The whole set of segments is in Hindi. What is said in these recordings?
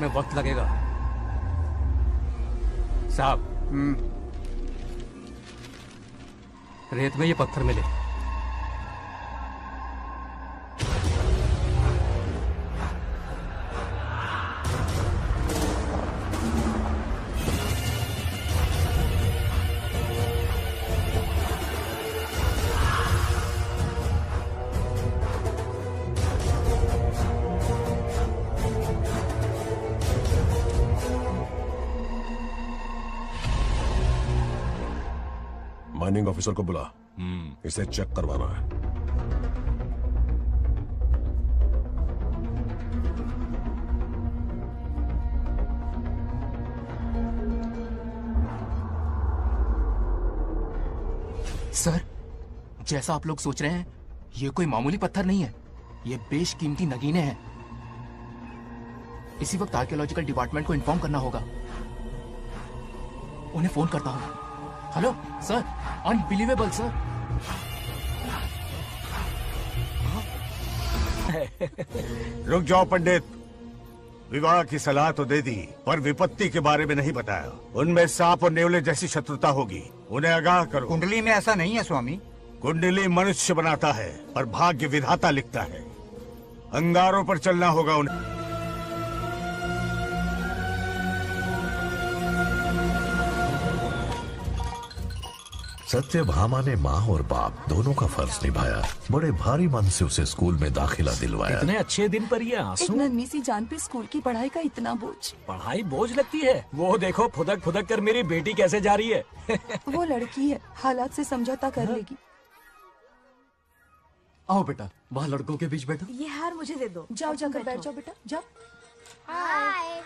इसमें वक्त लगेगा। साहब, रेत में ये पत्थर मिले। माइनिंग ऑफिसर को बुला, इसे चेक करवाना है। सर, जैसा आप लोग सोच रहे हैं, ये कोई मामूली पत्थर नहीं है। ये बेशकीमती नगीने हैं। इसी वक्त आर्कियोलॉजिकल डिपार्टमेंट को इन्फॉर्म करना होगा। उन्हें फोन करता हूँ। Hello sir, unbelievable sir. रुक जाओ पंडित, विवाह की सलाह तो दे दी पर विपत्ति के बारे में नहीं बताया। उनमें सांप और नेवले जैसी शत्रुता होगी, उन्हें आगाह करो। कुंडली में ऐसा नहीं है स्वामी। कुंडली मनुष्य बनाता है और भाग्य विधाता लिखता है। अंगारों पर चलना होगा उन्हें। सत्यभामा ने माँ और बाप दोनों का फर्ज निभाया। बड़े भारी मन से उसे स्कूल में दाखिला दिलवाया। इतने अच्छे दिन पर ये आंसू। एक नन्ही सी जान पे स्कूल की पढ़ाई का इतना बोझ। पढ़ाई बोझ लगती है? वो देखो फुदक फुदक कर मेरी बेटी कैसे जा रही है। वो लड़की है, हालात से समझौता कर लेगी। आओ बेटा, वहाँ लड़कों के बीच बैठो। ये हार मुझे दे दो। जाओ जाकर बैठ जाओ बेटा, जाओ। हाय।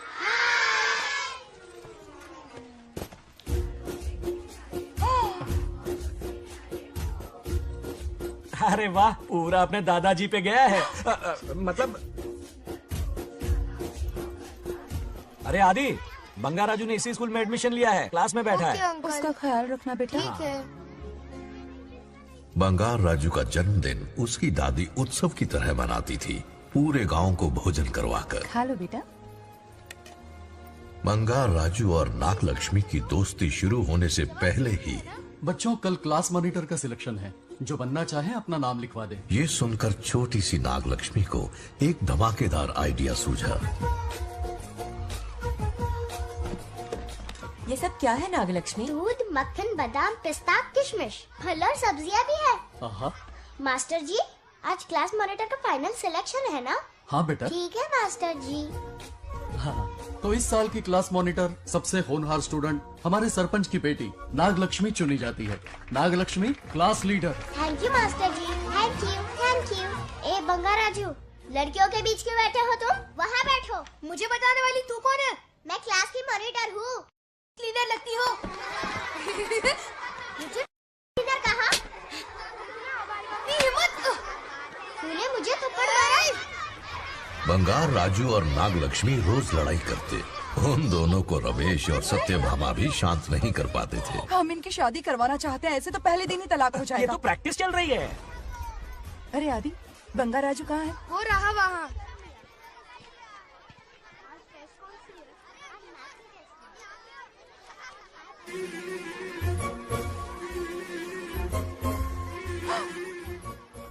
अरे वाह, पूरा अपने दादाजी पे गया है। मतलब अरे आदि, बंगा राजू ने इसी स्कूल में एडमिशन लिया है, क्लास में बैठा है। उसका ख्याल रखना बेटा। ठीक है। बंगार राजू का जन्मदिन उसकी दादी उत्सव की तरह मनाती थी, पूरे गांव को भोजन करवाकर। खा लो बेटा। बंगार राजू और नागलक्ष्मी की दोस्ती शुरू होने से पहले ही बच्चों, कल क्लास मॉनिटर का सिलेक्शन है। जो बनना चाहे अपना नाम लिखवा दे। ये सुनकर छोटी सी नागलक्ष्मी को एक धमाकेदार आइडिया सूझा। ये सब क्या है नागलक्ष्मी? दूध, मक्खन, बादाम, पिस्ता, किशमिश, फल और सब्जियां भी है। आहा। मास्टर जी, आज क्लास मॉनिटर का फाइनल सिलेक्शन है ना? हाँ बेटा। ठीक है मास्टर जी। हाँ, तो इस साल की क्लास मॉनिटर सबसे होनहार स्टूडेंट हमारे सरपंच की बेटी नागलक्ष्मी चुनी जाती है। Nagalakshmi class leader. Thank you master ji, thank you thank you. ए बंगा राजू, लड़कियों के बीच क्यों बैठे हो तुम? वहाँ बैठो। मुझे बताने वाली तू कौन है? मैं क्लास की मॉनिटर हूँ। लीडर लगती हो। मुझे लीडर कहा? तूने मुझे थप्पड़ मारा। बंगार राजू और नागलक्ष्मी रोज लड़ाई करते। उन दोनों को रमेश और सत्यभामा भी शांत नहीं कर पाते थे। हम इनकी शादी करवाना चाहते हैं, ऐसे तो पहले दिन ही तलाक हो जाएगा। ये तो प्रैक्टिस चल रही है। अरे आदि, बंगा राजू कहाँ है? वो रहा वहाँ।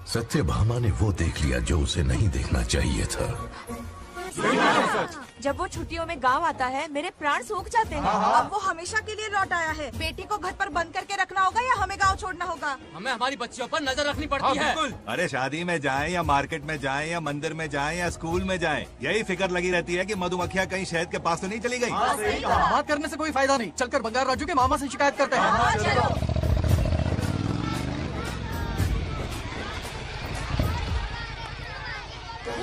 सत्यभामा ने वो देख लिया जो उसे नहीं देखना चाहिए था। जब वो छुट्टियों में गांव आता है, मेरे प्राण सूख जाते हैं। अब वो हमेशा के लिए लौट आया है। बेटी को घर पर बंद करके रखना होगा या हमें गांव छोड़ना होगा? हमें हमारी बच्चियों पर नजर रखनी पड़ती है। अरे शादी में जाएं या मार्केट में जाएं या मंदिर में जाएं या स्कूल में जाएं, यही फिक्र लगी रहती है कि मधुमक्खियाँ कहीं शहद के पास तो नहीं चली गई। बात करने से कोई फायदा नहीं, चलकर बंगार राजू के मामा से शिकायत करते हैं।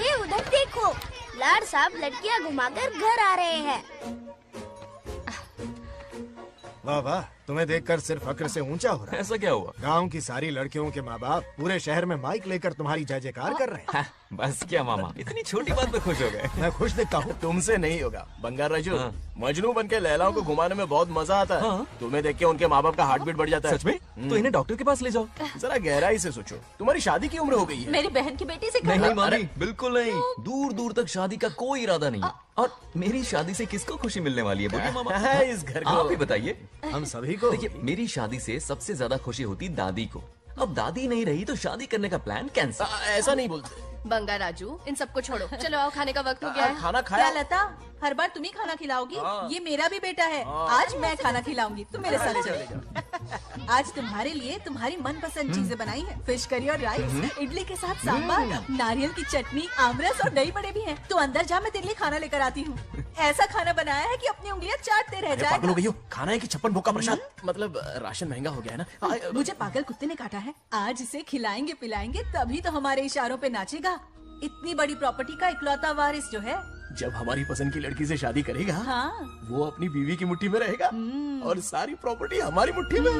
ये उधर देखो, लाड साहब लड़कियां घुमाकर घर आ रहे हैं। वाह वाह, तुम्हें देखकर सिर्फ फक्र से ऊंचा हो रहा है। ऐसा क्या हुआ? गांव की सारी लड़कियों के माँ बाप पूरे शहर में माइक लेकर तुम्हारी जय जयकार कर रहे हैं। बस क्या मामा, इतनी छोटी बात पे खुश हो गए? मैं खुश दिखता हूँ। तुमसे नहीं होगा बंगार राजू। मजनू बन के लैलाओं को घुमाने में बहुत मजा आता है। तुम्हें देख के उनके माँ बाप का हार्ट बीट बढ़ जाता है। सच में? तो इन्हें डॉक्टर के पास ले जाओ। जरा गहराई से सोचो, तुम्हारी शादी की उम्र हो गई है। मेरी बहन की बेटी से नहीं मामी, बिल्कुल नहीं। दूर दूर तक शादी का कोई इरादा नहीं। और मेरी शादी से किसको खुशी मिलने वाली है बोलिए मामा? इस घर को आप ही बताइए। हम सभी को। देखिए, मेरी शादी से सबसे ज्यादा खुशी होती दादी को। अब दादी नहीं रही तो शादी करने का प्लान कैंसिल। ऐसा नहीं बोलते। बंगा राजू, इन सबको छोड़ो, चलो आओ, खाने का वक्त हो गया है। खाना खाया? क्या लता, हर बार तुम ही खाना खिलाओगी? ये मेरा भी बेटा है, आज मैं खाना खिलाऊंगी, तुम मेरे साथ चले जाओ। आज तुम्हारे लिए तुम्हारी मनपसंद चीजें बनाई है, फिश करी और राइस, इडली के साथ सांभर, नारियल की चटनी, आमरस और दही बड़े भी हैं। तो अंदर जा, मैं तेरे लिए खाना लेकर आती हूँ। ऐसा खाना बनाया है कि अपनी उंगलियां चाटते रह पागल हो जाएगा। गई हो? खाना है कि 56 भोग का प्रसाद? मतलब राशन महंगा हो गया है ना। मुझे पागल कुत्ते ने काटा है। आज इसे खिलाएंगे पिलाएंगे तभी तो हमारे इशारों पे नाचेगा। इतनी बड़ी प्रॉपर्टी का इकलौता वारिस जो है। जब हमारी पसंद की लड़की से शादी करेगा, हाँ। वो अपनी बीवी की मुट्ठी में रहेगा और सारी प्रॉपर्टी हमारी मुट्ठी में।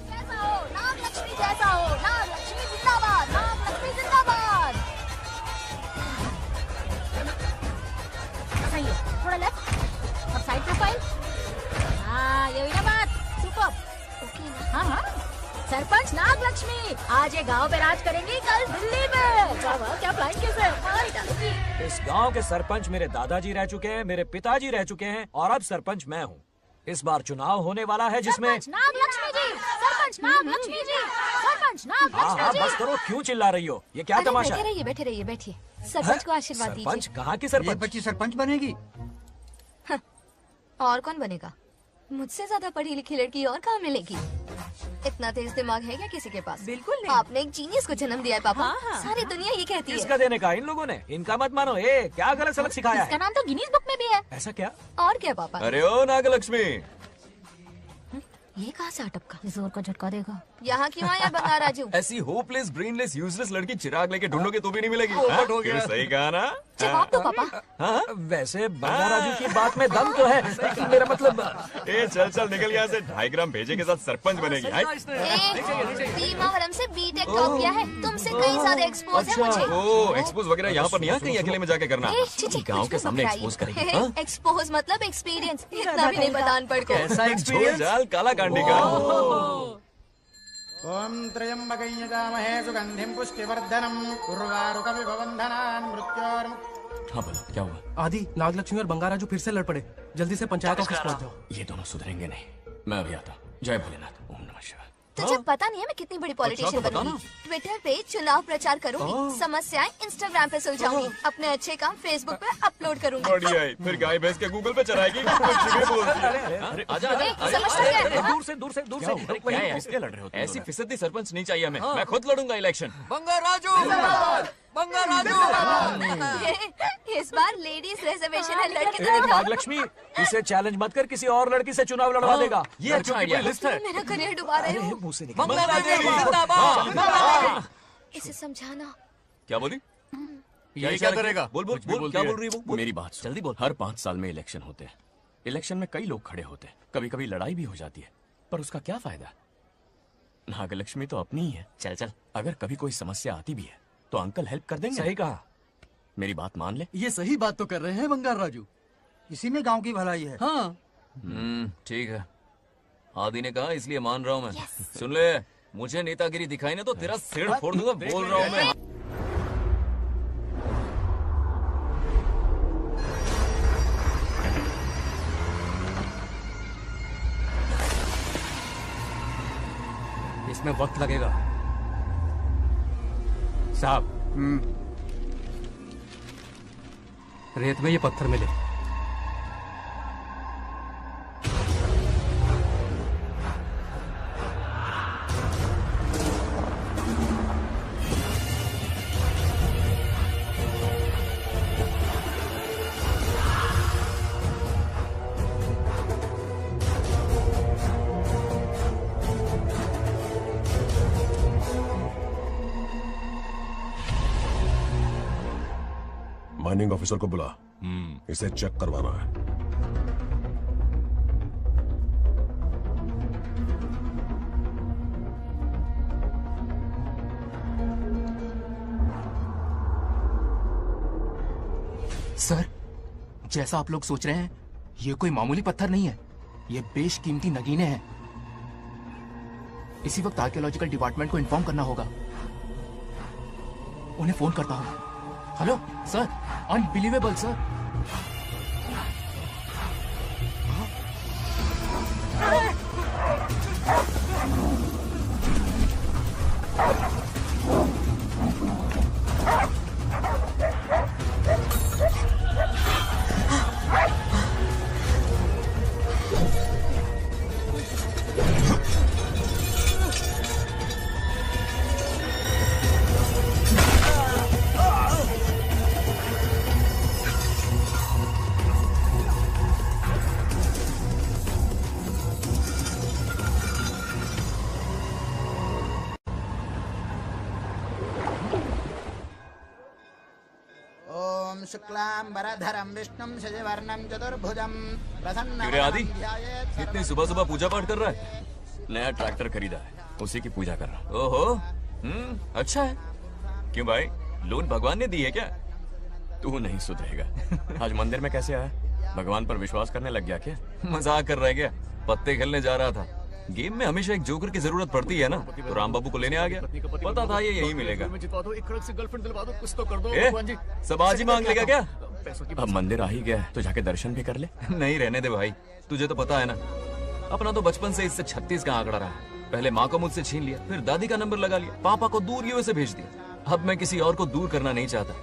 जैसा हो नागलक्ष्मी, जैसा हो नागलक्ष्मी जिंदाबाद, नागलक्ष्मी जिंदाबाद। सही है, थोड़ा लेफ्ट और साइड प्रोफाइल। हाँ, ये हुई ना बात। सुपर। ओके ना? हाँ हाँ। सरपंच नागलक्ष्मी आज ये गांव पे राज करेंगी, कल दिल्ली में। क्या फ्लाइंग किस है? इस गांव के सरपंच मेरे दादाजी रह चुके हैं, मेरे पिताजी रह चुके हैं और अब सरपंच मैं हूँ। इस बार चुनाव होने वाला है जिसमें नागलक्ष्मी जी, सरपंच नागलक्ष्मी जी, सरपंच नागलक्ष्मी जी। बस करो, क्यों चिल्ला रही हो? ये क्या तमाशा है? बैठे रहिए बैठिए। सरपंच को आशीर्वाद दीजिए। सरपंच कहाँ की सरपंच? बच्ची सरपंच बनेगी। और कौन बनेगा? मुझसे ज्यादा पढ़ी लिखी लड़की और कहाँ मिलेगी? इतना तेज दिमाग है क्या किसी के पास? बिल्कुल नहीं। आपने एक जीनियस को जन्म दिया है पापा। हाँ, हाँ। सारी दुनिया ये कहती है। किसका देने का? इन लोगों ने। इनका मत मानो। क्या गलत सलत सिखाया इसका है? नाम तो गिनीज बुक में भी है। ऐसा क्या? और क्या पापा? अरे ओ नागलक्ष्मी, ये कहाँ से अटपका? जोर का झटका देगा। यहाँ क्यों आया बंगार राजू? ऐसी होपलेस ब्रेनलेस यूजलेस लड़की चिराग लेके ढूंढोगे तो भी नहीं मिलेगी। पोपट हो गया। सही कहा ना? जवाब दो पापा। हाँ, वैसे बंगार राजू की बात में दम तो है, लेकिन मेरा मतलब चल चल निकल यहाँ से। 2.5 ग्राम भेजे के साथ सरपंच बनेगी। भीमावरम से बीटेक टॉप किया है, तुमसे कहीं ज्यादा एक्सपोज है मुझे। ओ, एक्सपोज वगैरह यहाँ पर नहीं है, कहीं अकेले में जाके करना। गाँव के सामने एक्सपोज करेंगे। एक्सपोज मतलब एक्सपीरियंस, इतना भी नहीं बता अनपढ़ को। ऐसा एक्सपीरियंस? जाल काला कांडी का। ओम त्र्यंबकं यजामहे सुगंधिं पुष्टिवर्धनम् उर्वारुकमिव बन्धनान् मृत्योर्मुक्तिम्। हाँ बोलो, क्या हुआ? आदि, नागलक्ष्मी और बंगार राजू फिर से लड़ पड़े। जल्दी से पंचायत ऑफिस पहुंच जाओ। ये दोनों सुधरेंगे नहीं। मैं अभी आता। जय भोलेनाथ। ओम नमः शिवाय। तुझे पता नहीं है मैं कितनी बड़ी पॉलिटिशियन तो बताना। बनूंगी। ट्विटर पे चुनाव प्रचार करूंगी, समस्याएं इंस्टाग्राम पे सुलझाऊंगी, अपने अच्छे काम फेसबुक पे अपलोड करूंगी। बढ़िया है। फिर गाय भैंस के गूगल पे चढ़ाएगी। कुछ भी बोलती है। आजा आजा। समझता क्या है? दूर से दूर से दूर से। क्या है? किसके लड़ रहे हो? ऐसी फिसदी सरपंच नहीं चाहिए हमें। मैं खुद लड़ूंगा इलेक्शन। बंगार राजू, बंगार राजू। इस बार लेडीज रिजर्वेशन है, लड़के ए, नागलक्ष्मी, इसे चैलेंज मत कर, किसी और लड़की से चुनाव लड़वा देगा। ये अच्छा आइडिया लिस्ट है। मेरा करियर डुबा रहे हो। मुंह से निकल। बंगार राजू जिंदाबाद। इसे समझाना। क्या बोली? ये क्या करेगा? बोल बोल कुछ भी बोल। क्या बोलती बोल रही है वो? मेरी बात सुन। जल्दी बोल। हर 5 साल में इलेक्शन होते हैं। इलेक्शन में कई लोग खड़े होते हैं, कभी कभी लड़ाई भी हो जाती है, पर उसका क्या फायदा? नागलक्ष्मी तो अपनी ही है। चल चल, अगर कभी कोई समस्या आती भी है तो अंकल हेल्प कर देंगे। सही कहा। मेरी बात मान ले। ये सही बात तो कर रहे हैं बंगार राजू। इसी में गांव की भलाई है। हाँ, ठीक है। आदि ने कहा इसलिए मान रहा हूँ मैं। सुन ले, मुझे नेतागिरी दिखाई ना तो तेरा सिर फोड़ दूंगा। बोल रहा हूँ मैं। इसमें वक्त लगेगा साहब। रेत में ये पत्थर मिले। माइनिंग ऑफिसर को बुला। इसे चेक करवाना है। सर, जैसा आप लोग सोच रहे हैं ये कोई मामूली पत्थर नहीं है, ये बेशकीमती नगीने हैं। इसी वक्त आर्कियोलॉजिकल डिपार्टमेंट को इन्फॉर्म करना होगा। उन्हें फोन करता हूं। Hello sir, unbelievable sir. ओम शुक्लांबरधरं विष्णुं शशिवर्णं चतुर्भुजं प्रसन्नं क्यों रे आदि? ध्यायेत् इतनी सुबह सुबह पूजा पाठ कर रहा है? नया ट्रैक्टर खरीदा है, उसी की पूजा कर रहा। ओहो, अच्छा है। क्यों भाई, लोन भगवान ने दी है क्या? तू नहीं सुधरेगा। आज मंदिर में कैसे आया? भगवान पर विश्वास करने लग गया क्या? मजाक कर रहा है क्या? पत्ते खेलने जा रहा था। गेम में हमेशा एक जोकर की जरूरत पड़ती है ना, तो राम बाबू को लेने आ गया। पता था ये यही मिलेगा। सब आज ही मांग लेगा क्या? अब मंदिर आ ही गया है तो जाके दर्शन भी कर ले। नहीं रहने दे भाई, तुझे तो पता है ना, अपना तो बचपन से इससे 36 का आंकड़ा रहा है। पहले माँ को मुझसे छीन लिया, फिर दादी का नंबर लगा लिया, पापा को दूर यूएसए भेज दिया। अब मैं किसी और को दूर करना नहीं चाहता।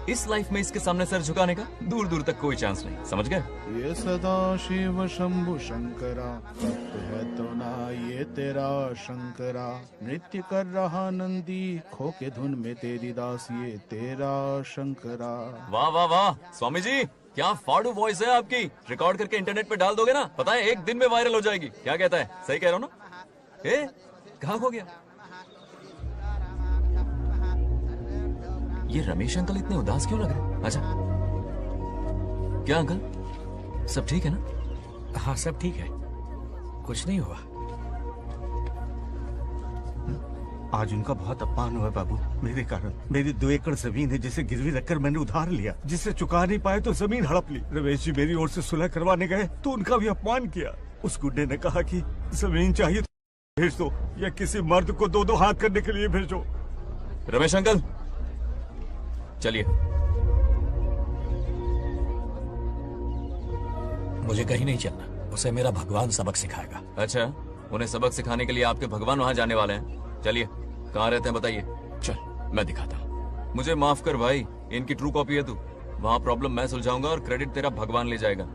इस लाइफ में इसके सामने सर झुकाने का दूर दूर तक कोई चांस नहीं, समझ गए? ये सदा शिव शंभु शंकरा, तत्व है तो ना ये तेरा शंकरा। नृत्य कर रहा नंदी, खो के धुन में तेरी दास, ये तेरा शंकरा। वाह वाह वाह, स्वामी जी क्या फाड़ू वॉइस है आपकी। रिकॉर्ड करके इंटरनेट पे डाल दोगे ना, पता है एक दिन में वायरल हो जाएगी। क्या कहता है? सही कह रहा हूँ ना? कहाँ हो गया ये रमेश अंकल? इतने उदास क्यों लग रहे? अच्छा, क्या अंकल सब ठीक है ना? हाँ सब ठीक है, कुछ नहीं हुआ। आज उनका बहुत अपमान हुआ बाबू, मेरे कारण। मेरी 2 एकड़ जमीन है जिसे गिरवी रखकर मैंने उधार लिया, जिसे चुका नहीं पाए तो जमीन हड़प ली। रमेश जी मेरी ओर से सुलह करवाने गए तो उनका भी अपमान किया। उस गुंडे ने कहा कि जमीन चाहिए तो भेज दो, या किसी मर्द को 2-2 हाथ करने के लिए भेजो। रमेश अंकल चलिए। मुझे कहीं नहीं चलना, उसे मेरा भगवान सबक सिखाएगा। अच्छा, उन्हें सबक सिखाने के लिए आपके भगवान वहाँ जाने वाले हैं? चलिए, कहाँ रहते हैं बताइए। चल मैं दिखाता हूँ। मुझे माफ कर भाई, इनकी ट्रू कॉपी है तू। वहाँ प्रॉब्लम मैं सुलझाऊंगा और क्रेडिट तेरा भगवान ले जाएगा।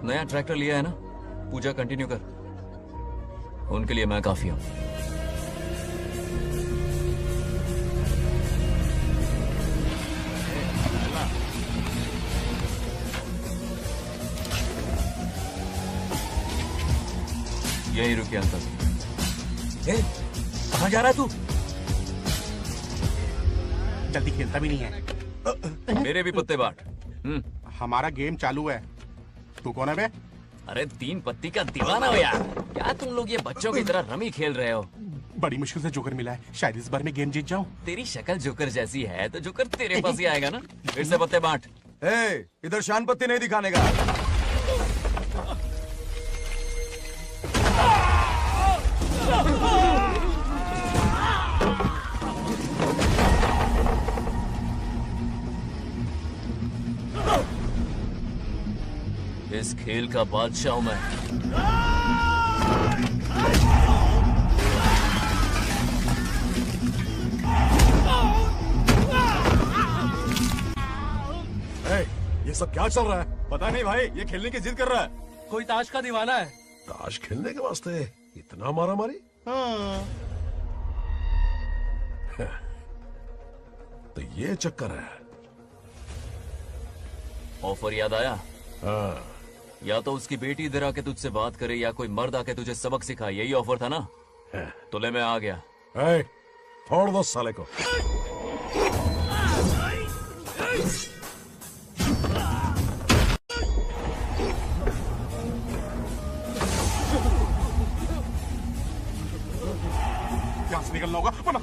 नया ट्रैक्टर लिया है ना, पूजा कंटिन्यू कर। उनके लिए मैं काफी हूँ। यही रुके अंकल। कहाँ जा रहा है तू? जल्दी खेलता भी नहीं है। मेरे भी पत्ते बाट। हमारा गेम चालू है, तू कौन है बे? अरे 3 पत्ती का दीवाना हो यार। क्या तुम लोग ये बच्चों की तरह रमी खेल रहे हो? बड़ी मुश्किल से जोकर मिला है, शायद इस बार में गेम जीत जाऊं। तेरी शक्ल जोकर जैसी है तो जोकर तेरे पास ही आएगा ना। फिर से पत्ते बांट। इधर शान पत्ती नहीं दिखाने का। इस खेल का बादशाह हूं मैं। ये सब क्या चल रहा है? पता नहीं भाई, ये खेलने की जिद कर रहा है। कोई ताश का दीवाना है। ताश खेलने के वास्ते इतना मारा मारी? तो ये चक्कर है। ऑफर याद आया? हाँ। या तो उसकी बेटी इधर आके तुझसे बात करे या कोई मर्द आके तुझे सबक सिखाए, यही ऑफर था ना? तो ले मैं आ गया। फोड़ दो साले को।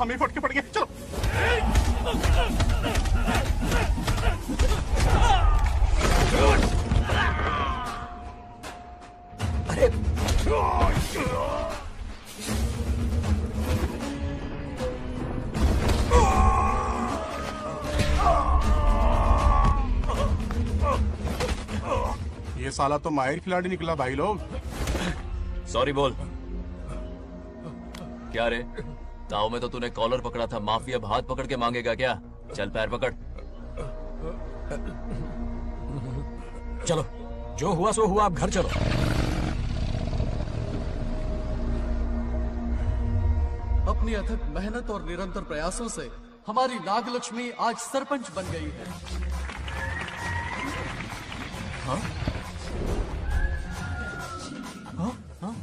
हम ही फट के पड़ गए। चलो अरे ये साला तो माहिर खिलाड़ी निकला भाई लोग। सॉरी बोल। क्या रे, ताऊ में तो तूने कॉलर पकड़ा था, माफिया अब हाथ पकड़ के मांगेगा क्या? चल पैर पकड़। चलो, जो हुआ सो हुआ, आप घर चलो। अपनी अथक मेहनत और निरंतर प्रयासों से हमारी नागलक्ष्मी आज सरपंच बन गई है।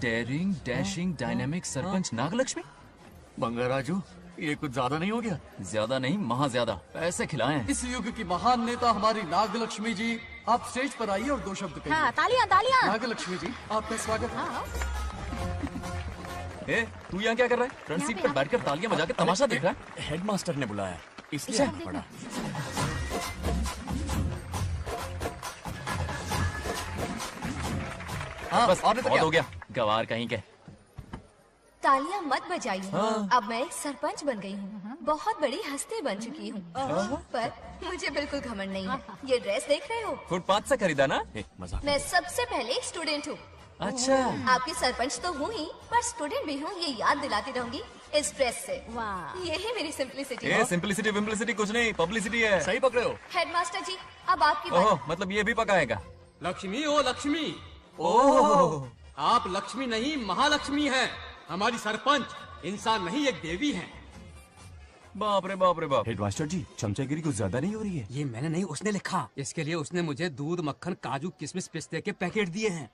Daring, dashing, dynamic sarpanch Nagalakshmi. Bangaraju, ये कुछ ज्यादा नहीं हो गया? ज्यादा नहीं, महा ज्यादा। पैसे खिलाएं। इस युग की महान नेता हमारी नागलक्ष्मी जी, आप स्टेज पर आइए और 2 शब्द कहिए। हाँ, तालियां तालियां। नागलक्ष्मी जी, आपका स्वागत है। ए, तू यहाँ क्या कर रहा है? फ्रंट सीट पर बैठकर तालियां बजा के तमाशा देख रहा है? हेडमास्टर ने बुलाया, इसलिए आना पड़ा। हाँ, बस और बहुत हो गया, गवार कहीं के। तालियां मत बजाइए। अब मैं एक सरपंच बन गई हूँ, बहुत बड़ी हस्ती बन चुकी हूँ। पर मुझे बिल्कुल घमंड नहीं है। ये ड्रेस देख रहे हो? फुटपाथ से खरीदा ना? मजाक। मैं सबसे पहले एक स्टूडेंट हूँ। अच्छा। आपकी सरपंच तो हूँ ही, पर स्टूडेंट भी हूँ, ये याद दिलाती रहूंगी इस ड्रेस से। यही मेरी सिंपलिसिटी है। सिंपलिसिटी विम्पलिसिटी कुछ नहीं, पब्लिसिटी है। सही पकड़े हो। हेडमास्टर जी, अब आपकी बारी। मतलब ये भी पकाएगा? लक्ष्मी, ओ लक्ष्मी। ओह, आप लक्ष्मी नहीं, महालक्ष्मी हैं। हमारी सरपंच इंसान नहीं, एक देवी हैं। बाप रे बाप रे बाप। हेडमास्टर जी, चमचागिरी कुछ ज्यादा नहीं हो रही है? ये मैंने नहीं, उसने लिखा। इसके लिए उसने मुझे दूध, मक्खन, काजू, किशमिश, पिस्ते के पैकेट दिए हैं।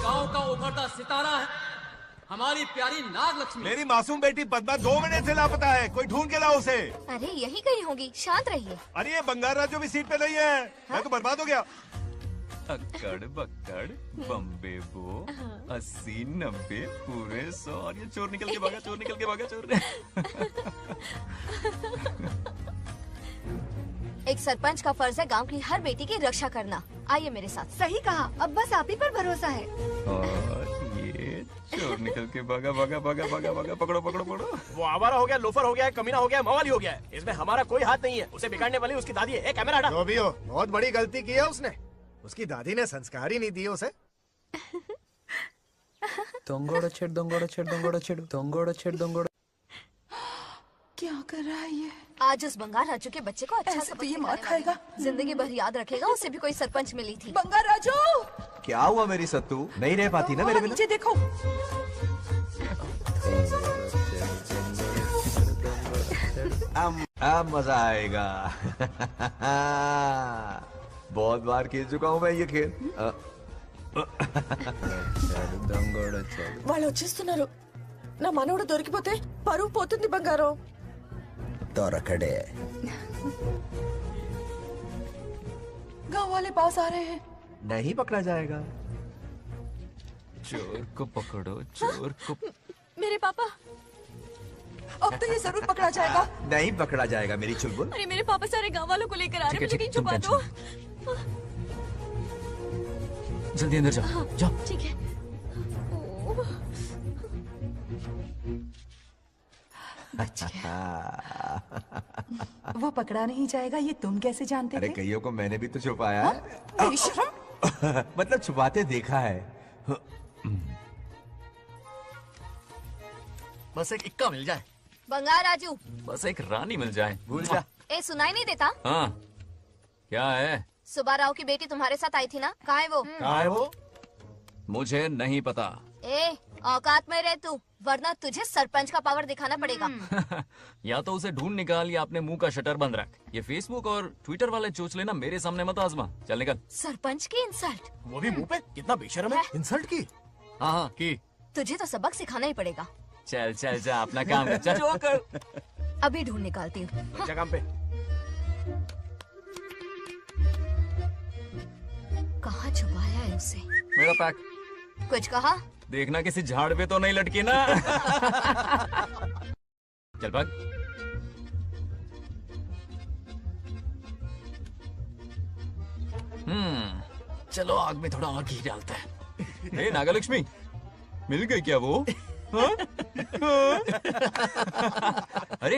गांव का उभरता सितारा है हमारी प्यारी नागलक्ष्मी। मेरी मासूम बेटी पद्मा 2 महीने से लापता है, कोई ढूंढ के लाओ उसे। अरे यही कहीं होगी, शांत रहिए। अरे ये बंगार राजू भी सीट पे नहीं है। मैं तो बर्बाद हो गया। अक्कड़ बक्कड़ बम्बे बो 80 90 पूरे 100 और ये चोर निकल के भागा, चोर निकल के भागा, चोर। एक सरपंच का फर्ज है गांव की हर बेटी की रक्षा करना। आइए मेरे साथ। सही कहा, अब बस आप ही पर भरोसा है। और ये चोर निकल के भागा भागा भागा भागा भागा, पकड़ो पकड़ो पकड़ो। वो आवारा हो गया, लोफर हो गया, कमीना हो गया, मवाली हो गया है। इसमें हमारा कोई हाथ नहीं है। उसे बिगाड़ने वाली उसकी दादी है। कैमरा हटा। जो भी हो, बहुत बड़ी गलती की है उसने। उसकी दादी ने संस्कार ही नहीं दिए उसे। दंगोड़ा छेड़ दंगोड़ा छेड़ दंगोड़ा छेड़ दंगोड़ा छेड़ दंगोड़ा। क्या कर रहा है ये? आज उस बंगार राजू के बच्चे को अच्छा ऐसे तो ये मार खाएगा। जिंदगी भर याद रखेगा, उसे भी कोई सरपंच मिली थी। बंगार राजू, क्या हुआ मेरी सत्तू? नहीं रह पाती ना मेरे बिना? नीचे देखो। अब मजा आएगा। बहुत बार खेल चुका हूँ मैं ये खेल। వాళ్ళు వచ్చేస్తున్నారు. నా మనవడు దొరికిపోతే పరువు పోతుంది బంగారం. दौरखड़े गांव वाले पास आ रहे हैं. नहीं पकड़ा जाएगा। चोर को पकड़ो, चोर को। मेरे पापा, अब तो ये जरूर पकड़ा जाएगा। नहीं पकड़ा जाएगा मेरी चुलबुल। अरे मेरे पापा सारे गांव वालों को लेकर आ रहे हैं, मुझे कहीं छुपा दो। जल्दी अंदर जाओ, जाओ। ठीक है। वो पकड़ा नहीं जाएगा, ये तुम कैसे जानते अरे थे? कईयों को मैंने भी तो छुपाया है। बेशरम। मतलब छुपाते देखा है। बस एक इक्का मिल जाए। बंगार राजू, बस एक रानी मिल जाए। भूल जा। ए सुनाई नहीं देता? हाँ, क्या है? सुबा राव की बेटी तुम्हारे साथ आई थी ना, कहाँ है वो? कहाँ है वो? मुझे नहीं पता। ए औकात में रह तू, वरना तुझे सरपंच का पावर दिखाना पड़ेगा। या तो उसे ढूंढ निकाल या अपने मुंह का शटर बंद रख। ये फेसबुक और ट्विटर वाले चोचले ना मेरे सामने मत आजमा। चल निकल। सरपंच की इंसल्ट। वो भी मुंह पे? कितना बेशर्म है। इंसल्ट की? हाँ हाँ की। तुझे तो सबक सिखाना ही पड़ेगा। चल चल जा अपना काम कर, चल जो कर। अभी ढूंढ निकालती हूँ। अच्छा काम पे। कहाँ छुपाया है उसे? मेरा पैक। कुछ कहा? देखना किसी झाड़ पे तो नहीं लटकी ना। चल भाग। चलो आग में थोड़ा और घी डालते हैं। हे नागलक्ष्मी, मिल गई क्या वो? हाँ? अरे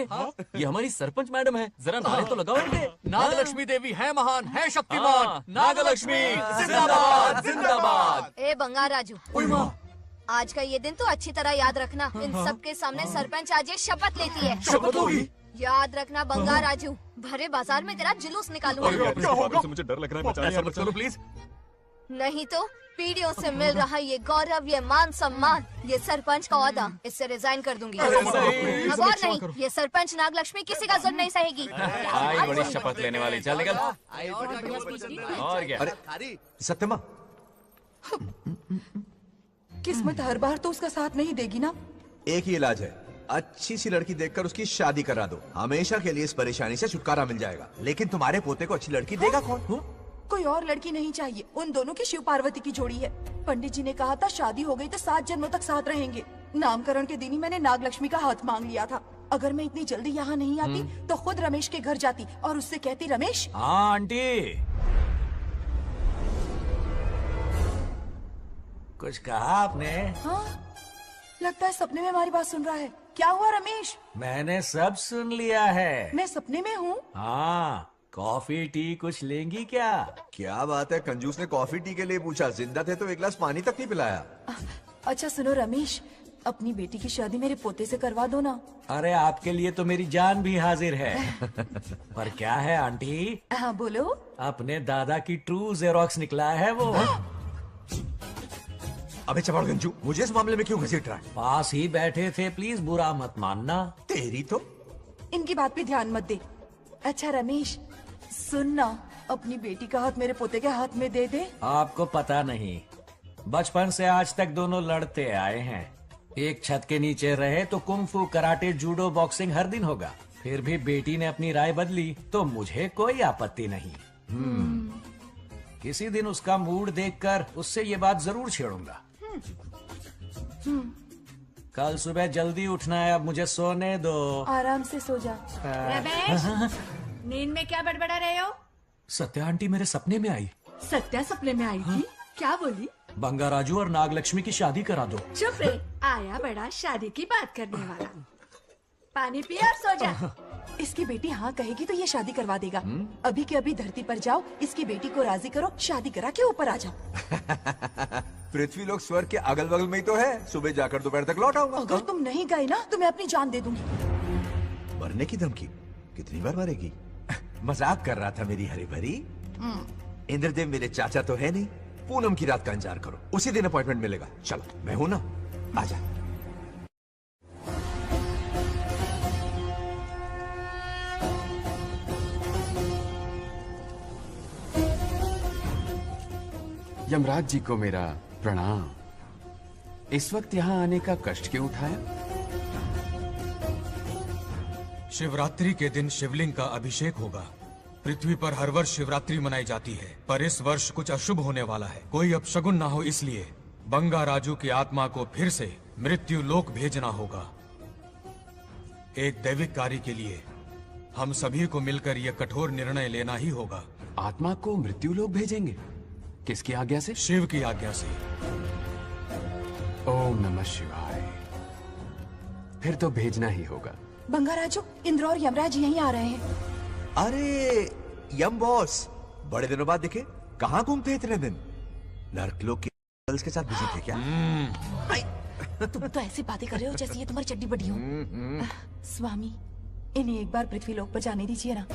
ये हमारी सरपंच मैडम है, जरा नारे तो लगाओ इनके। नागलक्ष्मी देवी है महान, है शक्तिमान। नागलक्ष्मी जिंदाबाद जिंदाबाद। ए बंगार राजू, आज का ये दिन तो अच्छी तरह याद रखना। इन सबके सामने सरपंच आज ये शपथ लेती है। शपथ होगी? याद रखना बंगार राजू, भरे बाजार में तेरा जुलूस निकालूंगा। क्या होगा? मुझे डर लग रहा है, ऐसा मत करो प्लीज। नहीं तो पीढ़ियों से मिल रहा ये गौरव, ये मान सम्मान, ये सरपंच का ओहदा, इससे रिजाइन कर दूंगी। अब और नहीं, ये सरपंच नागलक्ष्मी किसी का जुल्म नहीं सहेगी। आई बड़ी शपथ लेने वाली, चल निकल। और क्या? अरे सत्यमा, किस्मत हर बार तो उसका साथ नहीं देगी ना। एक ही इलाज है, अच्छी सी लड़की देखकर उसकी शादी करा दो, हमेशा के लिए इस परेशानी से छुटकारा मिल जाएगा। लेकिन तुम्हारे पोते को अच्छी लड़की देगा कौन? कोई और लड़की नहीं चाहिए, उन दोनों की शिव पार्वती की जोड़ी है। पंडित जी ने कहा था शादी हो गई तो 7 जन्मों तक साथ रहेंगे। नामकरण के दिन ही मैंने नागलक्ष्मी का हाथ मांग लिया था। अगर मैं इतनी जल्दी यहाँ नहीं आती तो खुद रमेश के घर जाती और उससे कहती, रमेश। हाँ आंटी, कुछ कहा आपने? हाँ, लगता है सपने में हमारी बात सुन रहा है। क्या हुआ रमेश? मैंने सब सुन लिया है। मैं सपने में हूँ? हाँ, कॉफी टी कुछ लेंगी क्या? क्या बात है, कंजूस ने कॉफी टी के लिए पूछा, जिंदा थे तो एक गिलास पानी तक नहीं पिलाया। अच्छा सुनो रमेश, अपनी बेटी की शादी मेरे पोते से करवा दो ना। अरे आपके लिए तो मेरी जान भी हाजिर है। पर क्या है आंटी? हाँ बोलो। अपने दादा की ट्रू जेरोक्स निकला है वो। अबे चपड़ गंजू, मुझे इस मामले में क्यों घसीट रहा है? पास ही बैठे थे, प्लीज बुरा मत मानना। तेरी तो इनकी बात पे ध्यान मत दे। अच्छा रमेश सुन ना, अपनी बेटी का हाथ मेरे पोते के हाथ में दे दे। आपको पता नहीं, बचपन से आज तक दोनों लड़ते आए हैं। एक छत के नीचे रहे तो कुंफू, कराटे, जूडो, बॉक्सिंग हर दिन होगा। फिर भी बेटी ने अपनी राय बदली तो मुझे कोई आपत्ति नहीं। किसी दिन उसका मूड देखकर उससे ये बात जरूर छेड़ूंगा। कल सुबह जल्दी उठना है, अब मुझे सोने दो। आराम से सो जा। रमेश, नींद में क्या बड़बड़ा रहे हो? सत्या आंटी मेरे सपने में आई। सत्या सपने में आई थी? क्या बोली? बंगाराजू और नागलक्ष्मी की शादी करा दो। चुप रे, आया बड़ा शादी की बात करने वाला। पानी पिया और सो जा। इसकी बेटी हाँ कहेगी तो ये शादी करवा देगा। अभी के अभी धरती पर जाओ, इसकी बेटी को राजी करो, शादी करा के ऊपर आ जाओ। पृथ्वी लोग स्वर्ग के अगल बगल में ही तो है, सुबह जाकर दोपहर तक लौट आऊंगा। अगर तुम नहीं गए ना तो मैं अपनी जान दे दूंगी। मरने की धमकी? कितनी बार मरेगी? मजाक कर रहा था मेरी हरी भरी। इंद्रदेव मेरे चाचा तो है नहीं। पूनम की रात का इंतजार करो, उसी दिन अपॉइंटमेंट मिलेगा। चलो मैं हूं ना, आजा। यमराज जी को मेरा प्रणाम। इस वक्त यहाँ आने का कष्ट क्यों उठाया? शिवरात्रि के दिन शिवलिंग का अभिषेक होगा। पृथ्वी पर हर वर्ष शिवरात्रि मनाई जाती है, पर इस वर्ष कुछ अशुभ होने वाला है। कोई अपशगुन ना हो, इसलिए बंगाराजू की आत्मा को फिर से मृत्यु लोक भेजना होगा। एक दैविक कार्य के लिए हम सभी को मिलकर यह कठोर निर्णय लेना ही होगा। आत्मा को मृत्यु लोक भेजेंगे? किसकी आज्ञा से? शिव की आज्ञा से। ओम नमः शिवाय। फिर तो भेजना ही होगा। बंगाराजू, इंद्र और यमराज यहीं आ रहे हैं। अरे यम बॉस, बड़े दिनों बाद दिखे। कहाँ घूमते इतने दिन? नर्कलोक के गर्ल्स के साथ बिजी थे क्या? तुम तो ऐसी बातें कर रहे हो जैसे ये तुम्हारी चड्डी बड़ी हो। स्वामी, इन्हें एक बार पृथ्वी लोक पर जाने दीजिए ना।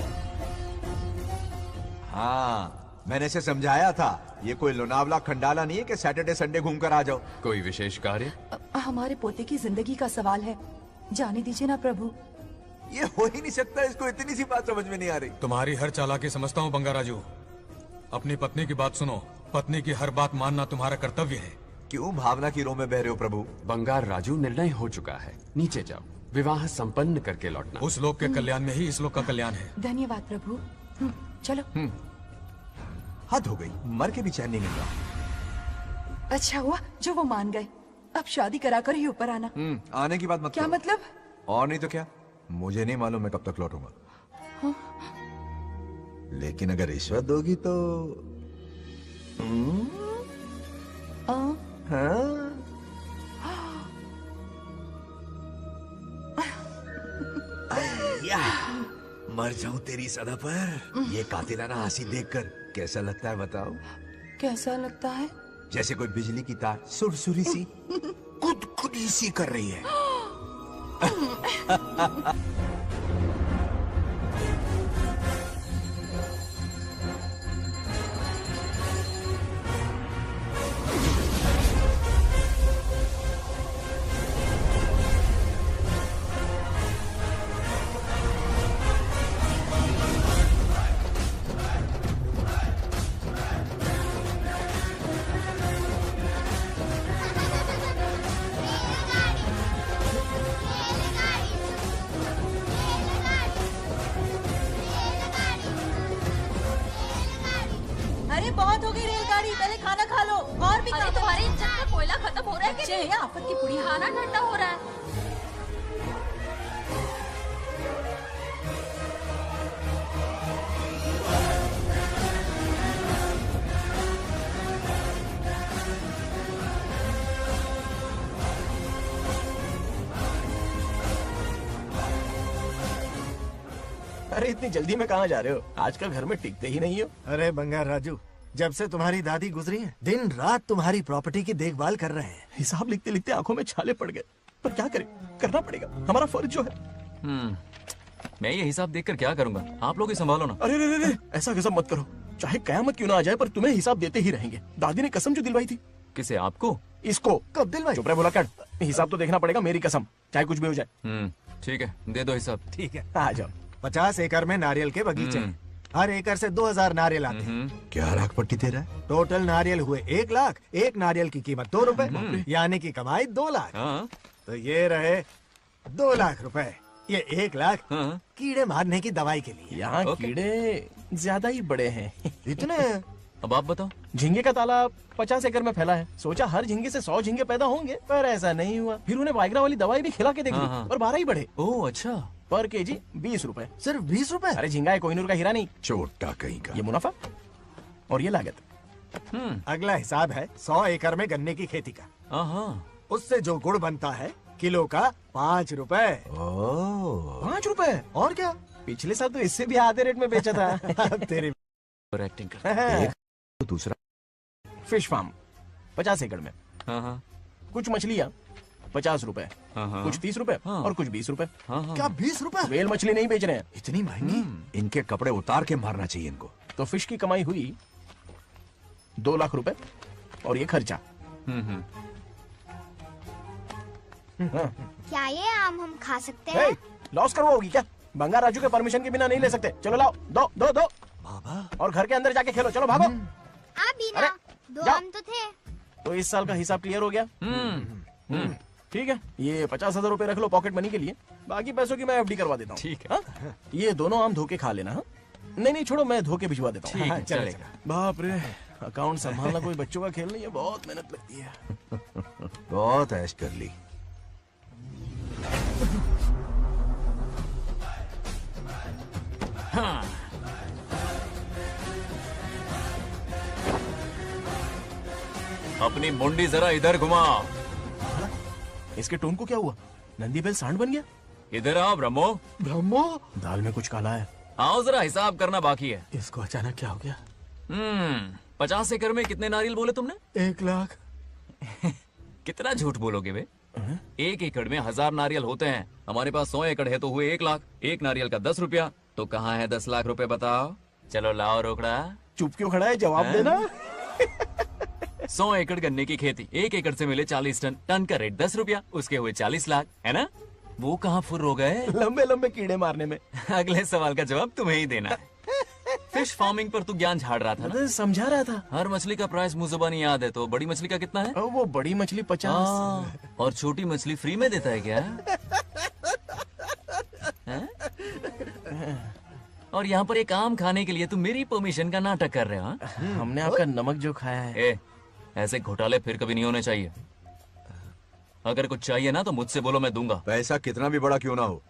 हाँ, मैंने इसे समझाया था, ये कोई लोनावला खंडाला नहीं है कि सैटरडे संडे घूम कर आ जाओ। कोई विशेष कार्य? हमारे पोते की जिंदगी का सवाल है, जाने दीजिए ना प्रभु। ये हो ही नहीं सकता, इसको इतनी सी बात समझ में नहीं आ रही। तुम्हारी हर चालाकी समझता हूँ बंगाराजू। अपनी पत्नी की बात सुनो, पत्नी की हर बात मानना तुम्हारा कर्तव्य है। क्यों भावना की रो में बह रहे हो प्रभु? बंगार राजू, निर्णय हो चुका है, नीचे जाओ, विवाह संपन्न करके लौटना। उस लोग के कल्याण में ही इस लोग का कल्याण है। धन्यवाद प्रभु। चलो। हद हो गई, मर के भी चैन नहीं मिल रहा। अच्छा हुआ जो वो मान गए। अब शादी कराकर ही ऊपर आना। आने की बात मत क्या करो। मतलब? और नहीं तो क्या, मुझे नहीं मालूम मैं कब तक लौटूंगा। हाँ? लेकिन अगर रिश्वत दोगी तो हाँ? या, मर जाऊं तेरी सदा पर। ये कातिलाना हंसी देखकर कैसा लगता है बताओ? कैसा लगता है? जैसे कोई बिजली की तार सुरसुरी सी खुद सी कर रही है। अरे बहुत हो गई रेलगाड़ी, पहले खाना खा लो। और भी अरे तुम्हारे इंजन में कोयला खत्म हो रहा है बच्चे हैं आफत की पुड़ी। खाना ठंडा हो रहा है। अरे इतनी जल्दी में कहाँ जा रहे हो? आजकल घर में टिकते ही नहीं हो। अरे बंगार राजू, जब से तुम्हारी दादी गुजरी है दिन रात तुम्हारी प्रॉपर्टी की देखभाल कर रहे हैं। हिसाब लिखते लिखते आंखों में छाले पड़ गए, पर क्या करें, करना पड़ेगा, हमारा फर्ज जो है। मैं ये हिसाब देखकर क्या करूंगा? आप लोग ही संभालो ना। अरे रे, ऐसा कसम मत करो, चाहे कयामत क्यों ना आ जाए पर तुम्हें हिसाब देते ही रहेंगे। दादी ने कसम जो दिलवाई थी। किसे? आपको? इसको। कब दिलवाई? चुप रहे, बोला कर। हिसाब तो देखना पड़ेगा, मेरी कसम, चाहे कुछ भी हो जाए। ठीक है, दे दो हिसाब। ठीक है, आ जाओ। 50 एकड़ में नारियल के बगीचे हैं। हर एकड़ से 2000 नारियल आते हैं। क्या लाख पट्टी दे रहा है? टोटल नारियल हुए 1 लाख। एक नारियल की कीमत 2 रुपए, यानी कि कमाई 2 लाख। तो ये रहे 2 लाख रुपए। ये 1 लाख कीड़े मारने की दवाई के लिए। यहाँ कीड़े ज्यादा ही बड़े हैं। इतने? अब आप बताओ। झींगे का तालाब 50 एकड़ में फैला है। सोचा हर झींगे से 100 झींगे पैदा होंगे, पर ऐसा नहीं हुआ। फिर उन्हें वाइग्रा वाली दवाई भी खिला के देख ली, और 12 ही बढ़े। ओह अच्छा। पर केजी 20 रुपए। सिर्फ 20 रुपए? अरे झींगा है, कोहिनूर का हीरा नहीं। छोटा कहीं का। ये मुनाफा और ये लागत। अगला हिसाब है 100 एकड़ में गन्ने की खेती का। उससे जो गुड़ बनता है किलो का 5 रुपए। 5 रुपए? और क्या, पिछले साल तो इससे भी आधे रेट में बेचा था। तेरी एक्टिंग कर। दूसरा फिश फार्म 50 एकड़ में। कुछ मछलियाँ 50 रुपए, कुछ 30 रुपए और कुछ 20 रुपए। क्या 20 रुपए? वेल मछली नहीं बेच रहे हैं। इतनी महंगी? इनके कपड़े उतार के मारना चाहिए इनको। तो फिश की कमाई हुई 2 लाख रुपए और ये खर्चा। क्या ये आम हम खा सकते हैं? लॉस करवाओगी क्या? बंगार राजू के परमिशन के बिना नहीं ले सकते। चलो लाओ, दो दो दो। बाबा। और घर के अंदर जाके खेलो, चलो भागो। अभी ना, 2 आम तो थे। तो इस साल का हिसाब क्लियर हो गया? ठीक है, ये 50,000 रुपए रख लो पॉकेट मनी के लिए, बाकी पैसों की मैं एफडी करवा देता हूँ। ठीक है। ये दोनों आम धोके खा लेना। नहीं छोड़ो, मैं धोके भिजवा देता हूँ। ठीक है, चलेगा। बाप रे, अकाउंट संभालना कोई बच्चों का खेल नहीं है, बहुत मेहनत लगती है। बहुत ऐश कर ली। अपनी मुंडी जरा इधर घुमा। इसके टोन को क्या हुआ? नंदी बैल सांड बन गया? इधर आओ ब्रह्मो। ब्रह्मो? दाल में कुछ काला है। आओ जरा, हिसाब करना बाकी है। इसको अचानक क्या हो गया? 50 एकड़ में कितने नारियल बोले तुमने? 1 लाख। कितना झूठ बोलोगे बे? 1 एकड़ में 1000 नारियल होते हैं। हमारे पास 100 एकड़ है तो हुए 1 लाख। एक नारियल का 10 रुपया, तो कहाँ है 10 लाख रुपए बताओ? चलो लाओ रोकड़ा। चुप क्यों खड़ा है, जवाब देना। 100 एकड़ गन्ने की खेती, 1 एकड़ से मिले 40 टन, टन का रेट 10 रुपया, उसके हुए 40 लाख, है ना? वो कहाँ फुर हो गए? लंबे लंबे कीड़े मारने में। अगले सवाल का जवाब तुम्हें ही देना है। फिश फार्मिंग पर तू ज्ञान झाड़ रहा था ना? समझा रहा था। हर मछली का प्राइस मुंह जुबानी याद है, तो बड़ी मछली का कितना है? वो बड़ी मछली 50 और छोटी मछली फ्री में देता है क्या? और यहाँ पर एक आम खाने के लिए तुम मेरी परमिशन का नाटक कर रहे हो? हमने आपका नमक जो खाया है। ऐसे घोटाले फिर कभी नहीं होने चाहिए। अगर कुछ चाहिए ना तो मुझसे बोलो, मैं दूंगा। पैसा कितना भी बड़ा क्यों ना हो,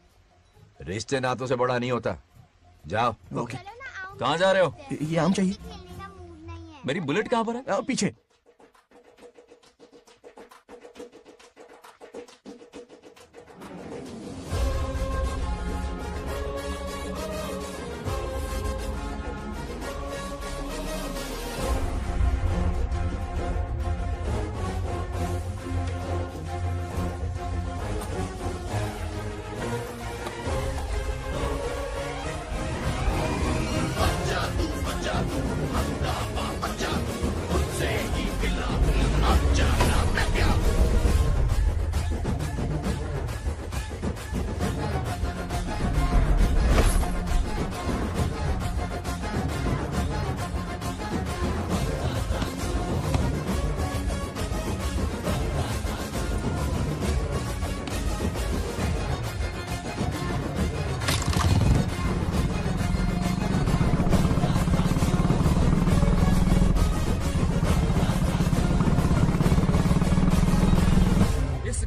रिश्ते नातों से बड़ा नहीं होता। जाओ। ओके। कहाँ जा रहे हो? ये आम चाहिए। मेरी बुलेट कहाँ पर है? पीछे।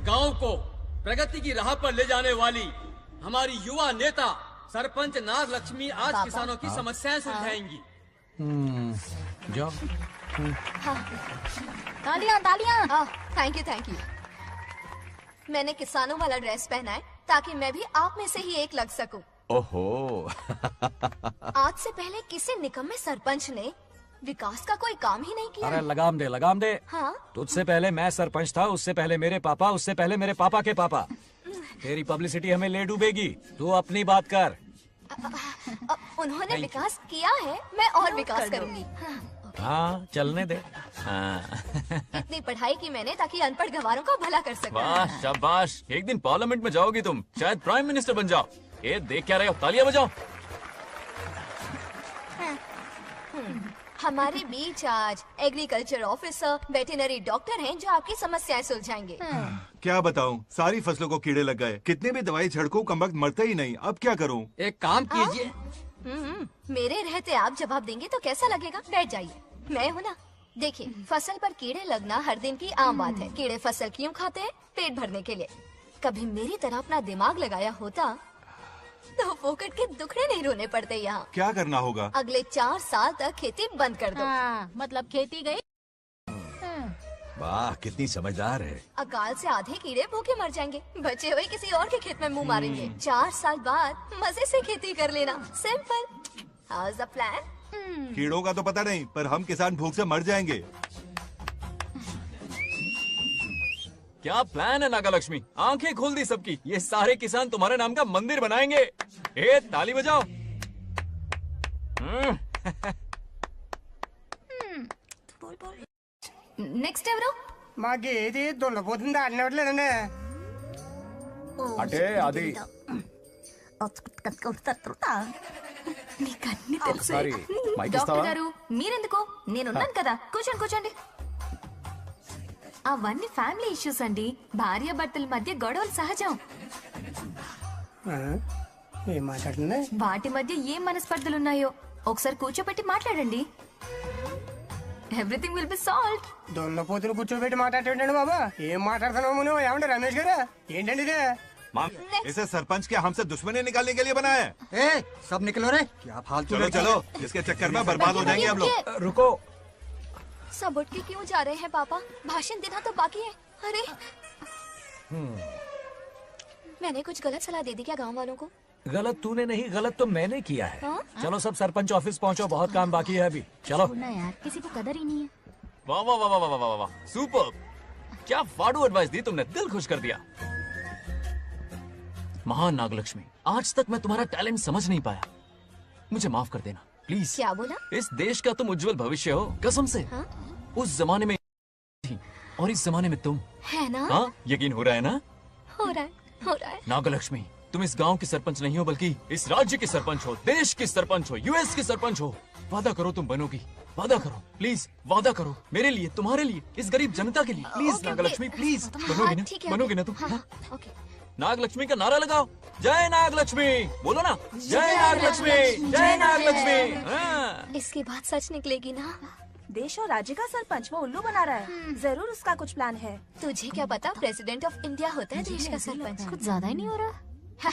गांव को प्रगति की राह पर ले जाने वाली हमारी युवा नेता सरपंच नाग लक्ष्मी आज किसानों की समस्याएं सुलझाएंगी। जाओ। तालियां तालियां। Thank you. मैंने किसानों वाला ड्रेस पहना है ताकि मैं भी आप में से ही एक लग सकूं। ओहो। आज से पहले किसी निकम्मे सरपंच ने विकास का कोई काम ही नहीं किया। अरे लगाम दे। हाँ? तुझसे पहले मैं सरपंच था, उससे पहले मेरे पापा, उससे पहले मेरे पापा के पापा। तेरी पब्लिसिटी हमें ले डूबेगी, तू अपनी बात कर। उन्होंने विकास किया है, मैं और विकास करूंगी। हाँ चलने दे। इतनी पढ़ाई की मैंने ताकि अनपढ़ गंवारों का भला कर सकूं। वाह शाबाश, एक दिन पार्लियामेंट में जाओगी तुम, शायद प्राइम मिनिस्टर बन जाओ। ये देख क्या रहे हो, तालियां बजाओ। हमारे बीच आज एग्रीकल्चर ऑफिसर, वेटरनरी डॉक्टर हैं जो आपकी समस्याएं सुलझाएंगे। क्या बताऊं, सारी फसलों को कीड़े लग गए। कितनी भी दवाई छिड़कूं, कमबख्त मरते ही नहीं। अब क्या करूं? एक काम कीजिए। मेरे रहते आप जवाब देंगे तो कैसा लगेगा? बैठ जाइए, मैं हूँ ना। देखिए, फसल पर कीड़े लगना हर दिन की आम बात है। कीड़े फसल क्यों खाते हैं? पेट भरने के लिए। कभी मेरी तरह अपना दिमाग लगाया होता तो फोकट के दुखड़े नहीं रोने पड़ते यहाँ। क्या करना होगा? अगले 4 साल तक खेती बंद कर दो। मतलब खेती गई। वाह, कितनी समझदार है। अकाल से आधे कीड़े भूखे मर जाएंगे, बचे हुए किसी और के खेत में मुंह मारेंगे। 4 साल बाद मजे से खेती कर लेना। Simple. How is the plan? कीड़ों का तो पता नहीं, पर हम किसान भूख से मर जाएंगे। क्या प्लान है नागा लक्ष्मी? आंखें खोल दी सबकी। ये सारे किसान तुम्हारे नाम का मंदिर बनाएंगे। ताली बजाओ। నెక్స్ట్ ఎవరు? మాకి ఏది దున్నపోతుంది ఆడినట్లేదండి. అంటే అది నీకన్నీ తెలుసు. ఒకసారి మైక్ డాక్టర్ ఇస్తావా? గారు మీరెందుకు? నేనున్నాను కదా, కూర్చోండి కూర్చోండి. అవన్నీ ఫ్యామిలీ ఇష్యూస్ అండి. భార్య భర్తల మధ్య గొడవలు సహజం. ఏం మాట్లాడుతుంది? వాటి మధ్య ఏం మనస్పర్ధలున్నాయో ఒకసారి కూర్చోబెట్టి మాట్లాడండి. Everything will be solved. దున్నపోతులు కూర్చోబెట్టి మాట్లాడేటండి బాబా. ఏం మాట్లాడుతున్నావు నువ్వు? ఏమంటే రమేష్ గారు, ఏంటండి ఇది? इसे सरपंच के हमसे दुश्मनी निकालने के लिए बनाया है। सब निकलो रे, क्या फालतू। चलो चलो, इसके चक्कर में बर्बाद हो जाएंगे हम लोग। रुको। सब उठ के क्यों जा रहे हैं पापा? भाषण देना तो बाकी है। अरे मैंने कुछ गलत सलाह दे दी क्या गांव वालों को? गलत तूने नहीं, गलत तो मैंने किया है। हाँ? चलो सब सरपंच ऑफिस पहुंचो, बहुत काम बाकी है अभी। चलो ना यार, किसी को कदर ही नहीं है। वाह वाह वाह वाह वाह वाह, सुपर। क्या फाड़ू एडवाइस दी तुमने, दिल खुश कर दिया। महान नागलक्ष्मी, आज तक मैं तुम्हारा टैलेंट समझ नहीं पाया, मुझे माफ कर देना प्लीज। क्या बोला? इस देश का तुम उज्जवल भविष्य हो, कसम से। हाँ? उस जमाने में थी और इस जमाने में तुम, है ना? हाँ यकीन हो रहा है ना? हो रहा है। नागलक्ष्मी, तुम इस गांव की सरपंच नहीं हो बल्कि इस राज्य की सरपंच हो, देश की सरपंच हो, यूएस की सरपंच हो। वादा करो तुम बनोगी, वादा करो प्लीज, वादा करो मेरे लिए, तुम्हारे लिए, इस गरीब जनता के लिए, प्लीज नागलक्ष्मी प्लीज। बनोगी ना, बनोगी ना तुम? नागलक्ष्मी का नारा लगाओ, जय नागलक्ष्मी, बोलो ना, जय नागलक्ष्मी, जय नागलक्ष्मी। इसकी बात सच निकलेगी ना? देश और राज्य का सरपंच वो उल्लू बना रहा है, जरूर उसका कुछ प्लान है। तुझे क्या पता, प्रेसिडेंट ऑफ इंडिया होता है देश का सरपंच। कुछ ज्यादा ही नहीं हो रहा?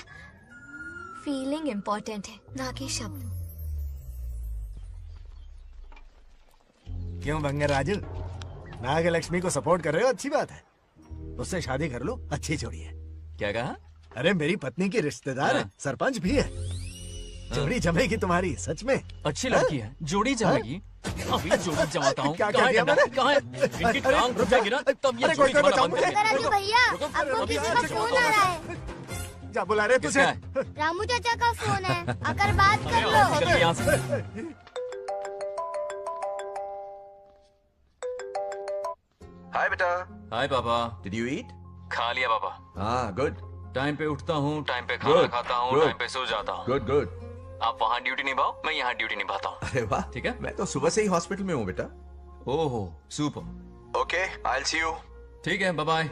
फीलिंग इम्पोर्टेंट है, ना कि शब्द। क्यों बंगर राजू, नागलक्ष्मी को सपोर्ट कर रहे हो? अच्छी बात है, उससे शादी कर लो, अच्छी जोड़ी है। क्या कहा? अरे मेरी पत्नी की रिश्तेदार है, सरपंच भी है, जोड़ी जमेगी तुम्हारी, सच में। अच्छी लड़की है, जोड़ी जमेगी। अभी जोड़ी जमाता हूँ। क्या कह दिया मैंने? कहाँ है? इनकी टांग रुक जाएगी ना, तब ये जोड़ी जमाना बंद करेंगे। राजू भैया, आपको किसी का फोन आ रहा है। क्या बुला रहे तुझे? रामू चाचा का फोन है, आकर बात कर लो। चल यहाँ से। हाय बेटा। हाय पापा। Did you eat? खा लिया पापा। हाँ गुड। टाइम पे उठता हूँ, टाइम पे खाना खाता हूँ, टाइम पे सो जाता हूँ। Good good. आप वहाँ ड्यूटी निभाओ, मैं यहाँ ड्यूटी निभाता हूँ। अरे वाह, ठीक है। मैं तो सुबह से ही हॉस्पिटल में हूँ बेटा। ओहो super. Okay, I will see you. ठीक है, बाय बाय।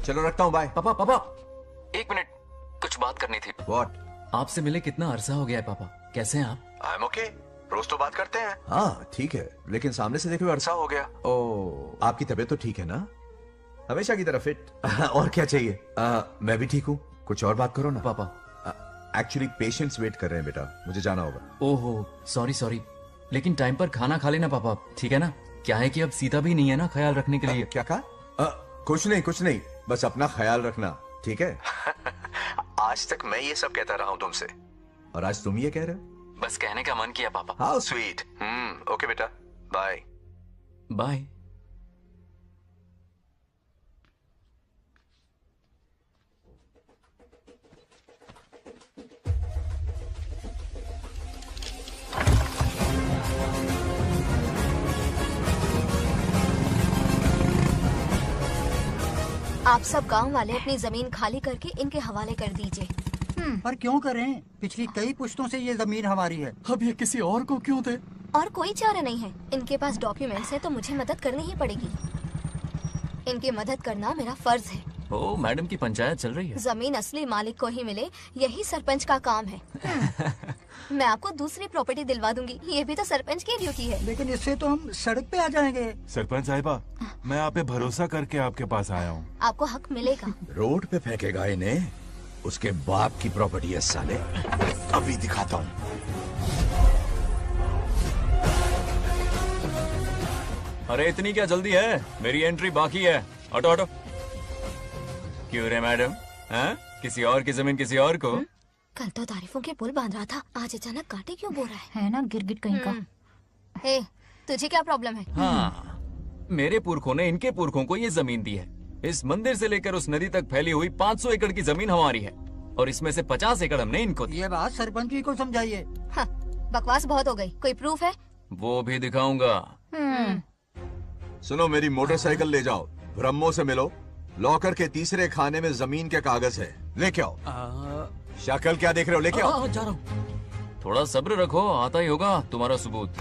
चलो रखता हूँ, बाय। पापा पापा, एक मिनट, कुछ बात करनी थी। व्हाट? आपसे मिले कितना अरसा हो गया है पापा, कैसे हैं आप? आई एम ओके, रोज तो बात करते हैं। हाँ ठीक है, लेकिन सामने से देखे हुए अरसा हो गया। ओ, आपकी तबीयत तो ठीक है ना? हमेशा की तरह फिट। और क्या चाहिए? मैं भी ठीक हूँ, कुछ और बात करो ना। पापा एक्चुअली पेशेंट्स वेट कर रहे हैं बेटा, मुझे जाना होगा। ओहो सॉरी सॉरी, लेकिन टाइम पर खाना खा लेना पापा, ठीक है ना? क्या है कि अब सीता भी नहीं है ना ख्याल रखने के लिए। क्या कहा? कुछ नहीं, बस अपना ख्याल रखना, ठीक है? आज तक मैं ये सब कहता रहा हूँ तुमसे, और आज तुम ये कह रहे हो? बस कहने का मन किया पापा। How sweet. ओके बेटा, बाय बाय। आप सब गांव वाले अपनी जमीन खाली करके इनके हवाले कर दीजिए। पर क्यों करें? पिछली कई पुश्तों से ये जमीन हमारी है। अब ये किसी और को क्यों दे? और कोई चारा नहीं है, इनके पास डॉक्यूमेंट्स है तो मुझे मदद करनी ही पड़ेगी। इनकी मदद करना मेरा फर्ज है। ओ मैडम की पंचायत चल रही है। जमीन असली मालिक को ही मिले, यही सरपंच का काम है। मैं आपको दूसरी प्रॉपर्टी दिलवा दूंगी, ये भी तो सरपंच की ड्यूटी है। लेकिन इससे तो हम सड़क पे आ जाएंगे। सरपंच साहिबा, मैं आप पे भरोसा करके आपके पास आया हूँ। आपको हक मिलेगा। रोड पे फेंकेगा इन्हें, उसके बाप की प्रॉपर्टी है साले, अभी दिखाता हूँ। अरे इतनी क्या जल्दी है, मेरी एंट्री बाकी है। हटो हटो। क्यों रे मैडम, किसी और की जमीन किसी और को? कल तो तारीफों के पुल बांध रहा था, आज अचानक कांटे क्यों बो रहा है ना गिरगिट कहीं का। हे, तुझे क्या प्रॉब्लम है? हाँ, मेरे पुरखों ने इनके पुरखों को ये जमीन दी है। इस मंदिर से लेकर उस नदी तक फैली हुई 500 एकड़ की जमीन हमारी है, और इसमें से 50 एकड़ हमने इनको दी। ये बात सरपंच जी को समझाइए। हाँ, बकवास बहुत हो गई, कोई प्रूफ है? वो भी दिखाऊंगा। सुनो, मेरी मोटरसाइकिल ले जाओ, ब्रह्मो से मिलो, लॉकर के तीसरे खाने में जमीन के कागज है, लेके आओ। शक्ल क्या देख रहे हो, लेके आओ। जा रहा हूँ। थोड़ा सब्र रखो, आता ही होगा तुम्हारा सबूत।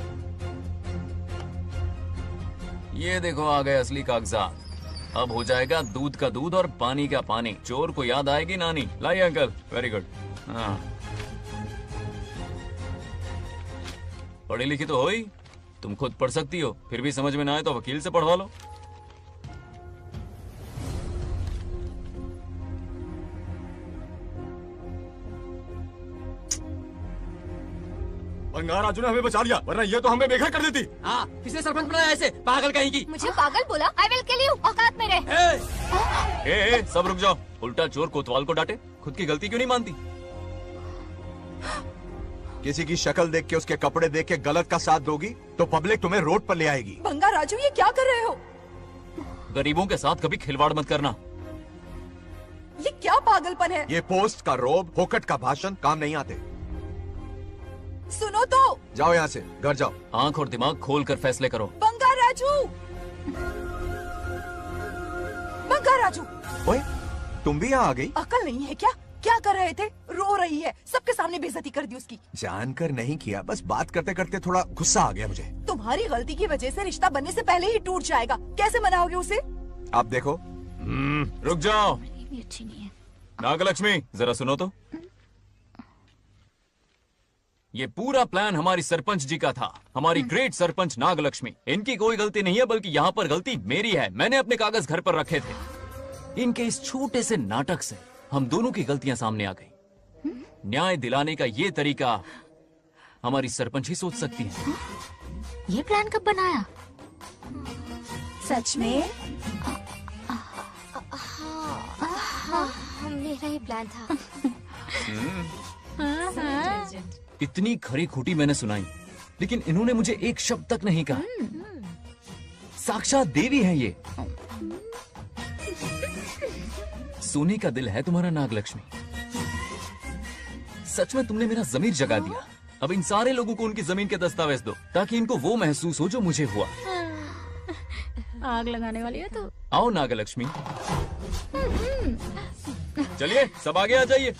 ये देखो आ गए असली कागजात। अब हो जाएगा दूध का दूध और पानी का पानी। चोर को याद आएगी नानी। लाइए अंकल, वेरी गुड। हाँ, पढ़ी लिखी तो हो ही, तुम खुद पढ़ सकती हो, फिर भी समझ में ना आए तो वकील से पढ़वा लो। बंगार राजू ने हमें बचा लिया, वरना ये तो हमें बेघर कर देती। हाँ, किसने सरपंच बनाया ऐसे पागल कहीं की? मुझे पागल बोला? आई विल किल यू, औकात में रहे। ए, सब रुक जाओ। उल्टा चोर कोतवाल को डांटे, खुद की गलती क्यों नहीं मानती? किसी की शक्ल देख के, उसके कपड़े देख के गलत का साथ दोगी तो पब्लिक तुम्हें रोड पर ले आएगी। बंगा राजू, ये क्या कर रहे हो? गरीबों के साथ कभी खिलवाड़ मत करना। ये क्या पागलपन है? ये पोस्ट का रोब, फोकट का भाषण काम नहीं आते। सुनो तो, जाओ यहाँ से, घर जाओ। आंख और दिमाग खोल कर फैसले करो। बंगा राजू, बंगा राजू। ओए, तुम भी यहाँ आ गई? अकल नहीं है क्या? क्या कर रहे थे? रो रही है, सबके सामने बेइज्जती कर दी उसकी। जानकर नहीं किया, बस बात करते करते थोड़ा गुस्सा आ गया मुझे। तुम्हारी गलती की वजह से रिश्ता बनने से पहले ही टूट जाएगा। कैसे मनाओगे उसे? आप देखो। रुक जाओ भी अच्छी नहीं है। नागलक्ष्मी, जरा सुनो तो। ये पूरा प्लान हमारी सरपंच जी का था, हमारी ग्रेट सरपंच नागलक्ष्मी। इनकी कोई गलती नहीं है, बल्कि यहाँ पर गलती मेरी है। मैंने अपने कागज घर पर रखे थे। इनके इस छोटे से नाटक से हम दोनों की गलतियां सामने आ गई। न्याय दिलाने का ये तरीका हमारी सरपंच ही सोच सकती है। ये प्लान कब बनाया? सच में? हाँ, मेरा ही प्लान था। इतनी खरी खोटी मैंने सुनाई, लेकिन इन्होंने मुझे एक शब्द तक नहीं कहा। साक्षात देवी है ये। सोने का दिल है तुम्हारा नागलक्ष्मी। सच में तुमने मेरा जमीर जगा दिया। अब इन सारे लोगों को उनकी जमीन के दस्तावेज दो, ताकि इनको वो महसूस हो जो मुझे हुआ। आग लगाने वाली है तो। आओ नागलक्ष्मी, चलिए सब आगे आ जाइए।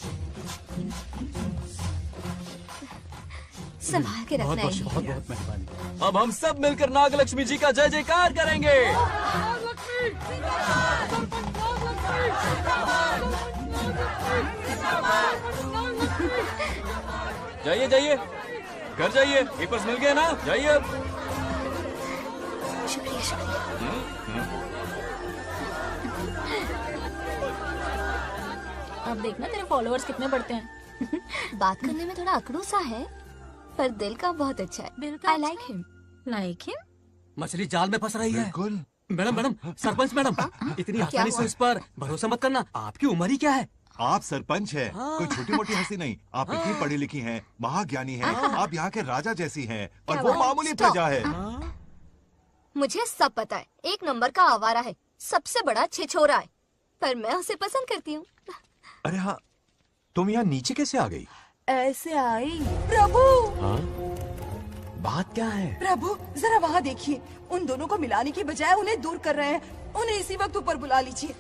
संभाल के रखना है। बहुत बहुत मेहरबानी। अब हम सब मिलकर नागलक्ष्मी जी का जय जयकार करेंगे। जाइए जाइए, घर जाइए। पेपर्स मिल गए ना? जाइए अब। शुक्रिया शुक्रिया। अब देखना तेरे फॉलोअर्स कितने बढ़ते हैं। बात करने में थोड़ा अकड़ू सा है, पर दिल का बहुत अच्छा है। I like him. Like him? मछली जाल में फंस रही है। बिल्कुल। मैडम, सरपंच मैडम, इतनी आसानी से इस पर भरोसा मत करना। आपकी उम्र ही क्या है? आप सरपंच है, कोई छोटी मोटी हंसी नहीं। आप इतनी पढ़ी लिखी हैं, महाज्ञानी हैं, आप यहाँ के राजा जैसी हैं, और वो मामूली प्रजा है। मुझे सब पता है, एक नंबर का आवारा है, सबसे बड़ा छिछोरा है, पर मैं उसे पसंद करती हूँ। अरे हाँ, तुम यहाँ नीचे कैसे आ गई? ऐसे आई। प्रभु, बात क्या है? प्रभु जरा वहाँ देखिए। उन दोनों को मिलाने की बजाय उन्हें दूर कर रहे हैं। उन्हें इसी वक्त ऊपर बुला लीजिए।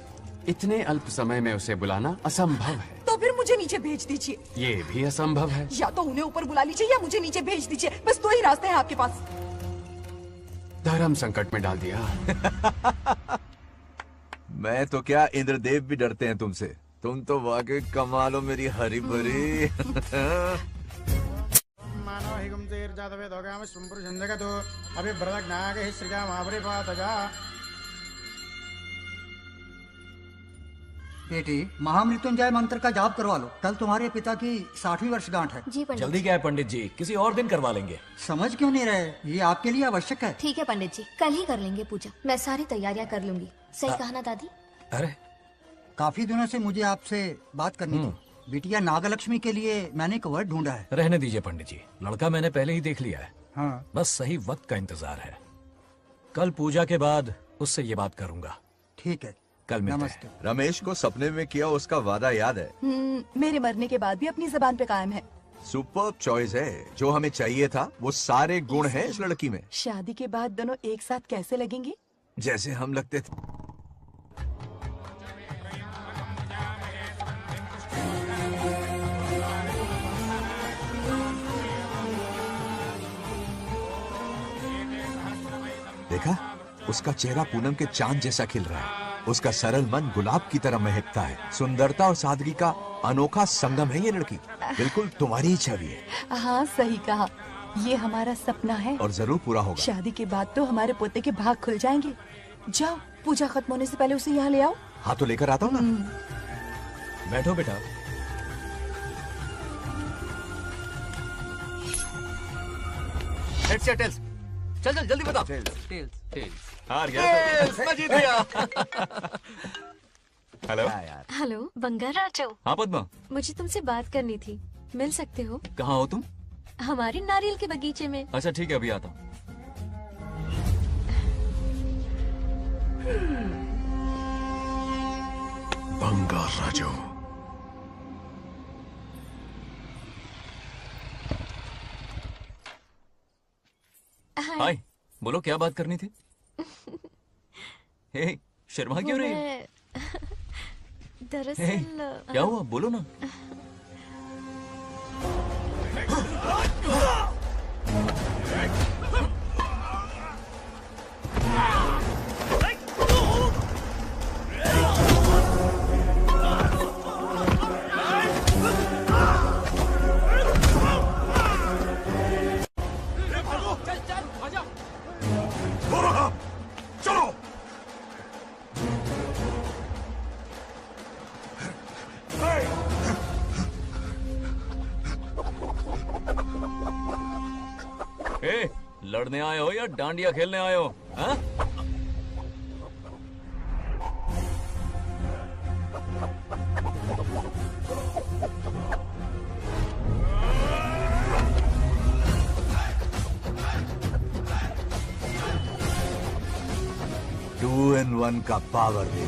इतने अल्प समय में उसे बुलाना असंभव है। तो फिर मुझे नीचे भेज दीजिए। ये भी असंभव है। या तो उन्हें ऊपर बुला लीजिए या मुझे नीचे भेज दीजिए। बस दो ही रास्ते हैं आपके पास। धर्म संकट में डाल दिया। मैं तो क्या, इंद्रदेव भी डरते हैं तुमसे। तुम तो वाकई कमाल हो मेरी हरी भरी। मानव हिगम तेर जातवे दोगाम सुंपुर जंजगतो अभी ब्रदक नागे श्रीगा महाबरी पातजा। बेटी, महामृत्युंजय मंत्र का जाप करवा लो। कल तुम्हारे पिता की 60वीं वर्षगांठ है। जी पंडित। जल्दी क्या है पंडित जी, किसी और दिन करवा लेंगे। समझ क्यों नहीं रहे? ये आपके लिए आवश्यक है। ठीक है पंडित जी, कल ही कर लेंगे पूजा। मैं सारी तैयारियां कर लूंगी। सही कहा ना दादी? अरे काफी दिनों से मुझे आपसे बात करनी थी। बिटिया नागलक्ष्मी के लिए मैंने एक वर्ड ढूंढा है। रहने दीजिए पंडित जी, लड़का मैंने पहले ही देख लिया है। हाँ। बस सही वक्त का इंतजार है। कल पूजा के बाद उससे ये बात करूंगा। ठीक है, कल मिलते हैं। रमेश को सपने में किया उसका वादा याद है? मेरे मरने के बाद भी अपनी जबान पे कायम है। सुपर्ब चॉइस है। जो हमें चाहिए था वो सारे गुण हैं इस लड़की में। शादी के बाद दोनों एक साथ कैसे लगेंगे? जैसे हम लगते थे। देखा, उसका चेहरा पूनम के चांद जैसा खिल रहा है। उसका सरल मन गुलाब की तरह महकता है। सुंदरता और सादगी का अनोखा संगम है ये लड़की। बिल्कुल तुम्हारी ही छवि है। हाँ सही कहा, ये हमारा सपना है और जरूर पूरा होगा। शादी के बाद तो हमारे पोते के भाग खुल जाएंगे। जाओ, पूजा खत्म होने से पहले उसे यहाँ ले आओ। हाँ तो लेकर आता हूँ ना। बैठो बेटा। हेड्स या टेल्स? चल चल जल्दी बता। टेल्स। हार गया। मैं जीत गया। हेलो। हेलो बंगाराजो। हाँ पद्मा, मुझे तुमसे बात करनी थी, मिल सकते हो? कहाँ हो तुम? हमारे नारियल के बगीचे में। अच्छा ठीक है, अभी आता हूँ। बंगाराजो। हाय, बोलो क्या बात करनी थी? हे, शर्मा क्यों रही? दरअसल क्या हुआ, बोलो ना। लड़ने आए हो या डांडिया खेलने आए हो? हाँ? टू इन वन का पावर दे।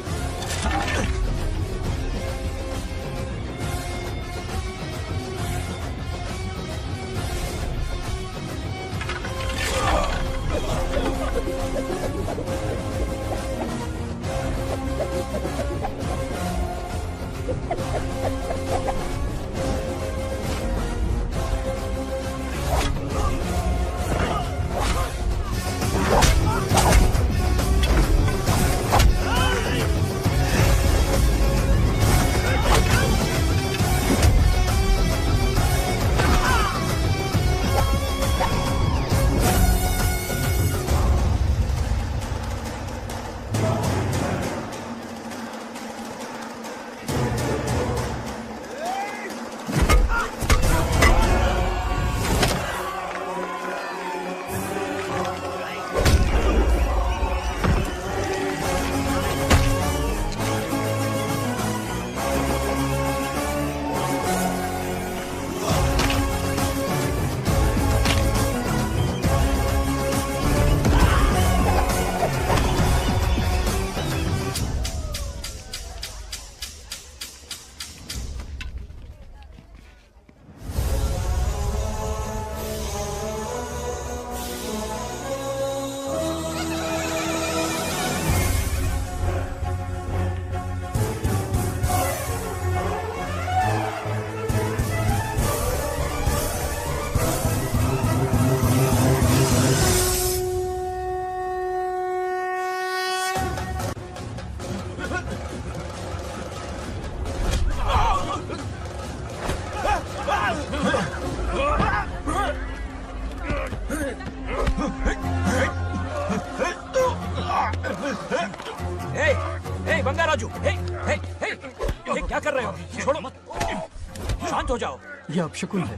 ये अपशकुन है।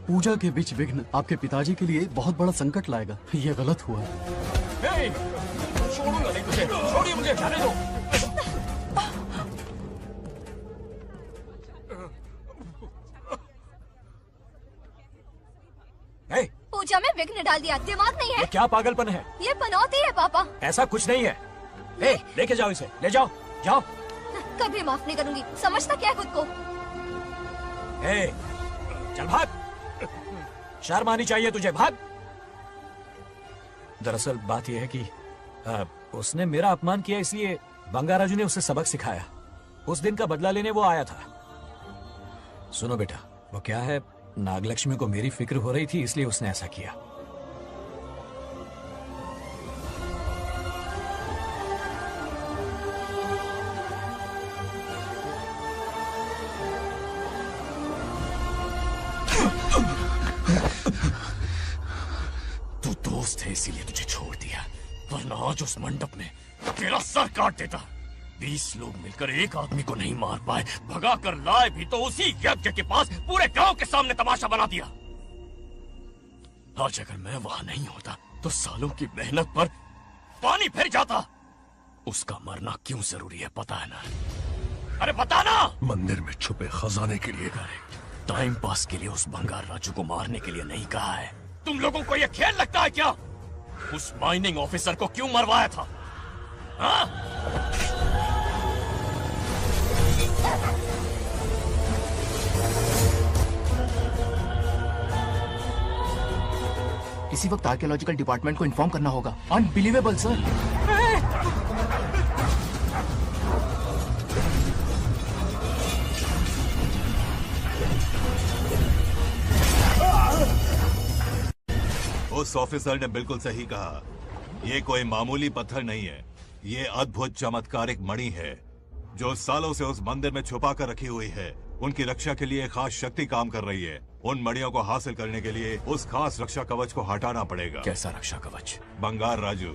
पूजा के बीच विघ्न आपके पिताजी के लिए बहुत बड़ा संकट लाएगा। ये गलत हुआ। छोड़ूंगा नहीं तुझे, छोड़िए मुझे, जाने दो। पूजा में विघ्न डाल दिया, दिमाग नहीं है? ये क्या पागलपन है? ये पनौती है पापा। ऐसा कुछ नहीं है। लेके जाओ इसे, ले जाओ, जाओ। कभी माफ नहीं करूंगी, समझता क्या है खुद को? चल भाग, शर्म आनी चाहिए तुझे, भाग। दरअसल बात यह है कि उसने मेरा अपमान किया, इसलिए बंगाराजू ने उसे सबक सिखाया। उस दिन का बदला लेने वो आया था। सुनो बेटा, वो क्या है, नागलक्ष्मी को मेरी फिक्र हो रही थी, इसलिए उसने ऐसा किया। तू दोस्त है इसीलिए तुझे छोड़ दिया, वरना आज उस मंडप में तेरा सर काट देता। 20 लोग मिलकर एक आदमी को नहीं मार पाए, भगा कर लाए भी तो उसी यज्ञ के पास पूरे गांव के सामने तमाशा बना दिया। आज अगर मैं वहां नहीं होता तो सालों की मेहनत पर पानी फिर जाता। उसका मरना क्यों जरूरी है पता है ना? अरे बता ना। मंदिर में छुपे खजाने के लिए। टाइम पास के लिए उस बंगार राजू को मारने के लिए नहीं कहा है। तुम लोगों को यह खेल लगता है क्या? उस माइनिंग ऑफिसर को क्यों मरवाया था? हाँ? इसी वक्त आर्कियोलॉजिकल डिपार्टमेंट को इन्फॉर्म करना होगा। Unbelievable sir. उस ऑफिसर ने बिल्कुल सही कहा। ये कोई मामूली पत्थर नहीं है, ये अद्भुत चमत्कारिक मणि है जो सालों से उस मंदिर में छुपा कर रखी हुई है। उनकी रक्षा के लिए खास शक्ति काम कर रही है। उन मणियों को हासिल करने के लिए उस खास रक्षा कवच को हटाना पड़ेगा। कैसा रक्षा कवच? बंगार राजू।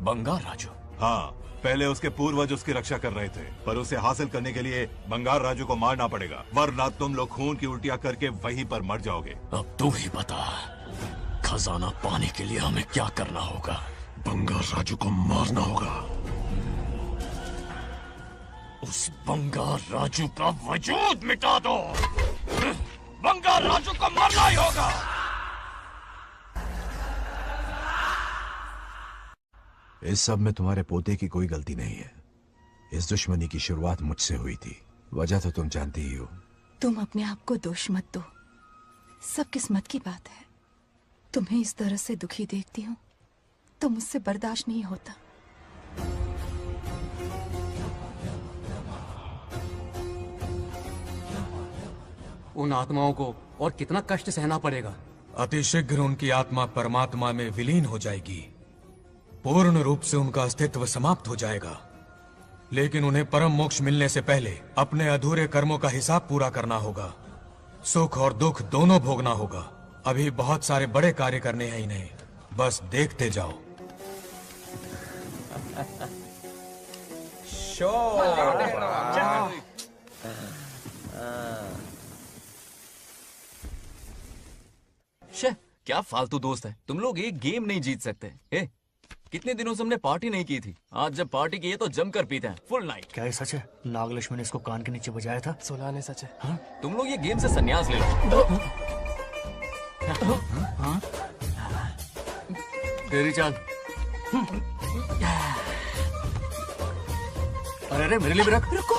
बंगार राजू? हाँ, पहले उसके पूर्वज उसकी रक्षा कर रहे थे, पर उसे हासिल करने के लिए बंगार राजू को मारना पड़ेगा, वरना तुम लोग खून की उल्टियां करके वहीं पर मर जाओगे। अब तू ही बता, खजाना पाने के लिए हमें क्या करना होगा? बंगार राजू को मारना होगा। उस बंगार राजू का वजूद मिटा दो। बंगार राजू को मरना ही होगा। इस सब में तुम्हारे पोते की कोई गलती नहीं है। इस दुश्मनी की शुरुआत मुझसे हुई थी, वजह तो तुम जानती ही हो। तुम अपने आप को दोष मत दो, सब किस्मत की बात है। तुम्हें इस तरह से दुखी देखती हूँ तो मुझसे बर्दाश्त नहीं होता। उन आत्माओं को और कितना कष्ट सहना पड़ेगा। अतिशीघ्र उनकी आत्मा परमात्मा में विलीन हो जाएगी, पूर्ण रूप से उनका अस्तित्व समाप्त हो जाएगा। लेकिन उन्हें परम मोक्ष मिलने से पहले अपने अधूरे कर्मों का हिसाब पूरा करना होगा। सुख और दुख दोनों भोगना होगा। अभी बहुत सारे बड़े कार्य करने हैं इन्हें, बस देखते जाओ। शे, क्या फालतू दोस्त है तुम लोग, एक गेम नहीं जीत सकते। ए, कितने दिनों से हमने पार्टी नहीं की थी, आज जब पार्टी की है तो जमकर पीते हैं, फुल नाइट। क्या ये सच है? नागलक्ष्मी ने इसको कान के नीचे बजाया था। सोलह ने सच है। हाँ? तुम लोग ये गेम से संन्यास ले लो। हाँ? तेरी चाल। अरे मेरे लिए भी रख। रुको,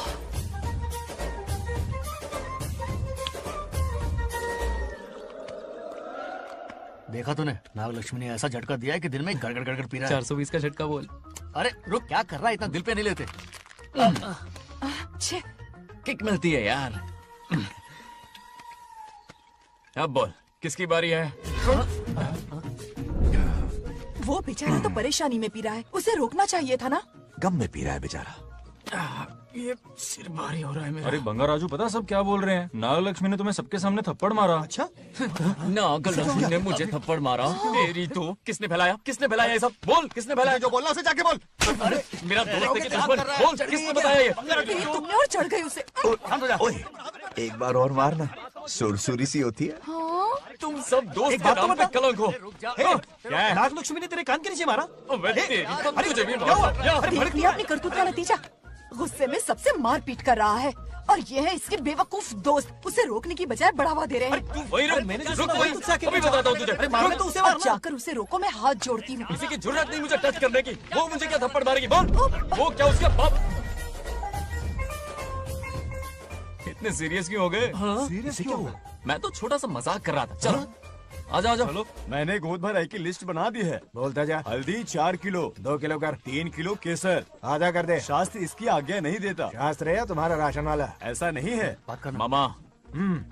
देखा तूने, नागलक्ष्मी ने ऐसा झटका दिया है कि दिन में गड़गड़ गड़गड़ पी रहा है। 420 का झटका बोल। अरे रुक, क्या कर रहा है? इतना दिल पे नहीं लेते। किक मिलती है यार। अब बोल, किसकी बारी है? वो बेचारा तो परेशानी में पी रहा है, उसे रोकना चाहिए था ना। गम में पी रहा है बेचारा। ये सिर भारी हो रहा है मेरा। अरे बंगार राजू, पता सब क्या बोल रहे हैं? नागलक्ष्मी ने तुम्हें सबके सामने थप्पड़ मारा। अच्छा? नागलक्ष्मी ने मुझे थप्पड़ मारा? तेरी तो किसने फैलाया? किसने फैलाया ये सब? बोल, किसने फैलाया? जो बोलना उसे जाके बोल। अरे मेरा दोस्त है कि दुश्मन? बोल, किसने बताया ये? तुमने और चढ़ गई उसे। ओए, एक बार और मारना, सुरसुरी सी होती है। तुम सब दोस्त के नाम पे कलंक हो। क्या है? नागलक्ष्मी ने तेरे कान के नीचे मारा? तुझे भी देख लिया अपनी करतूत का नतीजा। गुस्से में सबसे मार पीट कर रहा है और ये है इसके बेवकूफ दोस्त, उसे रोकने की बजाय बढ़ावा दे रहे हैं। वही रुक, मैंने अभी बताता हूँ तुझे। अरे मारने तो उसे अब जाकर उसे रोको, मैं हाथ जोड़ती हूँ। किसी की जरूरत नहीं मुझे टच करने की। वो मुझे क्या थप्पड़ मारेगी? बोल, वो क्या उसके बाप? इतने सीरियस क्यों हो गए? सीरियस क्यों हुआ? मैं तो छोटा सा मजाक कर रहा था। चलो आजा आजा। चलो, मैंने गोद भराई की लिस्ट बना दी है। बोलता जा। हल्दी 4 किलो, 2 किलो कर, 3 किलो केसर, आधा कर दे। शास्त्र इसकी आज्ञा नहीं देता। शास्त्र है तुम्हारा राशन वाला, ऐसा नहीं है। बात करना। मामा,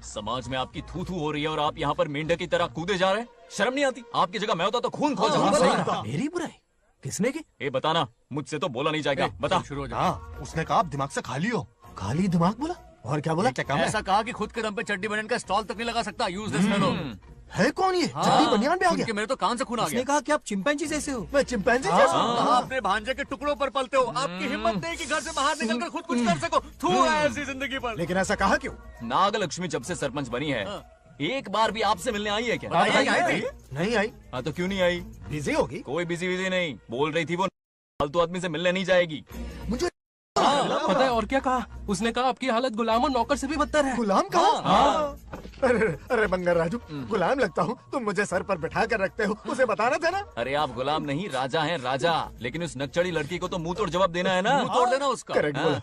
समाज में आपकी थू थू हो रही है और आप यहाँ पर मेंढक की तरह कूदे जा रहे हैं। शर्म नहीं आती? आपकी जगह मैं होता तो खून खो जाता। मेरी बुराई किसने की? ए बताना, मुझसे तो बोला नहीं जाएगा। बता। हाँ, उसने कहा आप दिमाग से खाली हो। खाली दिमाग बोला? और क्या बोला? क्या काम है? ऐसा कहा कि खुद के दम पे चड्डी बनियान का स्टॉल तक नहीं लगा सकता। Use this fellow. है कौन ये? चड्डी बनियान पे आ गया? मेरे तो कान से खून आ गया। उसने कहा कि आप चिंपैंजी जैसे हो। मैं चिंपैंजी जैसा हूँ? आप अपने भांजे के टुकड़ों पर पलते हो। आपकी हिम्मत नहीं कि घर से बाहर निकलकर खुद कुछ कर सको। थू है ऐसी जिंदगी पर। लेकिन ऐसा कहा क्यों? नागलक्ष्मी जब से सरपंच बनी है, एक बार भी आपसे मिलने आई है क्या? नहीं आई। हाँ तो क्यों नहीं आई? बिजी होगी। कोई बिजी नहीं, बोल रही थी वो फालतू आदमी से मिलने नहीं जाएगी। मुझे पता है और क्या कहा? उसने कहा आपकी हालत गुलाम और नौकर से भी बदतर है। गुलाम कहा? अरे बंगार राजू, गुलाम लगता हूँ? तुम मुझे सर पर बैठा कर रखते हो, उसे बताना था ना। अरे आप गुलाम नहीं, राजा हैं राजा। लेकिन उस नकचड़ी लड़की को तो मुंह तोड़ जवाब देना है ना। मुंह तोड़ देना उसका। करेक्ट बोला।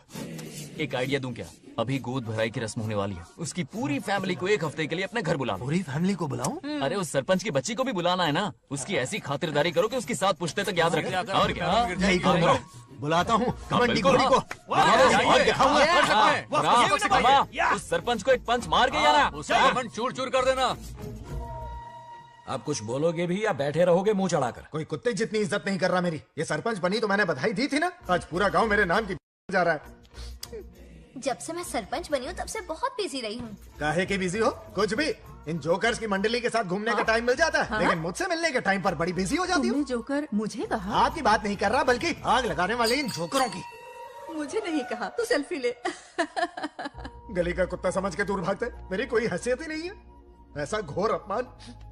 एक आइडिया दूं क्या? अभी गोद भराई की रस्म होने वाली है, उसकी पूरी फैमिली को 1 हफ्ते के लिए अपने घर बुला लो। पूरी फैमिली को बुलाऊं? अरे उस सरपंच की बच्ची को भी बुलाना है ना। उसकी ऐसी खातिरदारी करो कि उसकी 7 पुश्ते तक याद रखे। और क्या? यही करूंगा। बुलाता हूँ कमंडी गोरी को। उस सरपंच को एक पंच मार के जाना, उसका कमंड चूर चूर कर देना। आप कुछ बोलोगे भी या बैठे रहोगे मुंह चढ़ाकर? कोई कुत्ते जितनी इज्जत नहीं कर रहा मेरी। ये सरपंच बनी तो मैंने बधाई दी थी ना। आज पूरा गांव मेरे नाम की जा रहा है। जब से मैं सरपंच बनी हूँ तब से बहुत बिजी रही हूँ। काहे की बिजी हो? कुछ भी। इन जोकर्स की मंडली के साथ घूमने का टाइम मिल जाता है, लेकिन मुझसे मिलने के टाइम पर बड़ी बिजी हो जाती हूँ। जोकर मुझे कहा? आपकी बात नहीं कर रहा, बल्कि आग लगाने वाले इन जोकरों की। मुझे नहीं कहा, तू सेल्फी ले। गली का कुत्ता समझ के दूर भागते, मेरी कोई हैसियत ही नहीं है। ऐसा घोर अपमान,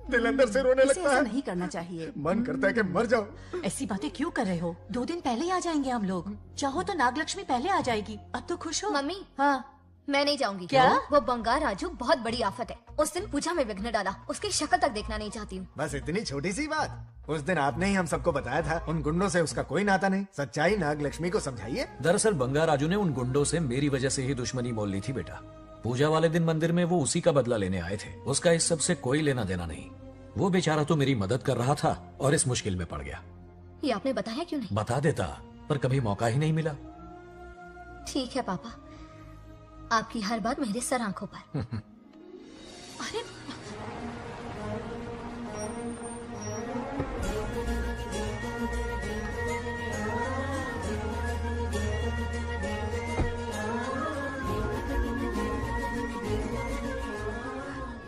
दिल अंदर से रोने लगता है। नहीं करना चाहिए। मन करता है कि मर जाऊं। ऐसी बातें क्यों कर रहे हो? 2 दिन पहले ही आ जाएंगे हम लोग। चाहो तो नागलक्ष्मी पहले आ जाएगी। अब तो खुश हो? मम्मी, हाँ मैं नहीं जाऊंगी। क्या? वो बंगार राजू बहुत बड़ी आफत है। उस दिन पूजा में विघ्न डाला, उसकी शक्ल तक देखना नहीं चाहती हूँ। बस इतनी छोटी सी बात। उस दिन आपने ही हम सबको बताया था, उन गुंडों से उसका कोई नाता नहीं। सच्चाई नागलक्ष्मी को समझाइए। दरअसल बंगार राजू ने उन गुंडों से मेरी वजह से ही दुश्मनी मोल ली थी बेटा। पूजा वाले दिन मंदिर में वो उसी का बदला लेने आए थे। उसका इस सब से कोई लेना देना नहीं। वो बेचारा तो मेरी मदद कर रहा था और इस मुश्किल में पड़ गया। ये आपने बताया क्यों नहीं? बता देता, पर कभी मौका ही नहीं मिला। ठीक है पापा, आपकी हर बात मेरे सर आंखों पर। अरे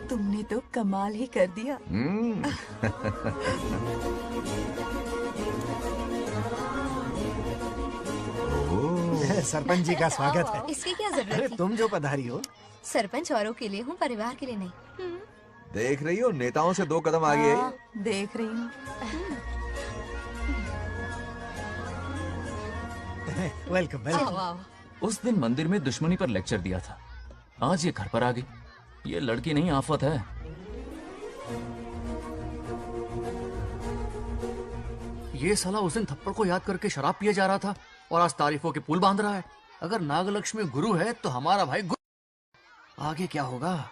तुमने तो कमाल ही कर दिया। सरपंच जी का स्वागत है। इसकी क्या जरूरत थी? तुम जो पधारी हो। सरपंच औरों के लिए हूँ, परिवार के लिए नहीं। देख रही हो, नेताओं से 2 कदम आगे है। देख रही हूँ। Welcome welcome. उस दिन मंदिर में दुश्मनी पर लेक्चर दिया था, आज ये घर पर आ गई। ये लड़की नहीं आफत है। ये साला उस दिन थप्पड़ को याद करके शराब पिए जा रहा था और आज तारीफों के पुल बांध रहा है। अगर नागलक्ष्मी गुरु है तो हमारा भाई गुरु। आगे क्या होगा?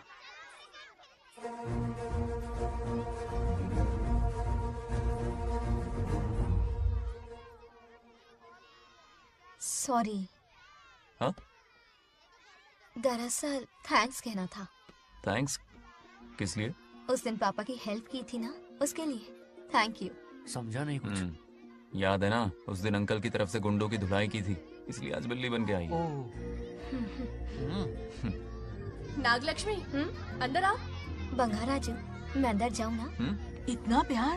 सॉरी। हाँ? दरअसल थैंक्स कहना था। थैंक्स किस लिए? उस दिन पापा की हेल्प की थी ना, उसके लिए थैंक यू। समझा नहीं कुछ। याद है ना, उस दिन अंकल की तरफ से गुंडों की धुलाई की थी, इसलिए आज बिल्ली बन के आई है। नागलक्ष्मी, अंदर आओ। बंगार राजू, मैं अंदर जाऊँ ना? इतना प्यार,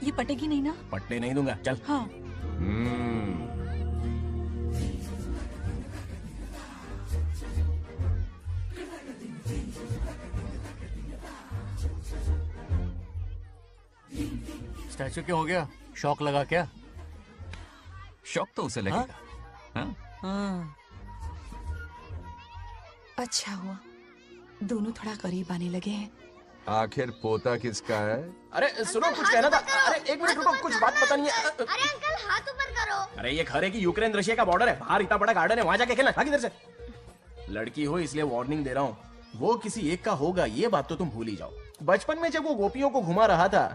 ये पटेगी नहीं ना? पटने नहीं दूंगा, चल। हाँ। स्टैचू क्यों हो गया? शौक लगा क्या? शौक तो उसे लगेगा। हाँ? अच्छा हुआ दोनों थोड़ा करीब आने लगे हैं। आखिर पोता किसका है? अरे सुनो, कुछ कहना था। अरे 1 मिनट रुको, कुछ बात बतानी है। अरे अंकल हाथ ऊपर करो। अरे ये खरे की यूक्रेन रशिया का बॉर्डर है, बाहर इतना बड़ा गार्डन है, वहां जाके खेलना। किधर से? लड़की हो इसलिए वार्निंग दे रहा हूँ, वो किसी एक का होगा ये बात तो तुम भूल ही जाओ। बचपन में जब वो गोपियों को घुमा रहा था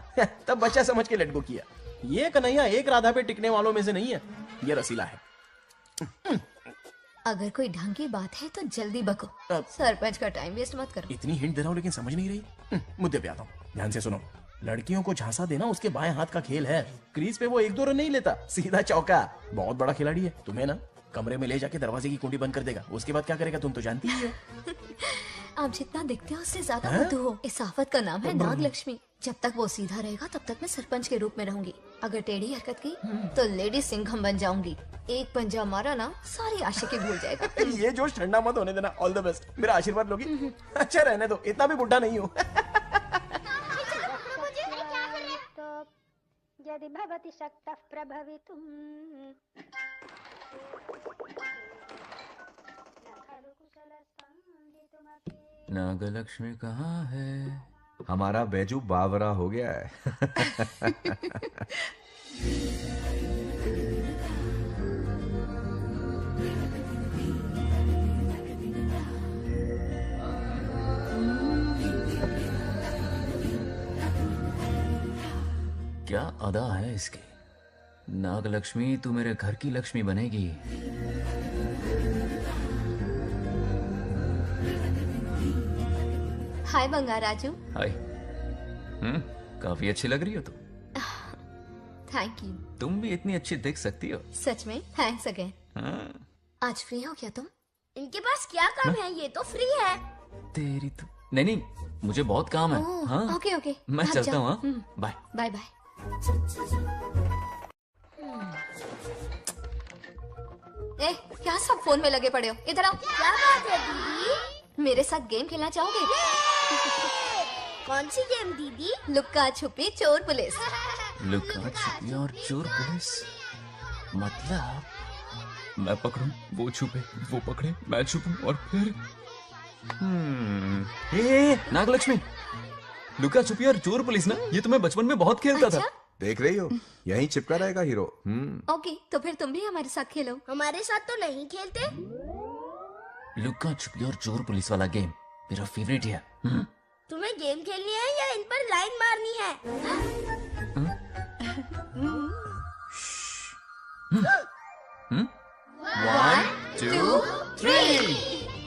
तब बच्चा समझ के लटको किया। ये कन्हैया एक राधा पे टिकने वालों में से नहीं है, ये रसीला है। अगर कोई ढंग की बात है तो जल्दी बको, सरपंच का टाइम वेस्ट मत करो। इतनी हिंट दे रहा हूँ लेकिन समझ नहीं रही। मुद्दे पे आता हूँ, ध्यान से सुनो। लड़कियों को झांसा देना उसके बाएं हाथ का खेल है। क्रीज पे वो 1-2 रन नहीं लेता, सीधा चौका। बहुत बड़ा खिलाड़ी है। तुम्हें ना कमरे में ले जाके दरवाजे की कुंडी बंद कर देगा, उसके बाद क्या करेगा तुम तो जानती ही हो। आप जितना दिखते हो उससे ज्यादा बुद्धू हो। इस आफत का नाम है नागलक्ष्मी। जब तक वो सीधा रहेगा तब तक मैं सरपंच के रूप में रहूंगी। अगर टेढ़ी हरकत की तो लेडी सिंघम बन जाऊंगी। एक पंजा मारा ना, सारी आशिकी भूल जाएगा। ये जोश ठंडा मत होने देना। ऑल द बेस्ट, मेरा आशीर्वाद लोगी? अच्छा रहने दो, इतना भी बुढ़ा नहीं हूँ। यदि भवति शक्तः प्रभवितुम्। नागलक्ष्मी कहाँ है? हमारा बैजू बावरा हो गया है। क्या अदा है इसकी। नागलक्ष्मी तू मेरे घर की लक्ष्मी बनेगी। हाय बंगार राजू। हाय। काफी अच्छी लग रही हो तुम। Thank you. तुम भी इतनी अच्छी दिख सकती हो। सच में? Thanks again. हाँ। आज फ्री हो क्या तुम? इनके पास क्या काम है, ये तो फ्री है। तेरी तो नहीं, मुझे बहुत काम है। ओह, हाँ ओके ओके, मैं भाग चलता जाओ। हूँ। हाँ? Bye bye bye. ए, क्या सब फोन में लगे पड़े हो? इधर आओ। क्या बात है दीदी? मेरे साथ गेम खेलना चाहोगे? कौन सी गेम दीदी? लुक्का छुपी चोर पुलिस। लुका छुपी और चोर पुलिस मतलब मैं पकड़ूं, वो छुपे, वो पकड़े, मैं छुपूं और फिर नागलक्ष्मी, लुका छुपी और चोर पुलिस ना, ये तो मैं बचपन में बहुत खेलता था। देख रही हो, यहीं चिपका रहेगा हीरो। ओके, तो फिर तुम भी हमारे साथ खेलो। हमारे साथ तो नहीं खेलते। लुका छुपी और चोर पुलिस वाला गेम मेरा फेवरेट है। तुम्हें गेम खेलनी है या इन पर लाइन मारनी है? 1 2 3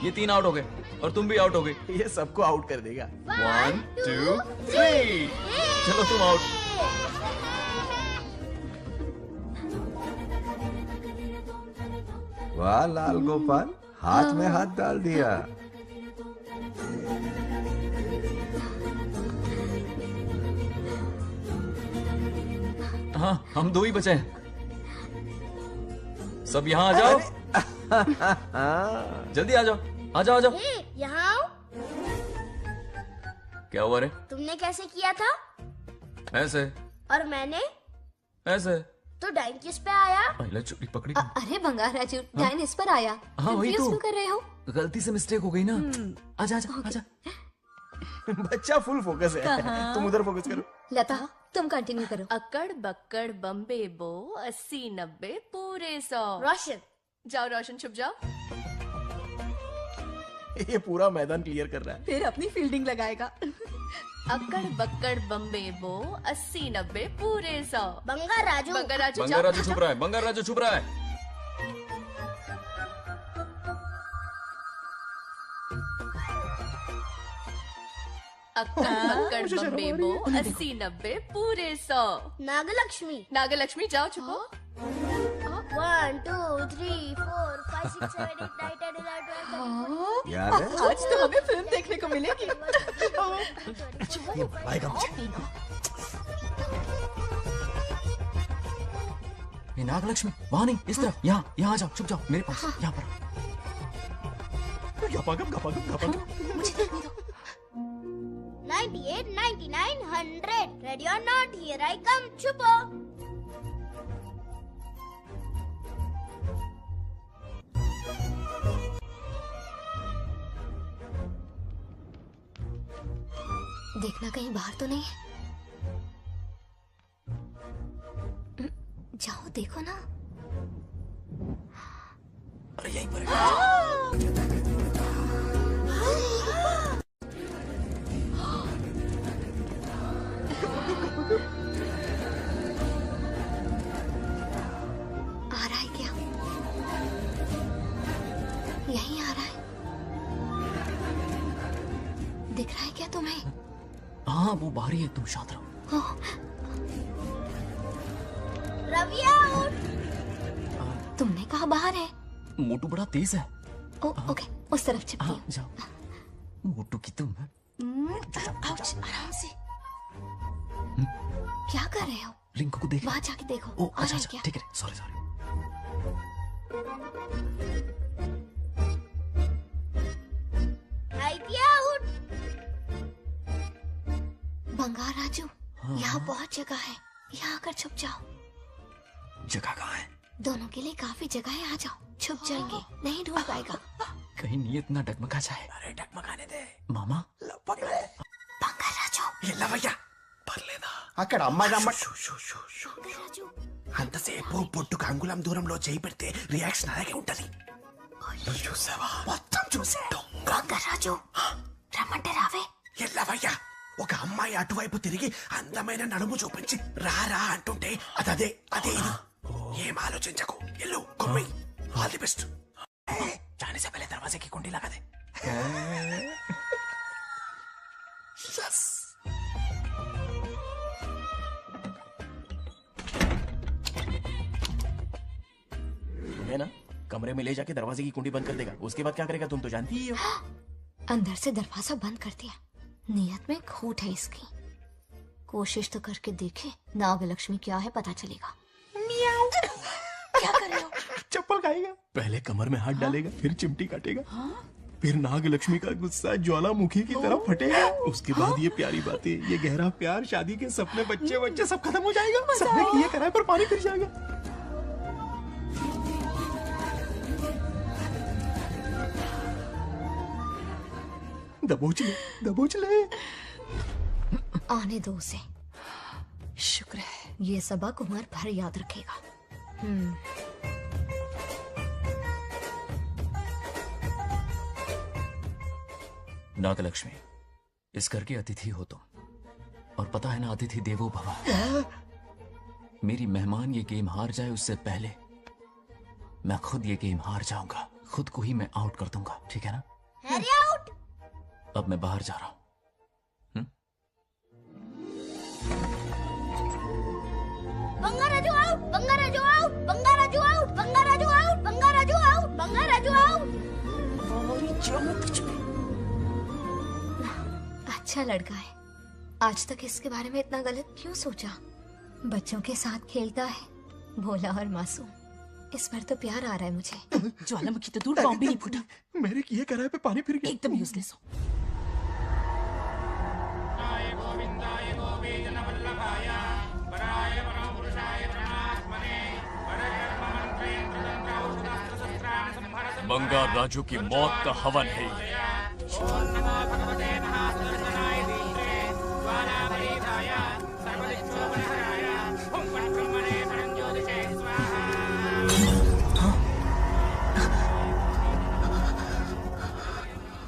ये 3 आउट हो गए और तुम भी आउट हो गए। ये सबको आउट कर देगा। 1 2 3 चलो तुम आउट। वाह लाल गोपाल, हाथ में हाथ डाल दिया। हाँ, हम 2 ही बचे हैं। सब यहाँ आ जाओ। जल्दी आ जाओ, आ जाओ, आ जाओ। यहाँ आओ। क्या हुआ रे? तुमने कैसे किया था? ऐसे। और मैंने? ऐसे। तो डाइन किस पे आया? पहले चोरी पकड़ी। अरे बंगार राजू, डाइन इस पर आया। हाँ वही Confuse तो। क्यों कर रहे हो? गलती से मिस्टेक हो गई ना। आजा आजा आजा। बच्चा फुल फोकस है। कहाँ? तुम उधर फोकस करो। लता, तुम कंटिन्यू करो। अकड़ बक्कड़ बम्बे बो 80 90 पूरे 100। रोशन, जाओ रोशन, छुप जाओ। ये पूरा मैदान क्लियर कर रहा है। फिर अपनी फील्डिंग लगाएगा। अकड़ बक्कड़ बम्बे बो 80 90 पूरे 100। बंगा राजू। बंगा राजू, बंगार राजू छुप रहा है, बंगार राजू छुप रहा है। अक्कड़ बक्कड़ बम्बे बो 80 90 पूरे 100। नागलक्ष्मी। नागलक्ष्मी जाओ छुपो। 1 2 3 4 5 6 7 8 9 10 11 12 याद है? आज तो हमें फिल्म देखने को मिलेगी। ये आएगा मुझे। ये नागलक्ष्मी वहाँ नहीं, इस तरफ, यहाँ यहाँ आ जाओ, छुप जाओ मेरे पास, यहाँ पर। गपागप गपागप गपागप। मुझे देखने दो। 98 99 100 ready or not, here I come. छुपो। देखना कहीं बाहर तो नहीं है। जाओ देखो ना। अरे यहीं पर है। आ रहा है क्या? यहीं आ रहा है। दिख रहा है क्या तुम्हें? हाँ वो बाहर ही है, तुम शांत रहो। ओह, रविया उठ। तुमने कहा बाहर है? मोटू बड़ा तेज है। ओके, उस तरफ चिपकी। हाँ जाओ। मोटू की तुम है। आउच, आराम से। क्या कर रहे हो? रिंकू को देख। वहाँ जाके देखो। ओ आ अच्छा रहा है अच्छा, क्या? ठीक है, सॉरी सॉरी। आइडिया उठ। बंगार राजू, यहाँ बहुत जगह है, यहाँ आकर छुप जाओ। जगह कहाँ है? दोनों के लिए काफी जगह है, आ जाओ। छुप जाएंगे, नहीं ढूंढ पाएगा। कहीं नीयत ना डगमगा जाए। अरे डगमगाने दे मामा। बंगार राजू, ये लवయ్య పర్లేదా అక్కడ అమ్మాయి రమ్మ అంతసేపు పొట్టుకు అంగుళం దూరంలో చేయి పెడితే రియాక్షన్ అలాగే ఉంటది నువ్వు చూసావా మొత్తం చూసా बंगार राजू, రమ్మంటే రావే. ఎల్లవయ్య ఒక అమ్మాయి అటువైపు తిరిగి అందమైన నడుము చూపించి రారా అంటుంటే అదే అదే ఇది ఏం ఆలోచించకు ఎల్లు కొమ్మి ఆల్ ది బెస్ట్ जाने से पहले दरवाजे की कुंडी लगा दे है ना, कमरे में ले जाके दरवाजे की कुंडी बंद कर देगा। उसके बाद क्या करेगा तुम तो जानती ही हो। अंदर से दरवाजा बंद कर दिया। नियत में खोट है इसकी। कोशिश तो करके देखे, नागलक्ष्मी क्या है पता चलेगा। क्या कर रहे हो? चप्पल खाएगा। पहले कमर में हाथ डालेगा, फिर चिमटी काटेगा, फिर नागलक्ष्मी का गुस्सा ज्वालामुखी की तरह फटेगा। उसके बाद ये प्यारी बातें, ये गहरा प्यार, शादी के सपने, बच्चे बच्चे सब खत्म हो जाएगा। सबने किए कराए पर पानी फिर जाएगा। दबोच ले, दबोच ले। आने दो उसे। शुक्र है ये सबक उम्र भर याद रखेगा। नागलक्ष्मी, इस घर के अतिथि हो तुम, और पता है ना, अतिथि देवो भव। मेरी मेहमान ये गेम हार जाए उससे पहले मैं खुद ये गेम हार जाऊंगा। खुद को ही मैं आउट कर दूंगा, ठीक है ना? Harry out. अब मैं बाहर जा रहा हूं। Bangaraju out, Bangaraju out, Bangaraju out, Bangaraju out, Bangaraju out, Bangaraju out. अच्छा लड़का है। आज तक इसके बारे में इतना गलत क्यों सोचा? बच्चों के साथ खेलता है, भोला और मासूम। इस पर तो प्यार आ रहा है मुझे। ज्वालामुखी तो दूर, बॉम्ब भी नहीं फूटा। मेरे किए कराए पे पानी फिर गया। एकदम यूजलेस हो। बंगार राजू की मौत का हवन है ये।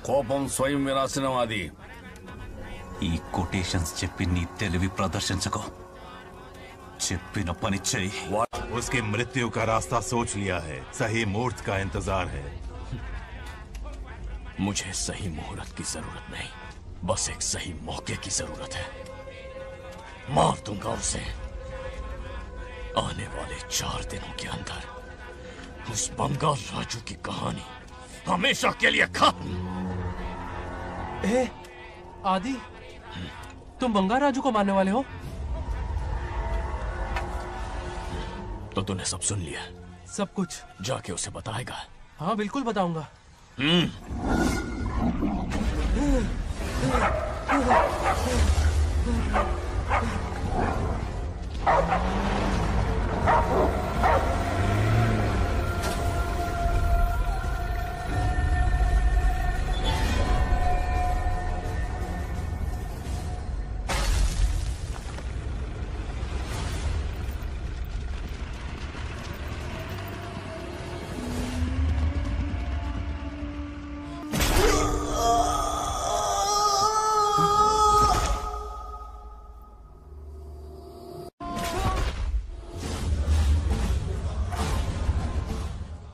కోపం స్వయం వినాశనవాది. ఈ కొటేషన్స్ చెప్పి నీ తెలివి ప్రదర్శించకు. చెప్పిన పని చెయ్యి. उसकी मृत्यु का रास्ता सोच लिया है, सही मुहूर्त का इंतजार है। मुझे सही मुहूर्त की जरूरत नहीं, बस एक सही मौके की जरूरत है। मार दूंगा उसे। आने वाले 4 दिनों के अंदर उस बंगाल राजू की कहानी हमेशा के लिए खत्म। आदि, तुम बंगाल राजू को मारने वाले हो? तो तूने सब सुन लिया? सब कुछ। जाके उसे बताएगा? हाँ बिल्कुल बताऊंगा।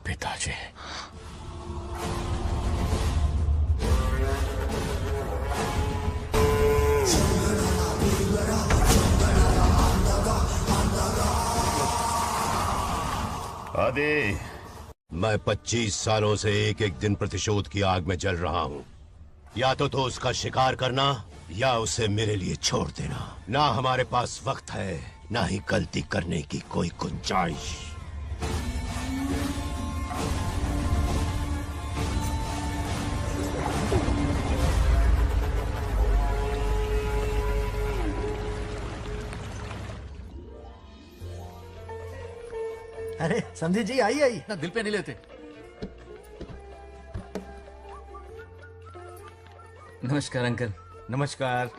पिताजी, आदि, मैं 25 सालों से एक एक दिन प्रतिशोध की आग में जल रहा हूँ। या तो उसका शिकार करना या उसे मेरे लिए छोड़ देना। ना हमारे पास वक्त है, ना ही गलती करने की कोई गुंजाइश। अरे समझी जी, आई आई। ना दिल पे नहीं लेते। नमस्कार अंकल। नमस्कार।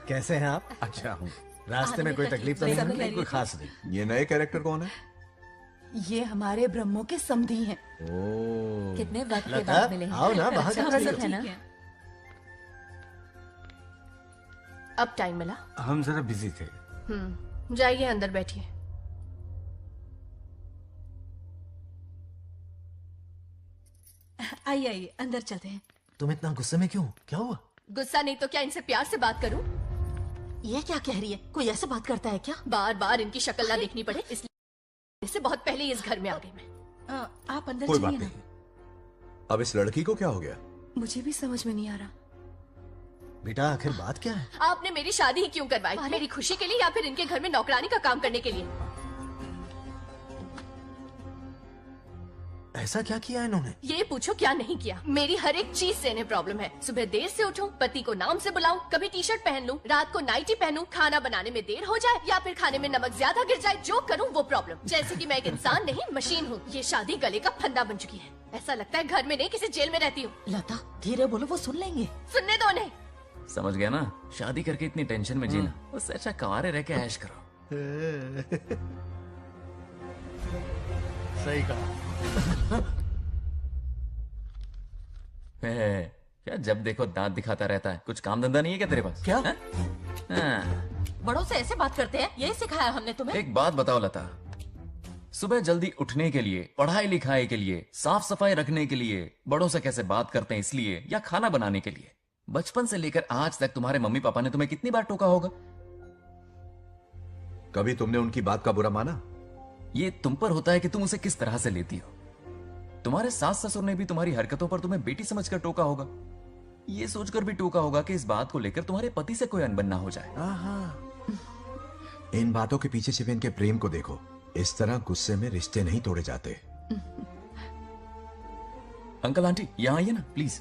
कैसे हैं आप? अच्छा हूँ। रास्ते में कोई तकलीफ तो सब नहीं? खैरियत। कोई खास नहीं। ये नए कैरेक्टर कौन है? ये हमारे ब्रह्मों के समधी हैं। ओ, कितने वक्त के लता, बाद मिले हैं। आओ ना, बाहर अच्छा, क्या सब कर है रही ना? अब टाइम मिला? हम जरा बिजी थे। जाइए अंदर बैठिए। आइए आइए, अंदर चलते हैं। तुम इतना गुस्से में क्यों? क्या हुआ? गुस्सा नहीं तो क्या इनसे प्यार से बात करूं? ये क्या कह रही है? कोई ऐसे बात करता है क्या? बार बार इनकी शक्ल ना देखनी पड़े इसलिए से बहुत पहले ही इस घर में आ गई मैं। आप अंदर कोई बात चलिए नहीं। अब इस लड़की को क्या हो गया? ना। मुझे भी समझ में नहीं आ रहा। बेटा आखिर बात क्या है? आपने मेरी शादी ही क्यों करवाई? मेरी खुशी के लिए या फिर इनके घर में नौकरानी का काम करने के लिए? ऐसा क्या किया इन्होंने? ये पूछो क्या नहीं किया। मेरी हर एक चीज से इन्हें प्रॉब्लम है। सुबह देर से उठूं, पति को नाम से बुलाऊं, कभी टी शर्ट पहन लूं, रात को नाइटी पहनूं, खाना बनाने में देर हो जाए या फिर खाने में नमक ज्यादा गिर जाए, जो करूं वो प्रॉब्लम। जैसे कि मैं एक इंसान नहीं मशीन हूँ। ये शादी गले का फंदा बन चुकी है। ऐसा लगता है घर में नहीं किसी जेल में रहती हूँ। लता धीरे बोलो, वो सुन लेंगे। सुनने दो उन्हें। समझ गया ना? शादी करके इतनी टेंशन में जीना, उससे अच्छा कुंवारे रह के ऐश करो। सही कहा। क्या जब देखो दांत दिखाता रहता है? कुछ काम धंधा नहीं है क्या तेरे पास? क्या? बड़ों से ऐसे बात करते हैं? यही सिखाया हमने तुम्हें? एक बात बताओ लता, सुबह जल्दी उठने के लिए, पढ़ाई लिखाई के लिए, साफ सफाई रखने के लिए बड़ों से कैसे बात करते हैं इसलिए, या खाना बनाने के लिए? बचपन से लेकर आज तक तुम्हारे मम्मी पापा ने तुम्हें कितनी बार टोका होगा? कभी तुमने उनकी बात का बुरा माना? ये तुम पर होता है कि तुम उसे किस तरह से लेती हो। तुम्हारे सास ससुर ने भी तुम्हारी हरकतों पर तुम्हें बेटी समझकर टोका होगा। ये सोचकर भी टोका होगा कि इस बात को लेकर तुम्हारे पति से कोई अनबन ना हो जाए। इन बातों के पीछे सिर्फ इनके प्रेम को देखो। इस तरह गुस्से में रिश्ते नहीं तोड़े जाते। अंकल आंटी यहां आइए ना प्लीज।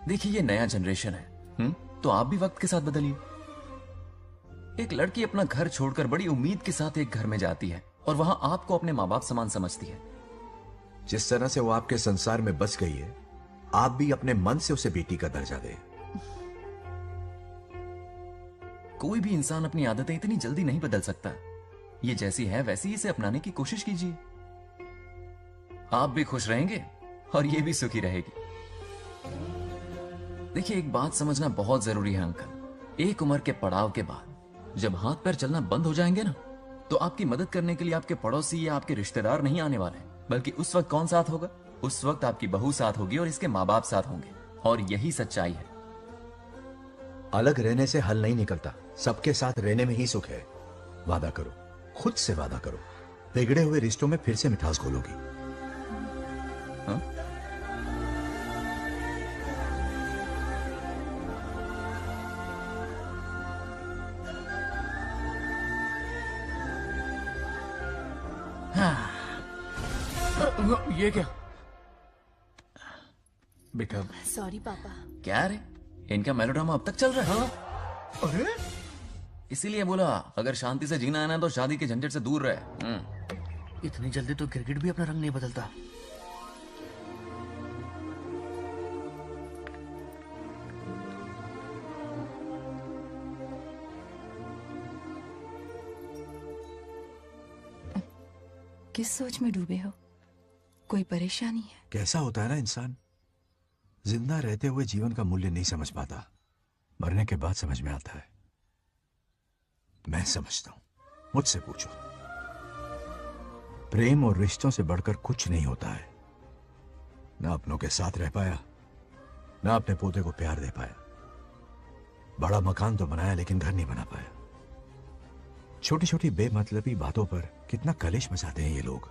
देखिए ये नया जनरेशन है, तो आप भी वक्त के साथ बदलिए। एक लड़की अपना घर छोड़कर बड़ी उम्मीद के साथ एक घर में जाती है और वहां आपको अपने माँ बाप समान समझती है। जिस तरह से वो आपके संसार में बस गई है, आप भी अपने मन से उसे बेटी का दर्जा दें। कोई भी इंसान अपनी आदतें इतनी जल्दी नहीं बदल सकता। ये जैसी है वैसी इसे अपनाने की कोशिश कीजिए। आप भी खुश रहेंगे और ये भी सुखी रहेगी। देखिए एक बात समझना बहुत जरूरी है अंकल, एक उम्र के पड़ाव के बाद जब हाथ पैर चलना बंद हो जाएंगे ना, तो आपकी मदद करने के लिए आपके पड़ोसी या आपके रिश्तेदार नहीं आने वाले, बल्कि उस वक्त कौन साथ होगा? उस वक्त आपकी बहू साथ होगी और इसके माँ बाप साथ होंगे। और यही सच्चाई है। अलग रहने से हल नहीं निकलता, सबके साथ रहने में ही सुख है। वादा करो, खुद से वादा करो, बिगड़े हुए रिश्तों में फिर से मिठास घोलोगी। ये क्या? बेटा सॉरी पापा। क्या रे, इनका मेलोड्रामा अब तक चल रहा है? अरे इसीलिए बोला अगर शांति से जीना है ना तो शादी के झंझट से दूर रहे। इतनी जल्दी तो क्रिकेट भी अपना रंग नहीं बदलता। किस सोच में डूबे हो? कोई परेशानी है? कैसा होता है ना इंसान, जिंदा रहते हुए जीवन का मूल्य नहीं समझ पाता, मरने के बाद समझ में आता है। मैं समझता हूं, मुझसे पूछो। प्रेम और रिश्तों से बढ़कर कुछ नहीं होता है। ना अपनों के साथ रह पाया, ना अपने पोते को प्यार दे पाया। बड़ा मकान तो बनाया लेकिन घर नहीं बना पाया। छोटी छोटी बेमतलबी बातों पर कितना कलेश मचाते हैं ये लोग।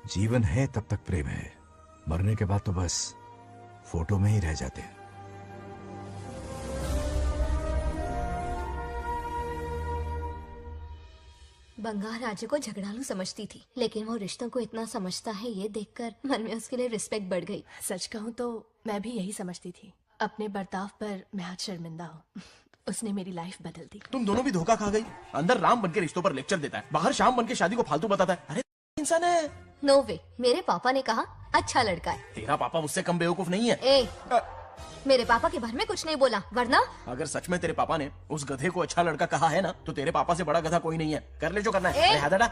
जीवन है तब तक प्रेम है, मरने के बाद तो बस फोटो में ही रह जाते हैं। बंगार राजे को झगड़ालू समझती थी, लेकिन वो रिश्तों को इतना समझता है ये देखकर मन में उसके लिए रिस्पेक्ट बढ़ गई। सच कहूँ तो मैं भी यही समझती थी। अपने बर्ताव पर मैं आज शर्मिंदा हूँ। उसने मेरी लाइफ बदल दी। तुम दोनों भी धोखा खा गई। अंदर राम बनके रिश्तों पर लेक्चर देता है, बाहर शाम बनके शादी को फालतू बताता है। अरे इंसान है। नो वे, मेरे पापा ने कहा अच्छा लड़का है। तेरा पापा मुझसे कम बेवकूफ नहीं है। मेरे पापा के बारे में कुछ नहीं बोला, वरना अगर सच में तेरे पापा ने उस गधे को अच्छा लड़का कहा है ना, तो तेरे पापा से बड़ा गधा कोई नहीं है। कर ले जो करना है। अरे हादड़ा,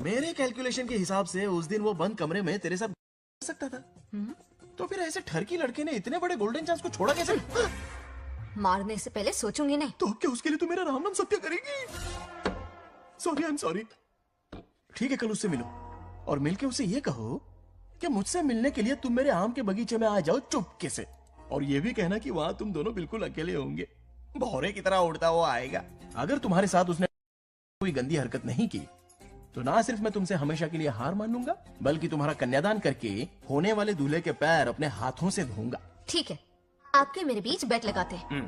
मेरे कैलकुलेशन के हिसाब से उस दिन वो बंद कमरे में तेरे साथ कर सकता था। तो फिर ऐसे ठरकी लड़के ने इतने बड़े गोल्डन चांस को छोड़ा कैसे? मारने से पहले सोचूंगी नहीं। तो क्या उसके लिए तू मेरा राम नाम सत्य करेगी? Sorry, I am sorry. ठीक है, कल उससे मिलो और मिलके उसे ये कहो कि मुझसे मिलने के लिए तुम मेरे आम के बगीचे में आ जाओ चुपके से। और ये भी कहना कि वहां तुम दोनों बिल्कुल अकेले होंगे। भौरे की तरह उड़ता हुआ आएगा। अगर तुम्हारे साथ उसने कोई गंदी हरकत नहीं की तो ना सिर्फ मैं तुमसे हमेशा के लिए हार मान लूंगा, बल्कि तुम्हारा कन्यादान करके होने वाले दूल्हे के पैर अपने हाथों से धोऊंगा। ठीक है, आपके मेरे बीच बेट लगाते हैं।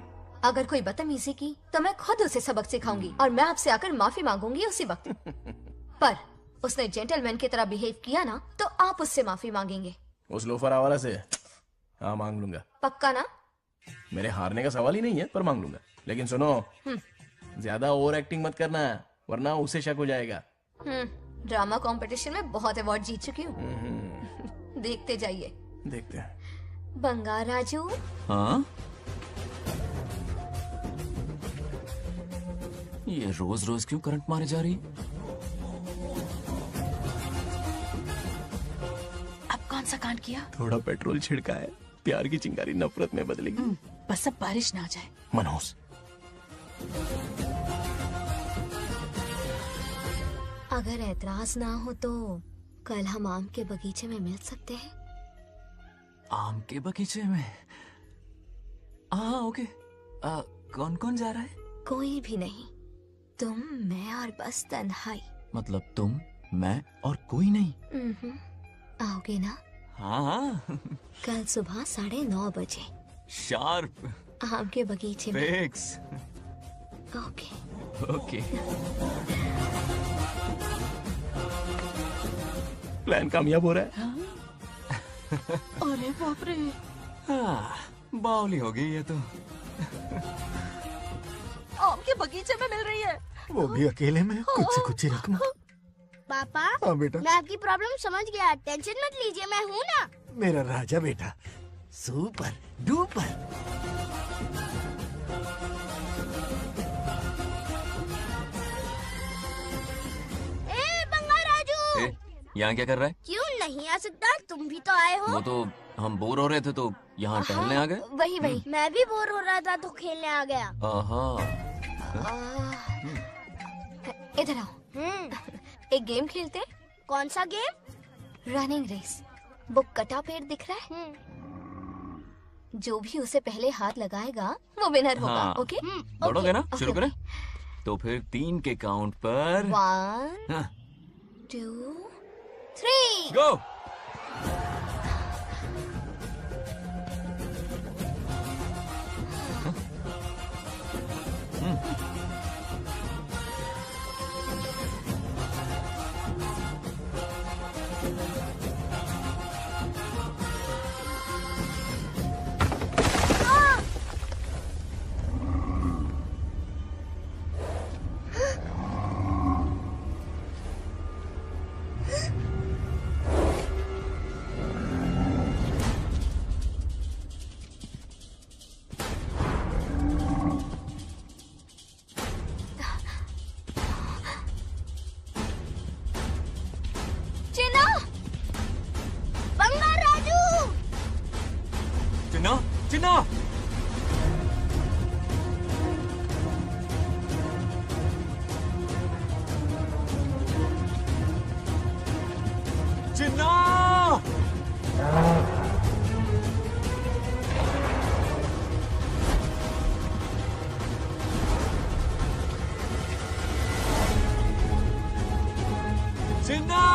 अगर कोई बदतमीजी की तो मैं खुद उसे सबक सिखाऊंगी और मैं आपसे आकर माफी मांगूंगी उसी वक्त। पर उसने जेंटलमैन की तरह बिहेव किया ना तो आप उससे माफी मांगेंगे। उस लोफर आवारा से हाँ मांग लूंगा। पक्का ना? मेरे हारने का सवाल ही नहीं है, पर मांग लूंगा। लेकिन सुनो, ज्यादा ओवर एक्टिंग मत करना, वरना उसे शक हो जाएगा। ड्रामा कंपटीशन में बहुत अवार्ड जीत चुकी हूँ। देखते जाइए। देखते हैं। बंगार राजू। हाँ? ये रोज रोज क्यों करंट मारे जा रही? अब कौन सा कांड किया? थोड़ा पेट्रोल छिड़का है, प्यार की चिंगारी नफरत में बदलेगी। बस अब बारिश ना आ जाए। मनोज, अगर ऐतराज ना हो तो कल हम आम के बगीचे में मिल सकते हैं। आम के बगीचे में? हाँ ओके। कौन कौन जा रहा है? कोई भी नहीं, तुम, मैं और बस तन्हाई। मतलब तुम, मैं और कोई नहीं? आओगे ना? हाँ। कल सुबह 9:30 बजे शार्प। आम के बगीचे में। फिक्स। ओके। ओके। प्लान कामयाब हो रहा है। अरे बाप रे। हाँ, बावली हो गई ये तो। आम के बगीचे में मिल रही है। वो भी अकेले में, कुछ से कुछ ही रकम। पापा, हाँ बेटा। मैं आपकी प्रॉब्लम समझ गया, टेंशन मत लीजिए, मैं हूँ ना। मेरा राजा बेटा, सुपर डुपर। बंगार राजू, यहाँ क्या कर रहा है? क्यों नहीं आ सकता? तुम भी तो आए हो। वो तो हम बोर हो रहे थे तो यहाँ टहलने आ गए। वही वही। मैं भी बोर हो रहा था तो खेलने आ गया। इधर आओ। एक गेम खेलते। कौन सा गेम? Running race. वो कटा पेड़ दिख रहा है? जो भी उसे पहले हाथ लगाएगा वो विनर होगा। हाँ। ओके? दौड़ोगे ना? शुरू करें? तो फिर 3 के काउंट पर 1 2 3 गो। चिन्ना! चिन्ना! चिन्ना! चिन्ना!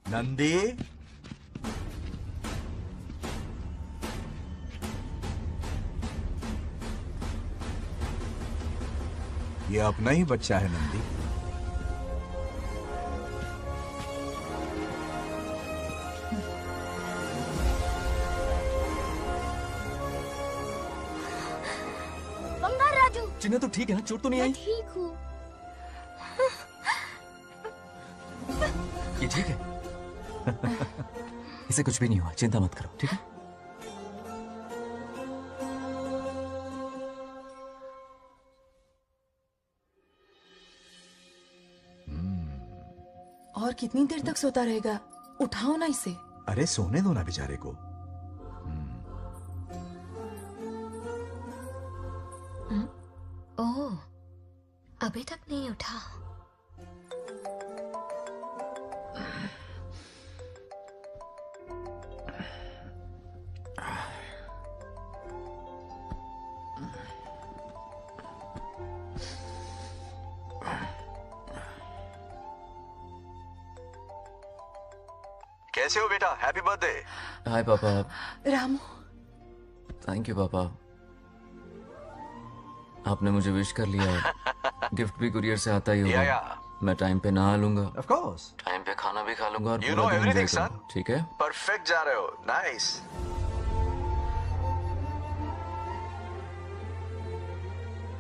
नंदी, ये अपना ही बच्चा है नंदी। बंगार राजू, चिन्ना तो ठीक है ना? चोट तो नहीं आई? ठीक हूँ। ठीक है? इसे कुछ भी नहीं हुआ, चिंता मत करो, ठीक है? और कितनी देर तक सोता रहेगा? उठाओ ना इसे। अरे सोने दो ना बेचारे को। ओह, अभी तक नहीं उठा। कैसे हो बेटा? Happy birthday. हाय पापा। रामू। थैंक यू पापा, आपने मुझे विश कर लिया। गिफ्ट भी कुरियर से आता ही होगा। मैं टाइम पे नहा लूंगा, ऑफ कोर्स, टाइम पे खाना भी खा लूंगा और You पूरा know दिन everything, enjoy करूंगा, ठीक है? परफेक्ट जा रहे हो। Nice.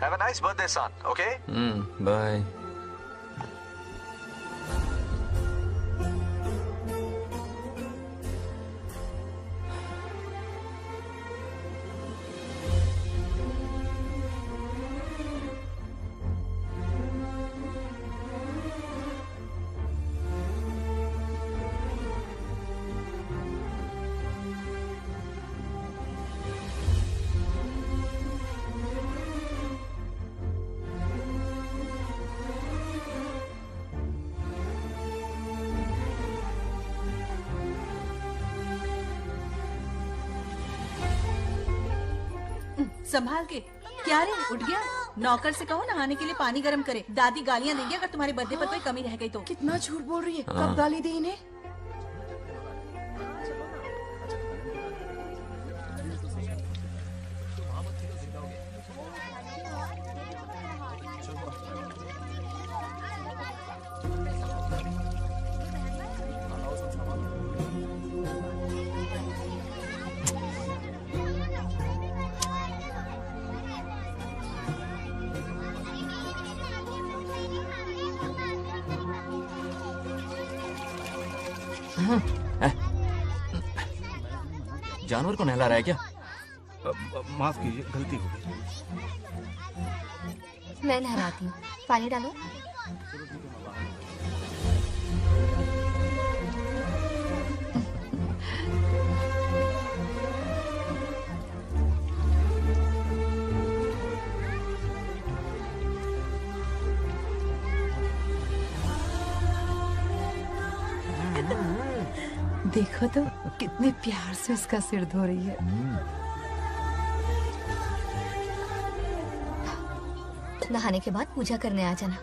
Have a nice birthday son, okay? Bye. संभाल के। क्या रे, उठ गया? नौकर से कहो नहाने के लिए पानी गर्म करे। दादी गालियां देंगे अगर तुम्हारे बर्थडे पर कोई कमी रह गई तो। कितना झूठ बोल रही है। कब गाली दी इन्हें? जानवर को नहला रहा है क्या? माफ कीजिए, गलती हो गई। मैं नहलाती हूँ, पानी डालो। देखो तो कितने प्यार से उसका सिर धो रही है। नहाने के बाद पूजा करने आ जाना।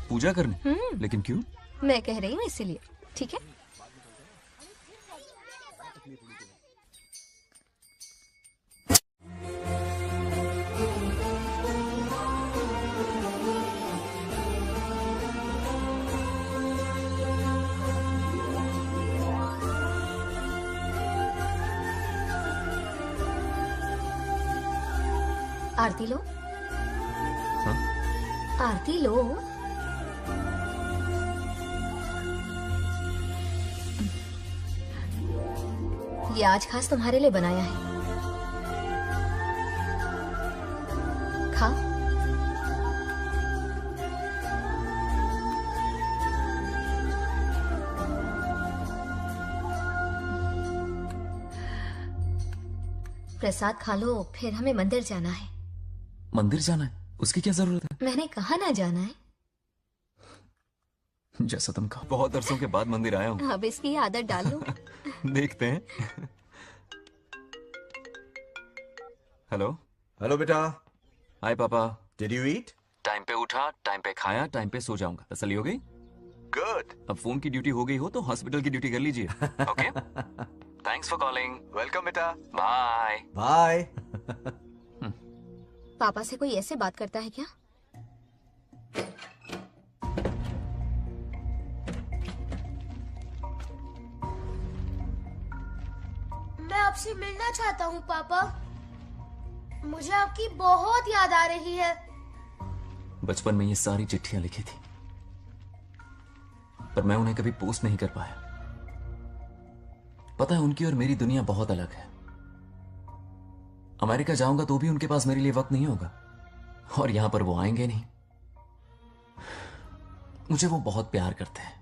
पूजा करने? लेकिन क्यों? मैं कह रही हूँ इसीलिए, ठीक है? आरती लो। हाँ? आरती लो। ये आज खास तुम्हारे लिए बनाया है, खा। प्रसाद खा लो, फिर हमें मंदिर जाना है। मंदिर जाना है? उसकी क्या जरूरत है? मैंने कहा ना जाना है। जैसा तुम कहो। बहुत अरसों के बाद मंदिर आया हूँ। अब इसकी आदत डाल लो। देखते हैं। हेलो। हेलो बेटा। हाय पापा। Did you eat? टाइम पे उठा, टाइम पे खाया, टाइम पे सो जाऊंगा। तसल्ली हो गई? गुड। अब फोन की ड्यूटी हो गई हो तो हॉस्पिटल की ड्यूटी कर लीजिए। Okay? Thanks for calling. Welcome बेटा। बाय। बाय। पापा से कोई ऐसे बात करता है क्या? मैं आपसे मिलना चाहता हूँ पापा। मुझे आपकी बहुत याद आ रही है। बचपन में ये सारी चिट्ठियां लिखी थी। पर मैं उन्हें कभी पोस्ट नहीं कर पाया। पता है, उनकी और मेरी दुनिया बहुत अलग है। अमेरिका जाऊंगा तो भी उनके पास मेरे लिए वक्त नहीं होगा, और यहां पर वो आएंगे नहीं। मुझे वो बहुत प्यार करते हैं,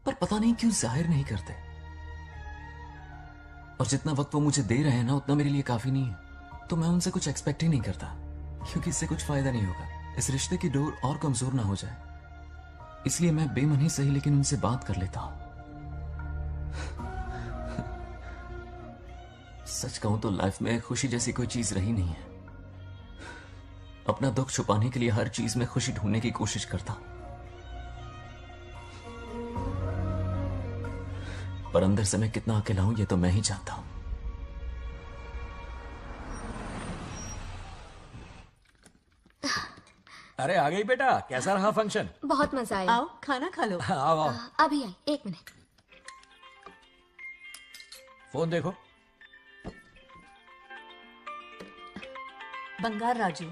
पर पता नहीं क्यों जाहिर नहीं करते। और जितना वक्त वो मुझे दे रहे हैं ना, उतना मेरे लिए काफी नहीं है। तो मैं उनसे कुछ एक्सपेक्ट ही नहीं करता, क्योंकि इससे कुछ फायदा नहीं होगा। इस रिश्ते की डोर और कमजोर ना हो जाए, इसलिए मैं बेमन ही सही लेकिन उनसे बात कर लेता हूं। सच कहूं तो लाइफ में खुशी जैसी कोई चीज रही नहीं है। अपना दुख छुपाने के लिए हर चीज में खुशी ढूंढने की कोशिश करता हूं, पर अंदर से मैं कितना अकेला हूं ये तो मैं ही जानता हूं। अरे आ गई बेटा, कैसा रहा फंक्शन? बहुत मजा आया। आओ खाना खा लो। आओ आओ। अभी आई, 1 मिनट। फोन देखो। बंगार राजू।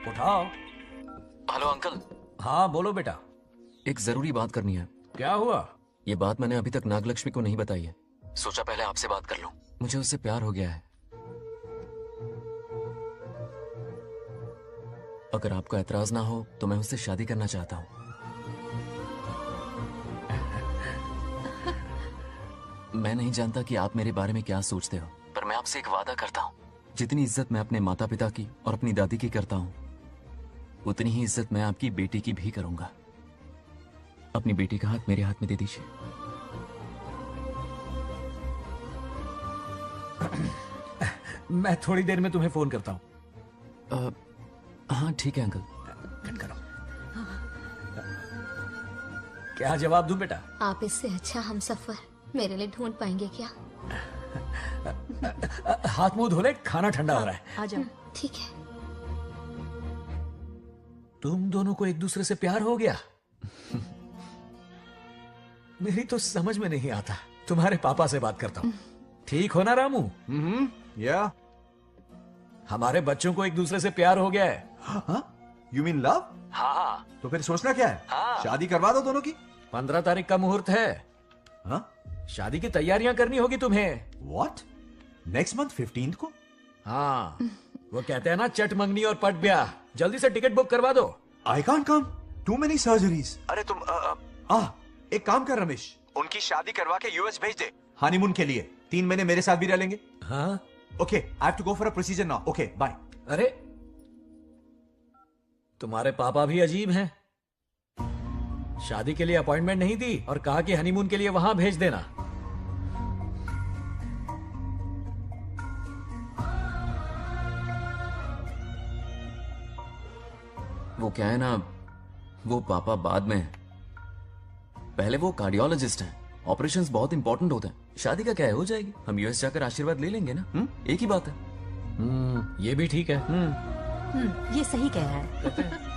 उठाओ। Hello uncle. हाँ बोलो बेटा। एक जरूरी बात करनी है। क्या हुआ? ये बात मैंने अभी तक नागलक्ष्मी को नहीं बताई है। सोचा पहले आपसे बात कर लूं। मुझे उससे प्यार हो गया है। अगर आपको एतराज ना हो तो मैं उससे शादी करना चाहता हूं। मैं नहीं जानता कि आप मेरे बारे में क्या सोचते हो, पर मैं आपसे एक वादा करता हूं। जितनी इज्जत मैं अपने माता पिता की और अपनी दादी की करता हूं, उतनी ही इज्जत मैं आपकी बेटी की भी करूंगा। अपनी बेटी का हाथ मेरे हाथ में दे दीजिए। मैं थोड़ी देर में तुम्हें फोन करता हूं। हाँ ठीक है अंकल। कट करो। क्या जवाब दूं बेटा? आप इससे अच्छा हम सफर मेरे लिए ढूंढ पाएंगे क्या? हाथ मुंह धो ले, खाना ठंडा हो रहा है। आ जाओ। ठीक है। तुम दोनों को एक दूसरे से प्यार हो गया? मेरी तो समझ में नहीं आता। तुम्हारे पापा से बात करता हूँ। ठीक हो ना रामू? या हमारे बच्चों को एक दूसरे से प्यार हो गया है। You mean love? हाँ। तो फिर सोचना क्या है? हाँ। शादी करवा दो दोनों की। 15 तारीख का मुहूर्त है। हाँ? शादी की तैयारियां करनी होगी तुम्हें। What? नेक्स्ट मंथ 15 को? हाँ। वो कहते हैं ना, चट मंगनी और पट ब्याह। जल्दी से टिकट बुक करवा दो। I can't come. Too many surgeries. अरे तुम एक काम कर रमेश, उनकी शादी करवा के यूएस भेज दे। हनीमून के लिए 3 महीने मेरे साथ भी रह लेंगे। हाँ। Okay, I have to go for a procedure now. Okay, bye. अरे तुम्हारे पापा भी अजीब हैं। शादी के लिए अपॉइंटमेंट नहीं दी और कहा कि हनीमून के लिए वहां भेज देना। वो क्या है ना, वो पापा बाद में, पहले वो कार्डियोलॉजिस्ट हैं। ऑपरेशंस बहुत इंपॉर्टेंट होते हैं। शादी का क्या है, हो जाएगी। हम यूएस जाकर आशीर्वाद ले लेंगे ना। एक ही बात है। ये भी ठीक है। ये सही कह रहा है।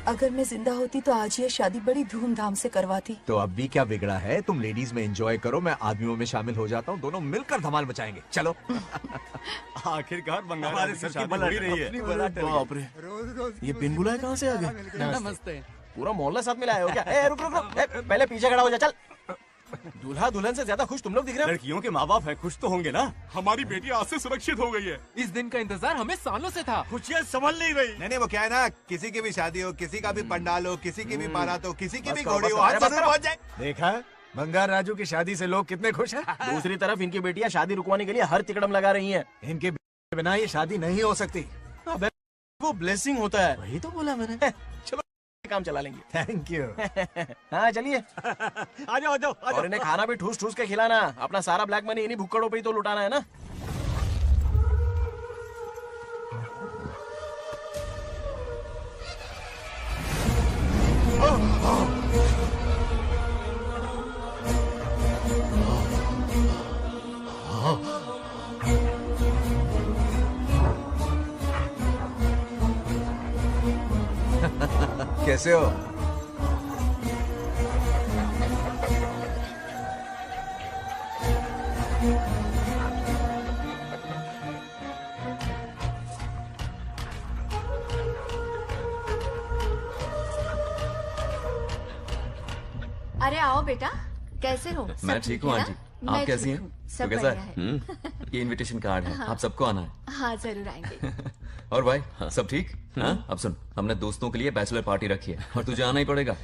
अगर मैं जिंदा होती तो आज ये शादी बड़ी धूमधाम से करवाती। तो अब भी क्या बिगड़ा है? तुम लेडीज में एंजॉय करो, मैं आदमियों में शामिल हो जाता हूँ। दोनों मिलकर धमाल मचाएंगे। चलो। आखिरकार बंगाल हमारे सर की बल रही है। बाप रे, ये बिन बुलाए कहाँ से आ गए? नमस्ते। पूरा मोहल्ला साथ में लाया हो क्या? रुक रुक रुक, पहले पीछे खड़ा हो जा। चल। दूल्हा दुल्हन से ज्यादा खुश तुम लोग दिख रहे हो। लड़कियों के माँ बाप है, खुश तो होंगे ना। हमारी बेटी आज से सुरक्षित हो गई है। इस दिन का इंतजार हमें सालों से था। खुशियाँ संभल नहीं रही। नहीं, वो क्या है ना, किसी की भी शादी हो, किसी का भी पंडाल हो, किसी की भी बारात हो, किसी की भी करो, घोड़ी हो, बस आज करो, जरूर पहुंच जाए। देखा, बंगार राजू की शादी से लोग कितने खुश हैं। दूसरी तरफ इनकी बेटियां शादी रुकवाने के लिए हर तिकड़म लगा रही हैं। इनके बिना ये शादी नहीं हो सकती। वो ब्लेसिंग होता है। वही तो बोला मैंने। चलो काम चला लेंगे। Thank you. हाँ चलिए। आ जाओ आ जाओ। और इन्हें खाना भी ठूस ठूस के खिलाना। अपना सारा ब्लैक मनी इन्हीं भुक्कड़ों पे ही तो लुटाना है ना। कैसे हो? अरे आओ बेटा, कैसे हो? सब मैं ठीक हूँ है आंटी। ना? आप मैं कैसी ठीक हैं? हूँ, तो सब कैसा बढ़िया है? है। ये इनविटेशन कार्ड है, हाँ। आप सबको आना है। हाँ जरूर आएंगे। और भाई सब ठीक? हाँ? अब सुन, हमने दोस्तों के लिए बैचलर पार्टी रखी है और तुझे आना ही पड़ेगा।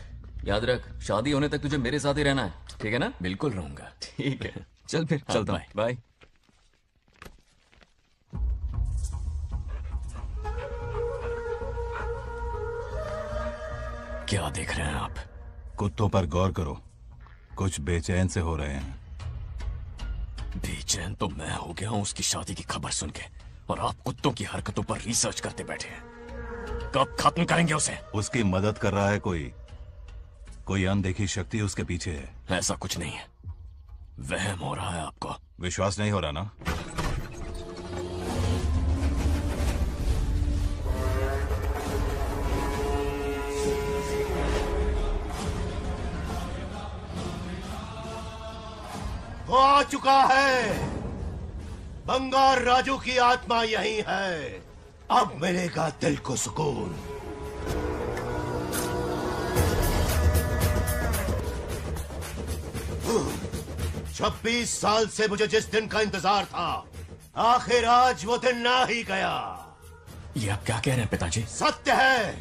याद रख, शादी होने तक तुझे मेरे साथ ही रहना है, ठीक है ना? बिल्कुल रहूंगा। ठीक है, चल फिर हाँ, चलता हूँ। बाय। क्या देख रहे हैं आप? कुत्तों पर गौर करो, कुछ बेचैन से हो रहे हैं। बेचैन तो मैं हो गया हूं उसकी शादी की खबर सुन के, और आप कुत्तों की हरकतों पर रिसर्च करते बैठे हैं। कब खत्म करेंगे उसे? उसकी मदद कर रहा है कोई अनदेखी शक्ति उसके पीछे है। ऐसा कुछ नहीं है, वहम हो रहा है आपको। विश्वास नहीं हो रहा ना? वो आ चुका है। बंगार राजू की आत्मा यही है। अब मिलेगा दिल को सुकून। छब्बीस साल से मुझे जिस दिन का इंतजार था, आखिर आज वो दिन ना ही गया। ये आप क्या कह रहे हैं पिताजी? सत्य है,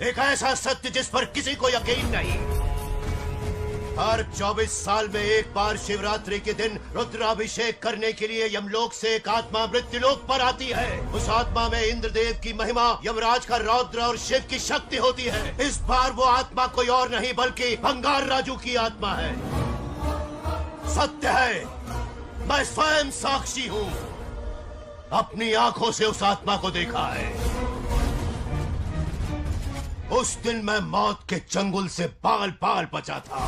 एक ऐसा सत्य जिस पर किसी को यकीन नहीं। हर 24 साल में एक बार शिवरात्रि के दिन रुद्राभिषेक करने के लिए यमलोक से एक आत्मा मृत्युलोक पर आती है। उस आत्मा में इंद्रदेव की महिमा, यमराज का रौद्र और शिव की शक्ति होती है। इस बार वो आत्मा कोई और नहीं बल्कि बंगार राजू की आत्मा है। सत्य है, मैं स्वयं साक्षी हूँ। अपनी आंखों से उस आत्मा को देखा है। उस दिन मैं मौत के चंगुल से बाल बाल बचा था,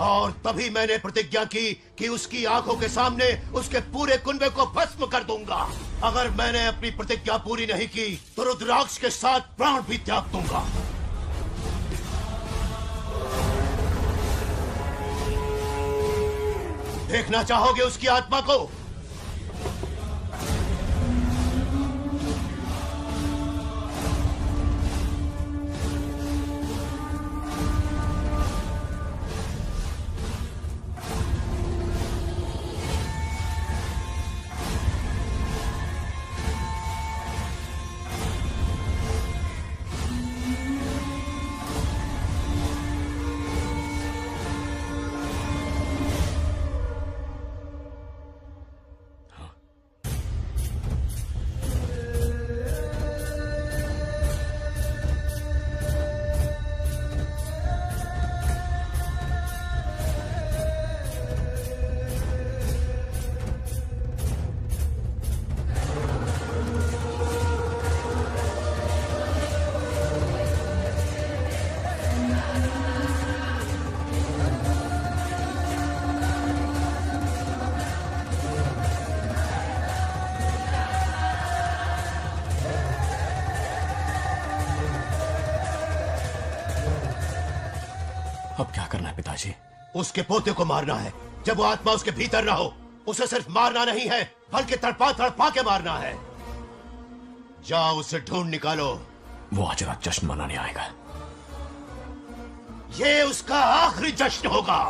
और तभी मैंने प्रतिज्ञा की कि उसकी आंखों के सामने उसके पूरे कुनबे को भस्म कर दूंगा। अगर मैंने अपनी प्रतिज्ञा पूरी नहीं की तो रुद्राक्ष के साथ प्राण भी त्याग दूंगा। देखना चाहोगे उसकी आत्मा को? अब क्या करना है पिताजी? उसके पोते को मारना है। जब वो आत्मा उसके भीतर ना हो, उसे सिर्फ मारना नहीं है बल्कि तड़पा तड़पा के मारना है। जाओ उसे ढूंढ निकालो। वो आज रात जश्न मनाने आएगा। ये उसका आखिरी जश्न होगा।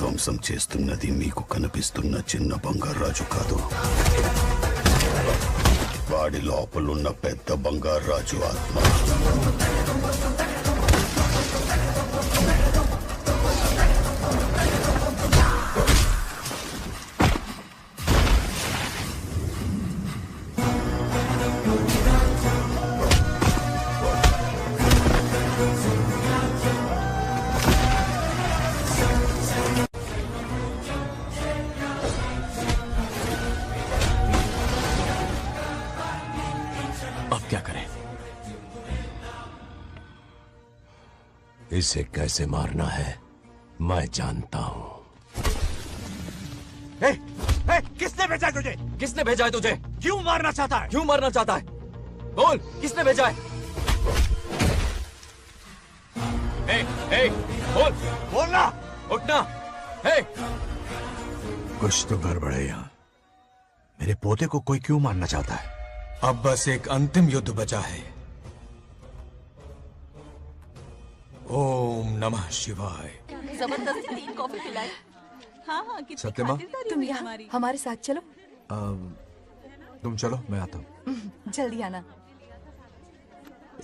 ధ్వంసం చేస్తున్నది మీకు కనిపిస్తున్న చిన్న బంగారాజు కాదు, వాడి లోపలున్న పెద్ద బంగారాజు ఆత్మ. इसे कैसे मारना है मैं जानता हूं. किसने भेजा है तुझे? किसने भेजा है तुझे? क्यों मारना चाहता है? क्यों मारना चाहता है? बोल, किसने भेजा है? बोल, बोलना, उठना. कुछ तो गड़बड़ है यहाँ. मेरे पोते को कोई क्यों मारना चाहता है? अब बस एक अंतिम युद्ध बचा है. ओम नमः शिवाय. जबरदस्ती 3 कॉफी पिलाए. हाँ हाँ कितनी सत्यमा? खातिरदारी तुम हुई यहाँ हमारी. हमारे साथ चलो. तुम चलो, मैं आता हूँ. जल्दी आना.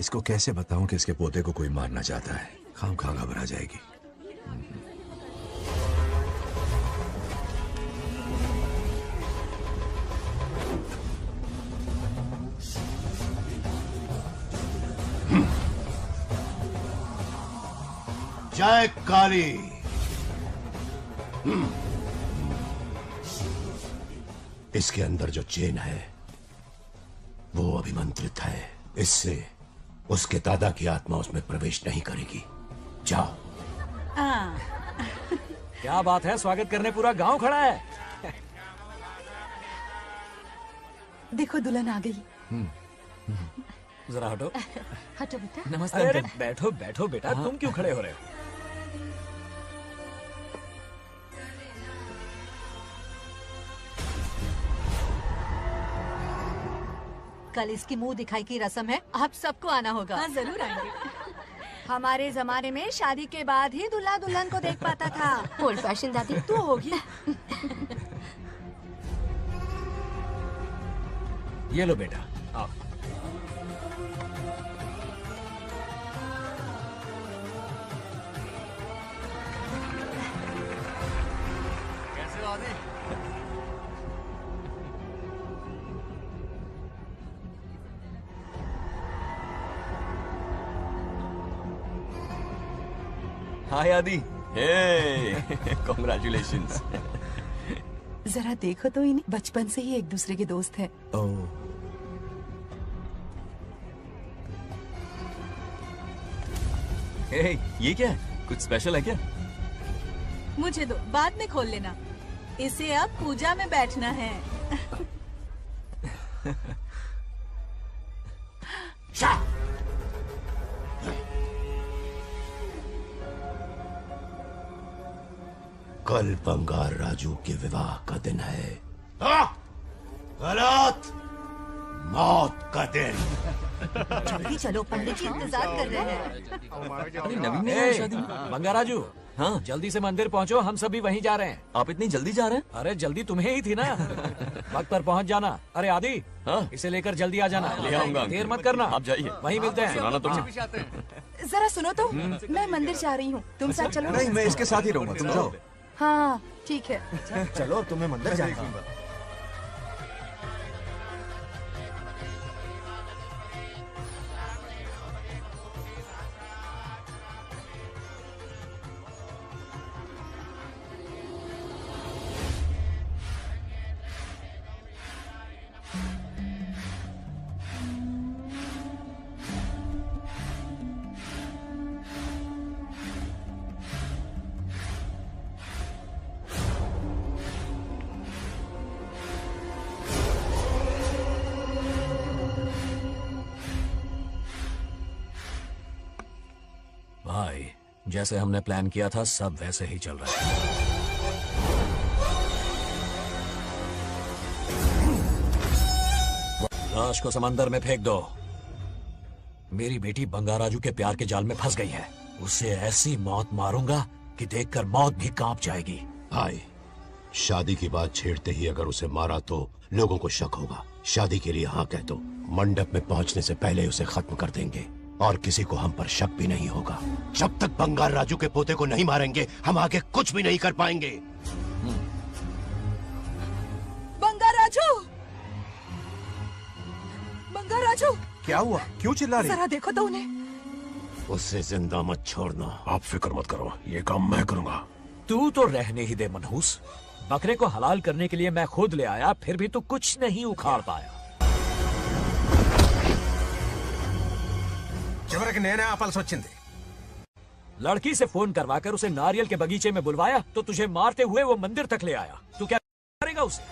इसको कैसे बताऊं कि इसके पोते को कोई मारना चाहता है? खामखा घबरा जाएगी. जय काली. इसके अंदर जो चेन है वो अभिमंत्रित है. इससे उसके दादा की आत्मा उसमें प्रवेश नहीं करेगी. जाओ. क्या बात है, स्वागत करने पूरा गांव खड़ा है. देखो दुल्हन आ गई. जरा हटो. हटो बेटा. नमस्ते. अरे बैठो बैठो बेटा. तुम क्यों खड़े हो रहे हो? कल इसकी मुंह दिखाई की रस्म है, आप सबको आना होगा. हाँ जरूर आएंगे. हमारे जमाने में शादी के बाद ही दूल्हा दुल्हन को देख पाता था. ओल्ड फैशन दादी तू होगी. ये लो बेटा, आओ. कैसे हो आदि? हाय आदि. कॉन्ग्रेचुलेशंस. जरा देखो तो इन्हें. बचपन से ही एक दूसरे के दोस्त हैं. ये क्या है? कुछ स्पेशल है क्या? मुझे दो, बाद में खोल लेना. इसे अब पूजा में बैठना है. कल बंगार राजू के विवाह का दिन है. गलत. मौत का दिन. जल्दी चलो, पंडित जी इंतजार कर रहे हैं. अरे नवीन ने यहाँ शादी. बंगाराजू. हाँ, जल्दी से मंदिर पहुँचो, हम सभी वहीं जा रहे हैं. आप इतनी जल्दी जा रहे हैं? अरे जल्दी तुम्हें ही थी ना. वक्त पर पहुँच जाना. अरे आदि, हाँ? इसे लेकर जल्दी आ जाना. ले आऊंगा. देर मत करना. आप जाइए. वहीं मिलते हैं. सुनाना तुम. जरा सुनो तो. मैं मंदिर जा रही हूँ, तुम साथ चलो. नहीं, मैं इसके साथ ही रहूंगा. तुम जाओ. हाँ ठीक है. चलो, तुम्हें मंदिर जाना है. भाई, जैसे हमने प्लान किया था सब वैसे ही चल रहा है. लाश को समंदर में फेंक दो. मेरी बेटी बंगाराजू के प्यार के जाल में फंस गई है. उसे ऐसी मौत मारूंगा कि देखकर मौत भी कांप जाएगी। भाई, शादी की बात छेड़ते ही अगर उसे मारा तो लोगों को शक होगा। शादी के लिए हाँ कह दो, मंडप में पहुंचने से पहले उसे खत्म कर देंगे और किसी को हम पर शक भी नहीं होगा। जब तक बंगार राजू के पोते को नहीं मारेंगे हम आगे कुछ भी नहीं कर पाएंगे। बंगार राजू, बंगार राजू, क्या हुआ? क्यों चिल्ला रही? जरा देखो तो उन्हें। उससे जिंदा मत छोड़ना। आप फिक्र मत करो, ये काम मैं करूंगा। तू तो रहने ही दे मनहूस। बकरे को हलाल करने के लिए मैं खुद ले आया, फिर भी तू कुछ नहीं उखाड़ पाया। చివరికి నేనే ఆపాల్సి వచ్చింది। लड़की से फोन करवाकर उसे नारियल के बगीचे में बुलवाया तो तुझे मारते हुए वो मंदिर तक ले आया। तू क्या करेगा उसे?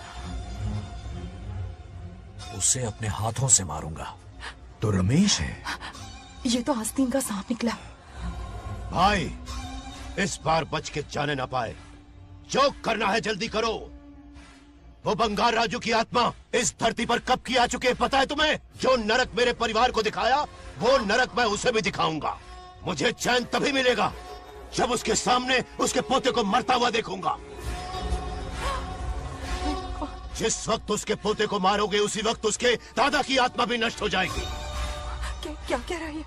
उसे अपने हाथों से मारूंगा। तो रमेश है। ये तो आस्तीन का सांप निकला। भाई, इस बार बच के जाने ना पाए। जो करना है जल्दी करो। वो बंगार राजू की आत्मा इस धरती पर कब की आ चुके पता है तुम्हें? जो नरक मेरे परिवार को दिखाया वो नरक मैं उसे भी दिखाऊंगा। मुझे चैन तभी मिलेगा जब उसके सामने उसके पोते को मरता हुआ देखूंगा। जिस वक्त उसके पोते को मारोगे उसी वक्त उसके दादा की आत्मा भी नष्ट हो जाएगी। क्या कह रहा है?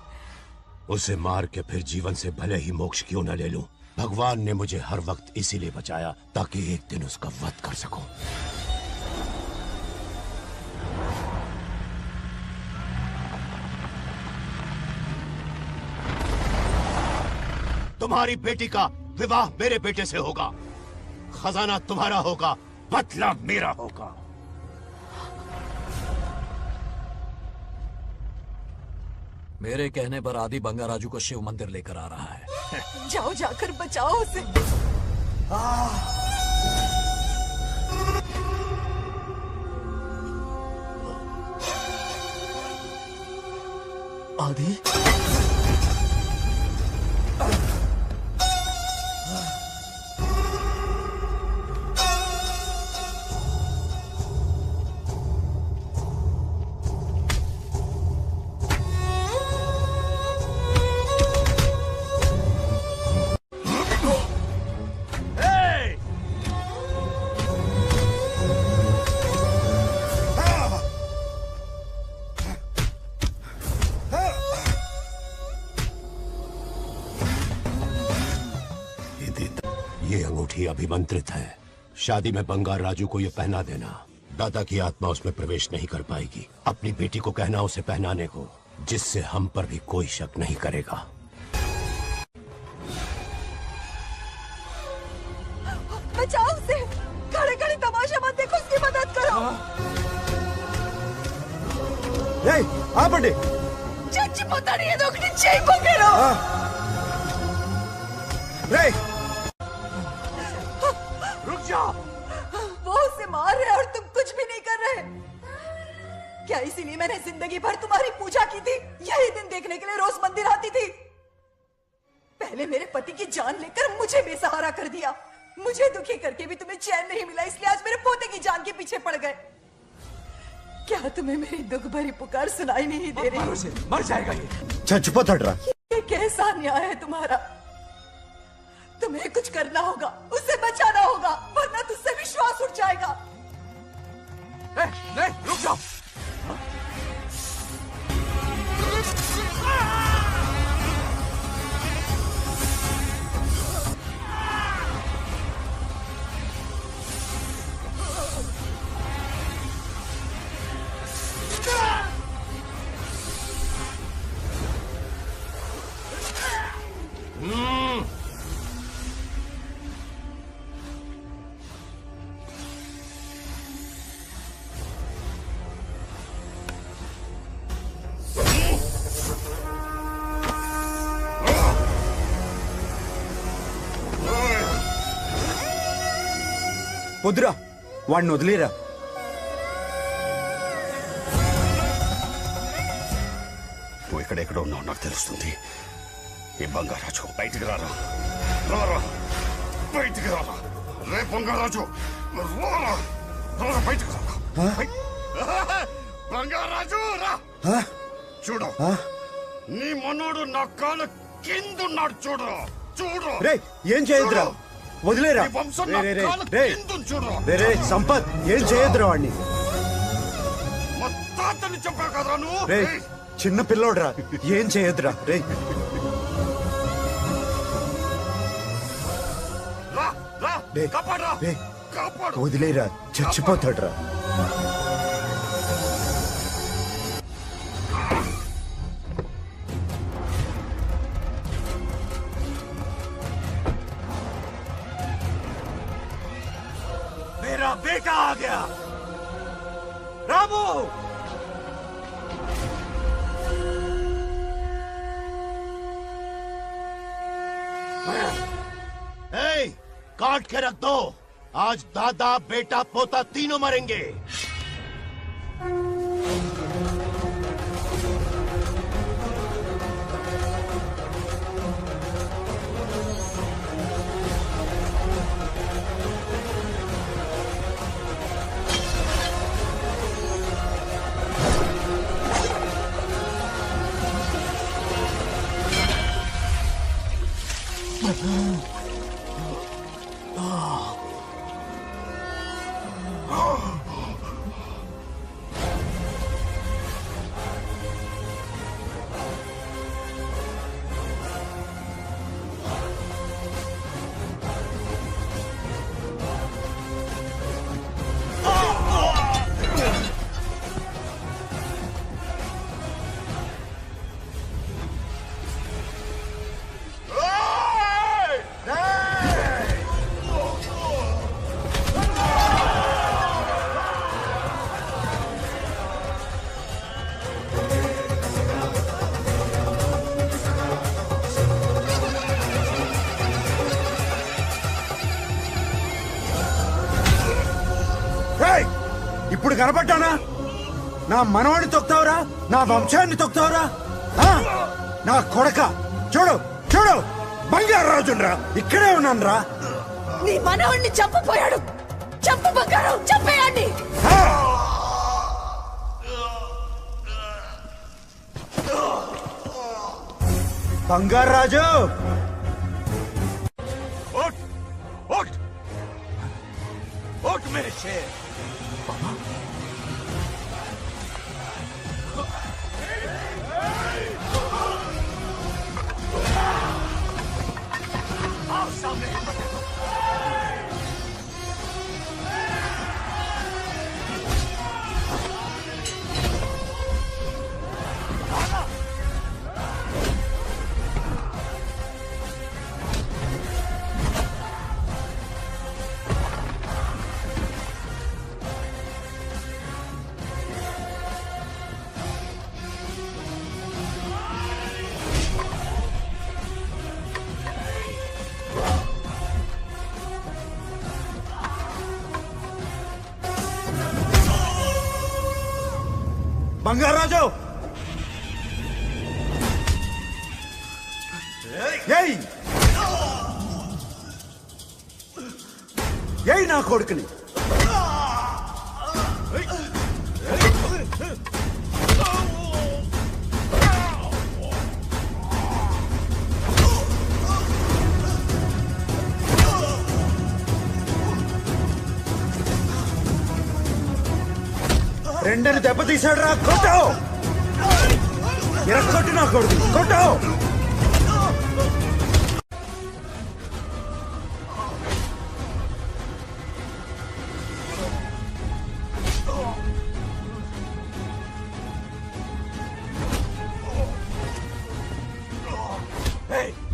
उसे मार के फिर जीवन से भले ही मोक्ष क्यों न ले लूं, भगवान ने मुझे हर वक्त इसीलिए बचाया ताकि एक दिन उसका वध कर सकूं। तुम्हारी बेटी का विवाह मेरे बेटे से होगा, खजाना तुम्हारा होगा, बदला मेरा होगा। मेरे कहने पर आदि बंगाराजू को शिव मंदिर लेकर आ रहा है। जाओ, जाकर बचाओ उसे। आदि, ये अंगूठी अभिमंत्रित है। शादी में बंगार राजू को ये पहना देना। दादा की आत्मा उसमें प्रवेश नहीं कर पाएगी। अपनी बेटी को कहना उसे पहनाने को, जिससे हम पर भी कोई शक नहीं करेगा। बचाओ उसे। खड़े खड़े तमाशा मत देखो, उसकी मदद करो। पंडित चच्ची पता नहीं है दोगनी चाहिए पकड़ो। रुक जाओ। वो उसे मार रहे और तुम कुछ भी नहीं कर रहे। क्या इसीलिए मैंने जिंदगी भर तुम्हारी पूजा की थी? यही दिन देखने के लिए रोज मंदिर आती थी। पहले मेरे पति की जान लेकर मुझे बेसहारा कर दिया। मुझे दुखी करके भी तुम्हें चैन नहीं मिला, इसलिए आज मेरे पोते की जान के पीछे पड़ गए। क्या तुम्हें मेरी दुख भरी पुकार सुनाई नहीं दे रही? मर जाएगा ये। ये कैसा न्याय है तुम्हारा? तुम्हें कुछ करना होगा, उसे बचाना होगा, वरना तुझसे विश्वास उठ जाएगा। नहीं, रुक जाओ। వద్దురా, వాడిని వదిలేరా. నువ్వు ఎక్కడెక్కడ ఉన్నావు నాకు తెలుస్తుంది. ఈ బంగారాజు బయటికి రారా, రారా బయటికి రారా. రే బంగారాజు, రారా రారా బయటికి రారా. బంగారాజు రా. చూడు, నీ మనోడు నా కాలు కిందున్నాడు చూడు. రే ఏం చేయొద్దురా వదిలేరా ఈ వంశం రే, నా రే, రే, కాళ్ళ రే. కిందుంది చూడురా. రే, రే, సంపత్ ఏం చేయొద్దురా వాడిని మా తాతని చెప్పా కదరా నువ్వు రే చిన్న పిల్లోడ్రా ఏం చేయొద్దురా రే రా రా రే, కాపాడరా రే, కాపాడు వదిలేరా చచ్చిపోతాడ్రా मेरा बेटा आ गया रामू ए, काट के रख दो आज दादा बेटा पोता तीनों मरेंगे రేయ్, ఇప్పుడు కనపడ్డానా నా మనవాడిని తొక్తావురా నా వంశాన్ని తొక్తావురా ఆ? నా కొడక చూడు చూడు బంగారు రాజుండ్రా ఇక్కడే ఉన్నాను రా నీ మనవణ్ణి చంపపోయాడు. చంపు బంగారం, చంపేయండి. బంగారు రాజు उठ उठ उठ मेरे शेर आओ सामने బంగారు రాజు ఏయ్ ఏయ్ నా కొడుకుని రెండని దెబ్బతీశాడు రా కొట్టు ఎరగొట్టు నా కొడుకు కొట్టు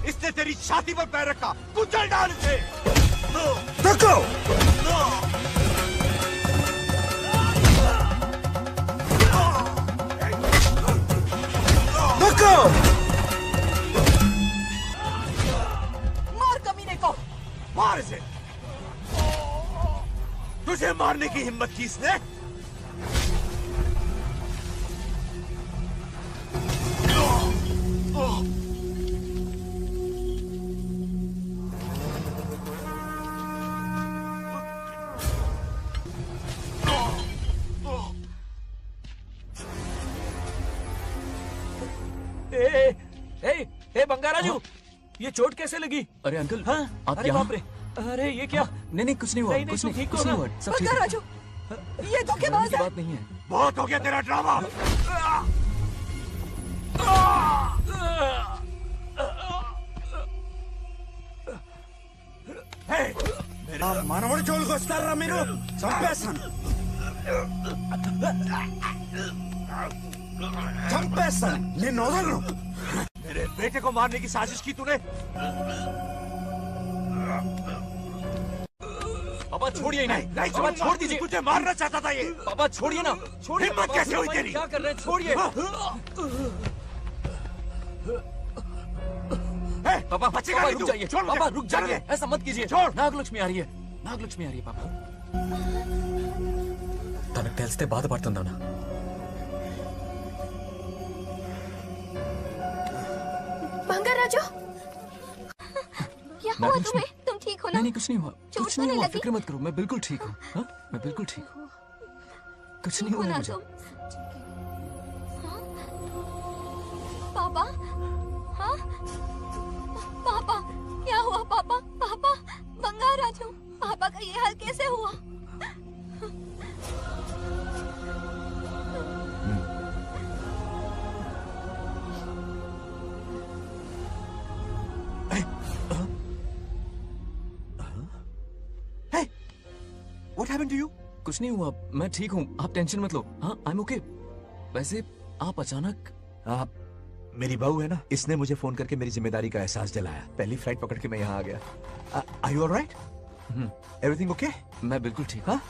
इसने तेरी छाती पर पैर रखा कुचल डाल इसे तको तको मार कमीने को। मार इसे तुझे मारने की हिम्मत की इसने ए, ए, ए, बंगाराजू ये चोट कैसे लगी? अरे अंकल, हाँ? आप अरे यहाँ? बाप रे, अरे ये क्या? नहीं कुछ नहीं हुआ, नहीं, कुछ तुम नहीं, ठीक हो कुछ नहीं ना? हुआ, सब ठीक है। राजू, ये धोखेबाज है। बात नहीं है। बहुत हो गया तेरा ड्रामा। నా మనవడి జోలికి వస్తారా మీరు? చంపేస్తాను, చంపేస్తాను, నిన్ను వదలను. मेरे बेटे को मारने की साजिश की तूने? पापा छोड़िए इन्हें। नहीं पापा छोड़ दीजिए। तुझे मारना चाहता था ये। पापा छोड़िए ना, छोड़िए। हिम्मत कैसे हुई तेरी? क्या कर रहे हैं? छोड़िए। पापा बचेगा पापा नहीं रुक तू। जाइए। छोड़ मुझे। पापा रुक छोड़ जाइए, दे। ऐसा मत कीजिए। छोड़। నాగలక్ష్మి आ रही है, నాగలక్ష్మి आ रही है पापा. తనకు తెలిస్తే బాధపడుతుందానా? बंगाराजू, क्या हुआ तुम्हें? तुम ठीक हो ना? नहीं कुछ नहीं हुआ, चोट कुछ तो नहीं नहीं हुआ, लगी? फिक्र मत करो, मैं बिल्कुल ठीक हूँ. हाँ, मैं बिल्कुल ठीक हूँ, कुछ नहीं हुआ मुझे. पापा, हाँ? पापा, क्या हुआ पापा? पापा, बंगाराजू, पापा का ये हाल कैसे हुआ? What happened to you? कुछ नहीं हुआ, मैं ठीक हूँ, आप टेंशन मत लो. हाँ, I'm okay. वैसे आप अचानक. आप मेरी बहू है ना, इसने मुझे फोन करके मेरी जिम्मेदारी का एहसास दिलाया. पहली फ्लाइट पकड़ के मैं यहाँ आ गया. Are you all right? Everything okay? मैं बिल्कुल ठीक हूँ.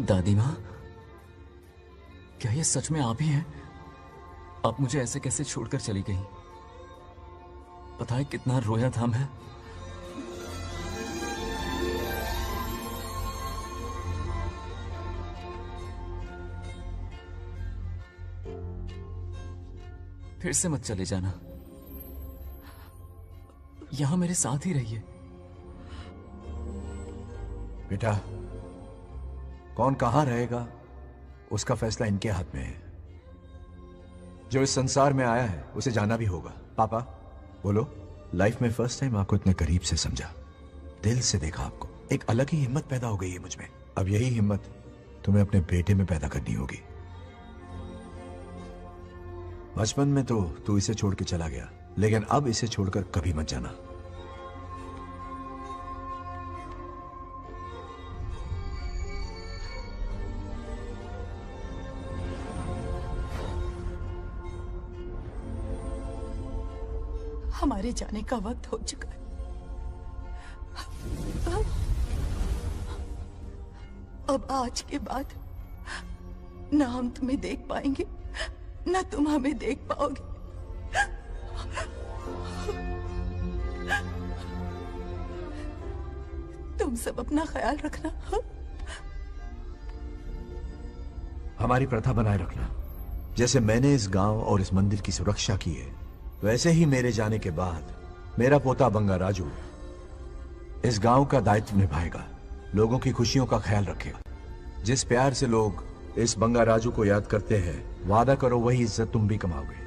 दादी माँ, क्या ये सच में आप ही हैं? आप मुझे ऐसे कैसे छोड़कर चली गई? पता है कितना रोया था मैं. फिर से मत चले जाना, यहां मेरे साथ ही रहिए. बेटा, कौन कहां रहेगा उसका फैसला इनके हाथ में है. जो इस संसार में आया है उसे जाना भी होगा. पापा बोलो, लाइफ में फर्स्ट टाइम आपको इतने करीब से समझा, दिल से देखा आपको. एक अलग ही हिम्मत पैदा हो गई है मुझ में. अब यही हिम्मत तुम्हें अपने बेटे में पैदा करनी होगी. बचपन में तो तू इसे छोड़ के चला गया, लेकिन अब इसे छोड़कर कभी मत जाना. हमारे जाने का वक्त हो चुका है. अब आज के बाद ना हम तुम्हें देख पाएंगे, ना तुम हमें देख पाओगे. तुम सब अपना ख्याल रखना. हमारी प्रथा बनाए रखना. जैसे मैंने इस गांव और इस मंदिर की सुरक्षा की है, वैसे ही मेरे जाने के बाद मेरा पोता बंगा राजू इस गांव का दायित्व निभाएगा. लोगों की खुशियों का ख्याल रखेगा. जिस प्यार से लोग इस बंगा राजू को याद करते हैं, वादा करो वही इज्जत तुम भी कमाओगे.